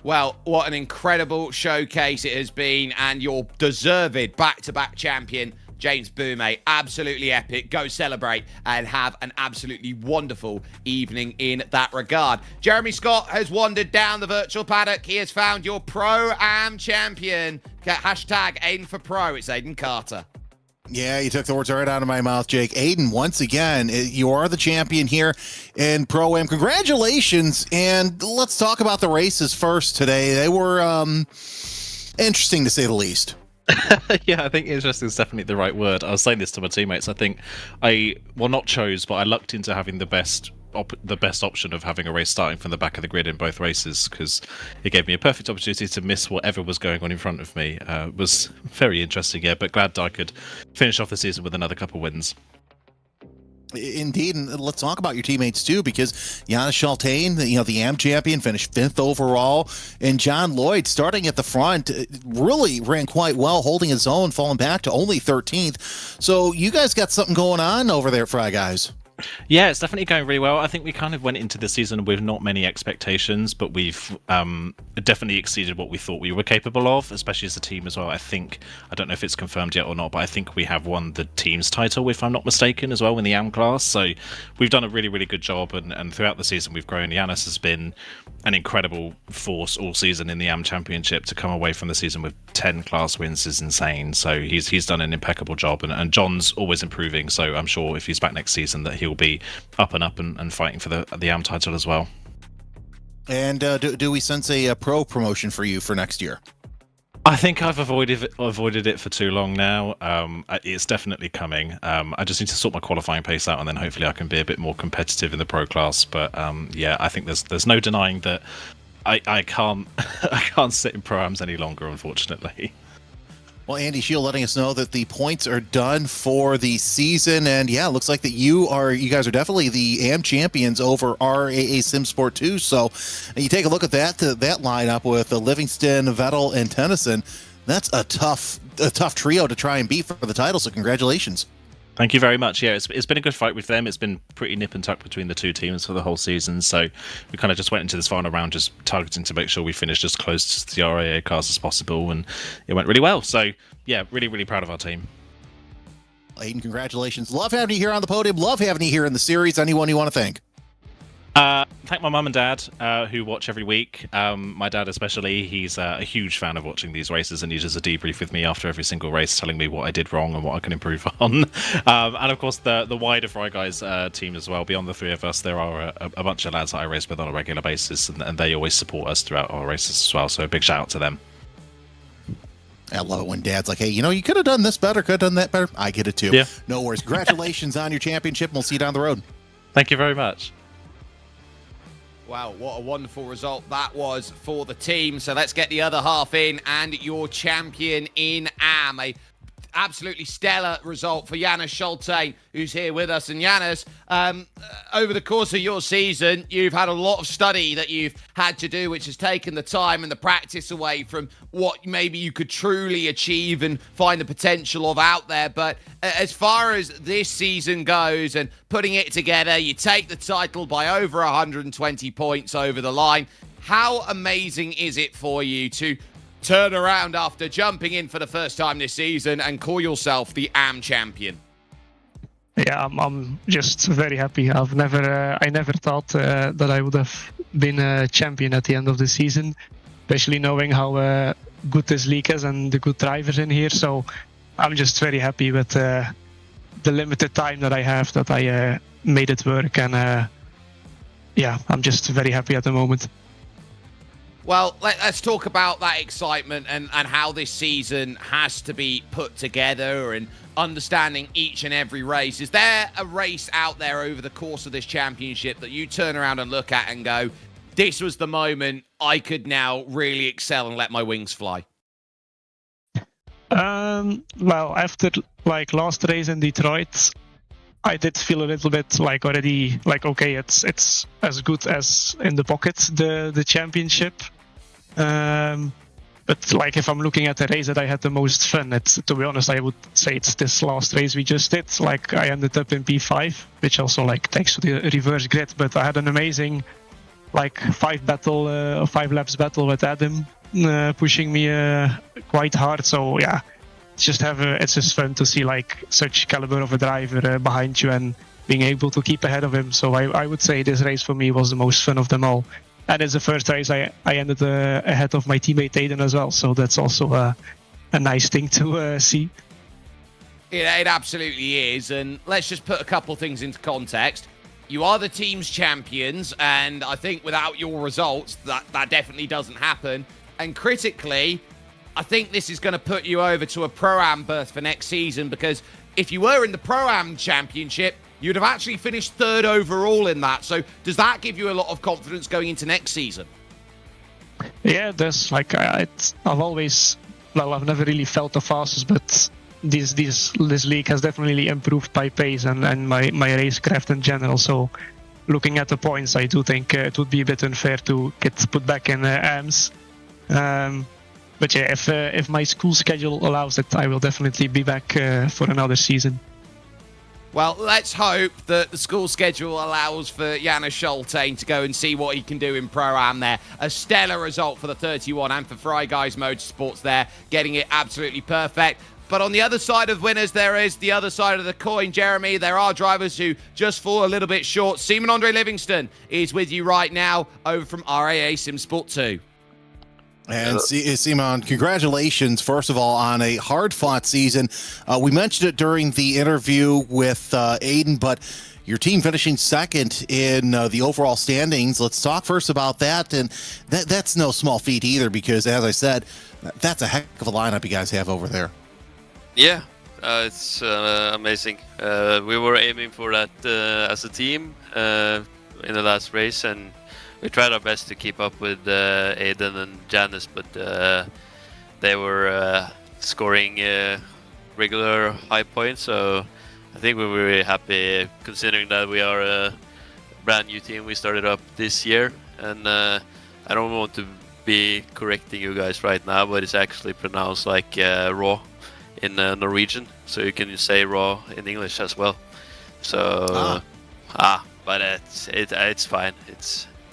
Well, what an incredible showcase it has been, and your deserved back-to-back champion, James Boumé. Absolutely epic. Go celebrate and have an absolutely wonderful evening in that regard. Jeremy Scott has wandered down the virtual paddock. He has found your Pro-Am champion. Hashtag Aiden for Pro. It's Aiden Carter. Yeah, you took the words right out of my mouth, Jake. Aiden, once again, you are the champion here in Pro-Am. Congratulations, and let's talk about the races first today. They were interesting, to say the least. Yeah, I think interesting is definitely the right word. I was saying this to my teammates. I think I not chose, but I lucked into having the best the best option of having a race starting from the back of the grid in both races, because it gave me a perfect opportunity to miss whatever was going on in front of me. It was very interesting, yeah, but glad I could finish off the season with another couple wins. Indeed, and let's talk about your teammates too, because Janis Schultain, the AM champion, finished 5th overall, and John Lloyd, starting at the front, really ran quite well, holding his own, falling back to only 13th. So you guys got something going on over there, Fry Guys. Yeah, it's definitely going really well. I think we kind of went into the season with not many expectations, but we've definitely exceeded what we thought we were capable of, especially as a team as well. I don't know if it's confirmed yet or not, but I think we have won the team's title, if I'm not mistaken, as well in the AM class. So we've done a really, really good job, and throughout the season we've grown. Janis has been an incredible force all season in the AM Championship. To come away from the season with 10 class wins is insane. So he's done an impeccable job, and John's always improving. So I'm sure if he's back next season that he'll be up and fighting for the AM title as well. And do we sense a pro promotion for you for next year? I think I've avoided it for too long now. It's definitely coming. I just need to sort my qualifying pace out, and then hopefully I can be a bit more competitive in the pro class. But yeah, I think there's no denying that I can't I can't sit in pro-ams any longer, unfortunately. Well, Andy Shield letting us know that the points are done for the season, and yeah, it looks like that you guys are definitely the AM champions over RAA Sim Sport 2. So you take a look at that lineup with Livingston, Vettel, and Tennyson. That's a tough trio to try and beat for the title. So congratulations. Thank you very much. Yeah, it's been a good fight with them. It's been pretty nip and tuck between the two teams for the whole season. So we kind of just went into this final round just targeting to make sure we finished as close to the RAA cars as possible, and it went really well. So yeah, really, really proud of our team. Aiden, congratulations. Love having you here on the podium. Love having you here in the series. Anyone you want to thank? Thank my mum and dad who watch every week. My dad especially, he's a huge fan of watching these races, and he does a debrief with me after every single race, telling me what I did wrong and what I can improve on. And of course the wider Fry Guys team as well. Beyond the three of us, there are a bunch of lads that I race with on a regular basis, and they always support us throughout our races as well. So a big shout out to them. I love it when Dad's like, hey, you could have done this better, could have done that better. I get it too. Yeah. No worries. Congratulations on your championship, and we'll see you down the road. Thank you very much. Wow, what a wonderful result that was for the team. So let's get the other half in, and your champion in AM. A absolutely stellar result for Janis Schultain, who's here with us. And Janis, over the course of your season, you've had a lot of study that you've had to do, which has taken the time and the practice away from what maybe you could truly achieve and find the potential of out there. But as far as this season goes and putting it together, you take the title by over 120 points over the line. How amazing is it for you to turn around after jumping in for the first time this season and call yourself the AM champion? Yeah, I'm just very happy. I never thought that I would have been a champion at the end of the season, especially knowing how good this league is and the good drivers in here. So I'm just very happy with the limited time that I have, that I made it work. And yeah, I'm just very happy at the moment. Well, let's talk about that excitement and how this season has to be put together and understanding each and every race. Is there a race out there over the course of this championship that you turn around and look at and go, this was the moment I could now really excel and let my wings fly? Well, after last race in Detroit, I did feel a little bit already okay, it's as good as in the pocket, the championship. But if I'm looking at the race that I had the most fun, to be honest, I would say it's this last race we just did. I ended up in P5, which also thanks to the reverse grid. But I had an amazing 5 laps battle with Adam, pushing me quite hard. So yeah, it's just fun to see such caliber of a driver behind you and being able to keep ahead of him. So I would say this race for me was the most fun of them all. And it's the first race I ended ahead of my teammate Aiden as well. So that's also a nice thing to see. It absolutely is. And let's just put a couple of things into context. You are the team's champions, and I think without your results, that definitely doesn't happen. And critically, I think this is going to put you over to a Pro-Am berth for next season, because if you were in the Pro-Am championship, you'd have actually finished third overall in that. So does that give you a lot of confidence going into next season? Yeah, there's like I've always, well, I've never really felt the fastest, but this league has definitely improved my pace and my racecraft in general. So looking at the points, I do think it would be a bit unfair to get put back in AMS. But yeah, if my school schedule allows it, I will definitely be back for another season. Well, let's hope that the school schedule allows for Janis Scholtene to go and see what he can do in Pro-Am there. A stellar result for the 31 and for Fry Guys Motorsports there, getting it absolutely perfect. But on the other side of winners, there is the other side of the coin, Jeremy. There are drivers who just fall a little bit short. Simon-Andre Livingston is with you right now over from RAA SimSport 2. And Simon, congratulations, first of all, on a hard-fought season. We mentioned it during the interview with Aiden, but your team finishing second in the overall standings. Let's talk first about that. And that's no small feat either, because, as I said, that's a heck of a lineup you guys have over there. Yeah, it's amazing. We were aiming for that as a team in the last race, and we tried our best to keep up with Aiden and Janis, but they were scoring regular high points, so I think we were really happy considering that we are a brand new team. We started up this year, and I don't want to be correcting you guys right now, but it's actually pronounced like raw in Norwegian, so you can say raw in English as well. So but it's fine.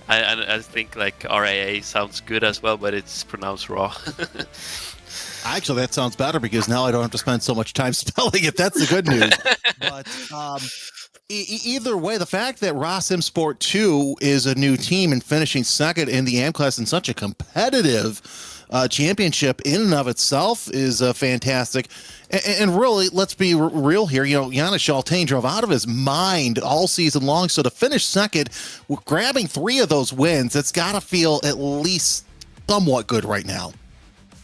I think like RAA sounds good as well, but it's pronounced raw. Actually, that sounds better because now I don't have to spend so much time spelling it. That's the good news. But either way, the fact that RaceSpotTV 2 is a new team and finishing second in the AM class in such a competitive championship in and of itself is fantastic. And really, let's be real here. You know, Janis Scholtene drove out of his mind all season long. So to finish second, grabbing 3 of those wins, it's got to feel at least somewhat good right now.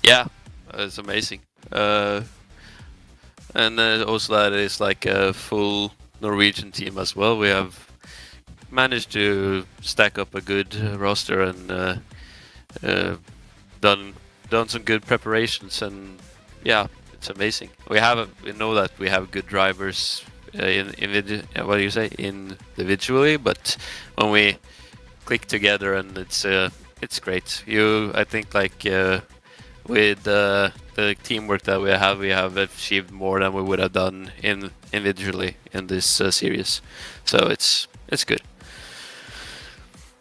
Yeah, it's amazing. And also that is like a full Norwegian team as well. We have managed to stack up a good roster and done some good preparations, and yeah, it's amazing. We know that we have good drivers individually, but when we click together, and it's great. I think like with the teamwork that we have achieved more than we would have done individually in this series. So it's good.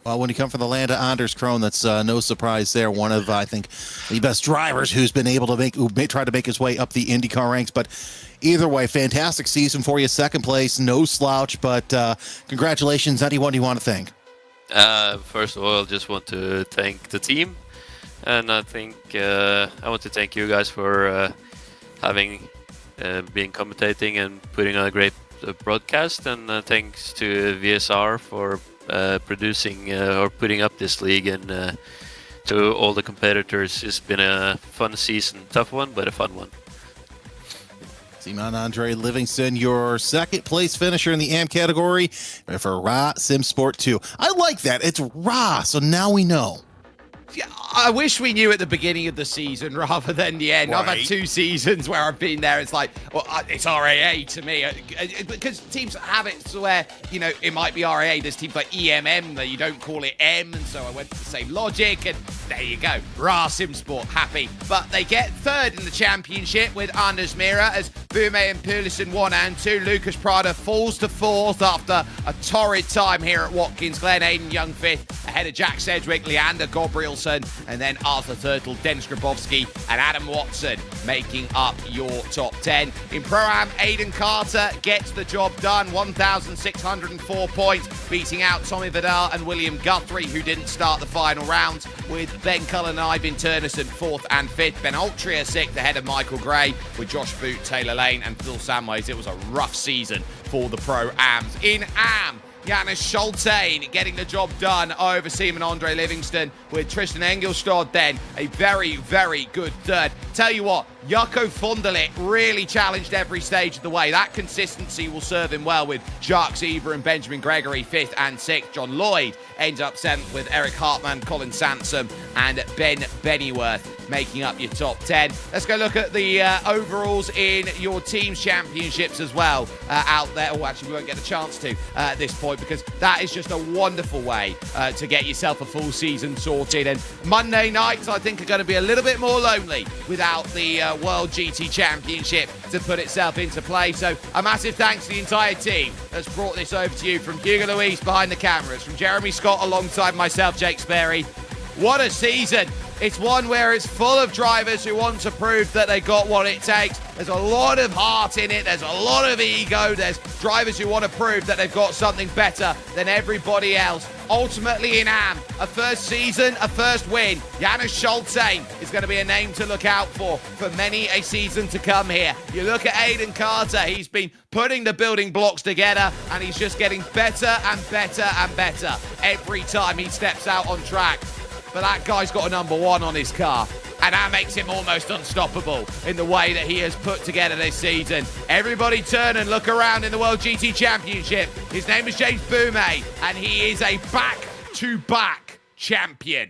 Well, when you come from the land of Anders Krohn, that's no surprise there. One of, I think, the best drivers who's been able to try to make his way up the IndyCar ranks. But either way, fantastic season for you. Second place, no slouch. But congratulations. Anyone you want to thank? First of all, I just want to thank the team. And I think I want to thank you guys for been commentating and putting on a great broadcast. And thanks to VSR for producing or putting up this league, and to all the competitors. It's been a fun season, tough one, but a fun one. Simon-Andre Livingston, your second place finisher in the AM category for RaceSpotTV 2. I like that. It's Ra, so now we know. Yeah, I wish we knew at the beginning of the season rather than the end. Right. I've had 2 seasons where I've been there. It's like, well, it's RAA to me. Because teams have it where, you know, it might be RAA. There's teams like EMM that you don't call it M. And so I went to the same logic. And there you go. RaceSpotTV, happy. But they get third in the championship with Anders Mira as Bume and Pulisen 1 and 2. Lucas Prada falls to 4th after a torrid time here at Watkins. Glen, Aiden Young 5th ahead of Jack Sedgwick, Leander Gabrielson, and then Arthur Turtle, Dennis Grabowski, and Adam Watson making up your top 10. In Pro-Am, Aidan Carter gets the job done, 1,604 points, beating out Tommy Vidal and William Guthrie, who didn't start the final rounds, with Ben Cullen and Ivan Turnison 4th and 5th. Ben Altria 6th ahead of Michael Gray, with Josh Boot, Taylor Lane, and Phil Samways. It was a rough season for the Pro-Ams. In AM, Janis Scholtene getting the job done over Simon-Andre Livingston, with Tristan Engelstad then a very, very good third. Tell you what, Jaco Vonderlit really challenged every stage of the way. That consistency will serve him well with Jacques Zever and Benjamin Gregory 5th and 6th. John Lloyd ends up 7th with Eric Hartmann, Colin Sansom and Ben Bennyworth making up your top 10. Let's go look at the overalls in your team's championships as well out there. Oh, actually, we won't get a chance to at this point because that is just a wonderful way to get yourself a full season sorted. And Monday nights, I think, are going to be a little bit more lonely without the World GT Championship to put itself into play. So a massive thanks to the entire team that's brought this over to you, from Hugo Luis behind the cameras, from Jeremy Scott alongside myself, Jake Sperry. What a season. It's one where it's full of drivers who want to prove that they got what it takes. There's a lot of heart in it. There's a lot of ego. There's drivers who want to prove that they've got something better than everybody else. Ultimately in AM, a first season, a first win. Janis Schultzane is going to be a name to look out for many a season to come here. You look at Aiden Carter. He's been putting the building blocks together, and he's just getting better and better and better every time he steps out on track. But that guy's got a number 1 on his car, and that makes him almost unstoppable in the way that he has put together this season. Everybody turn and look around in the World GT Championship. His name is James Boumet, and he is a back-to-back champion.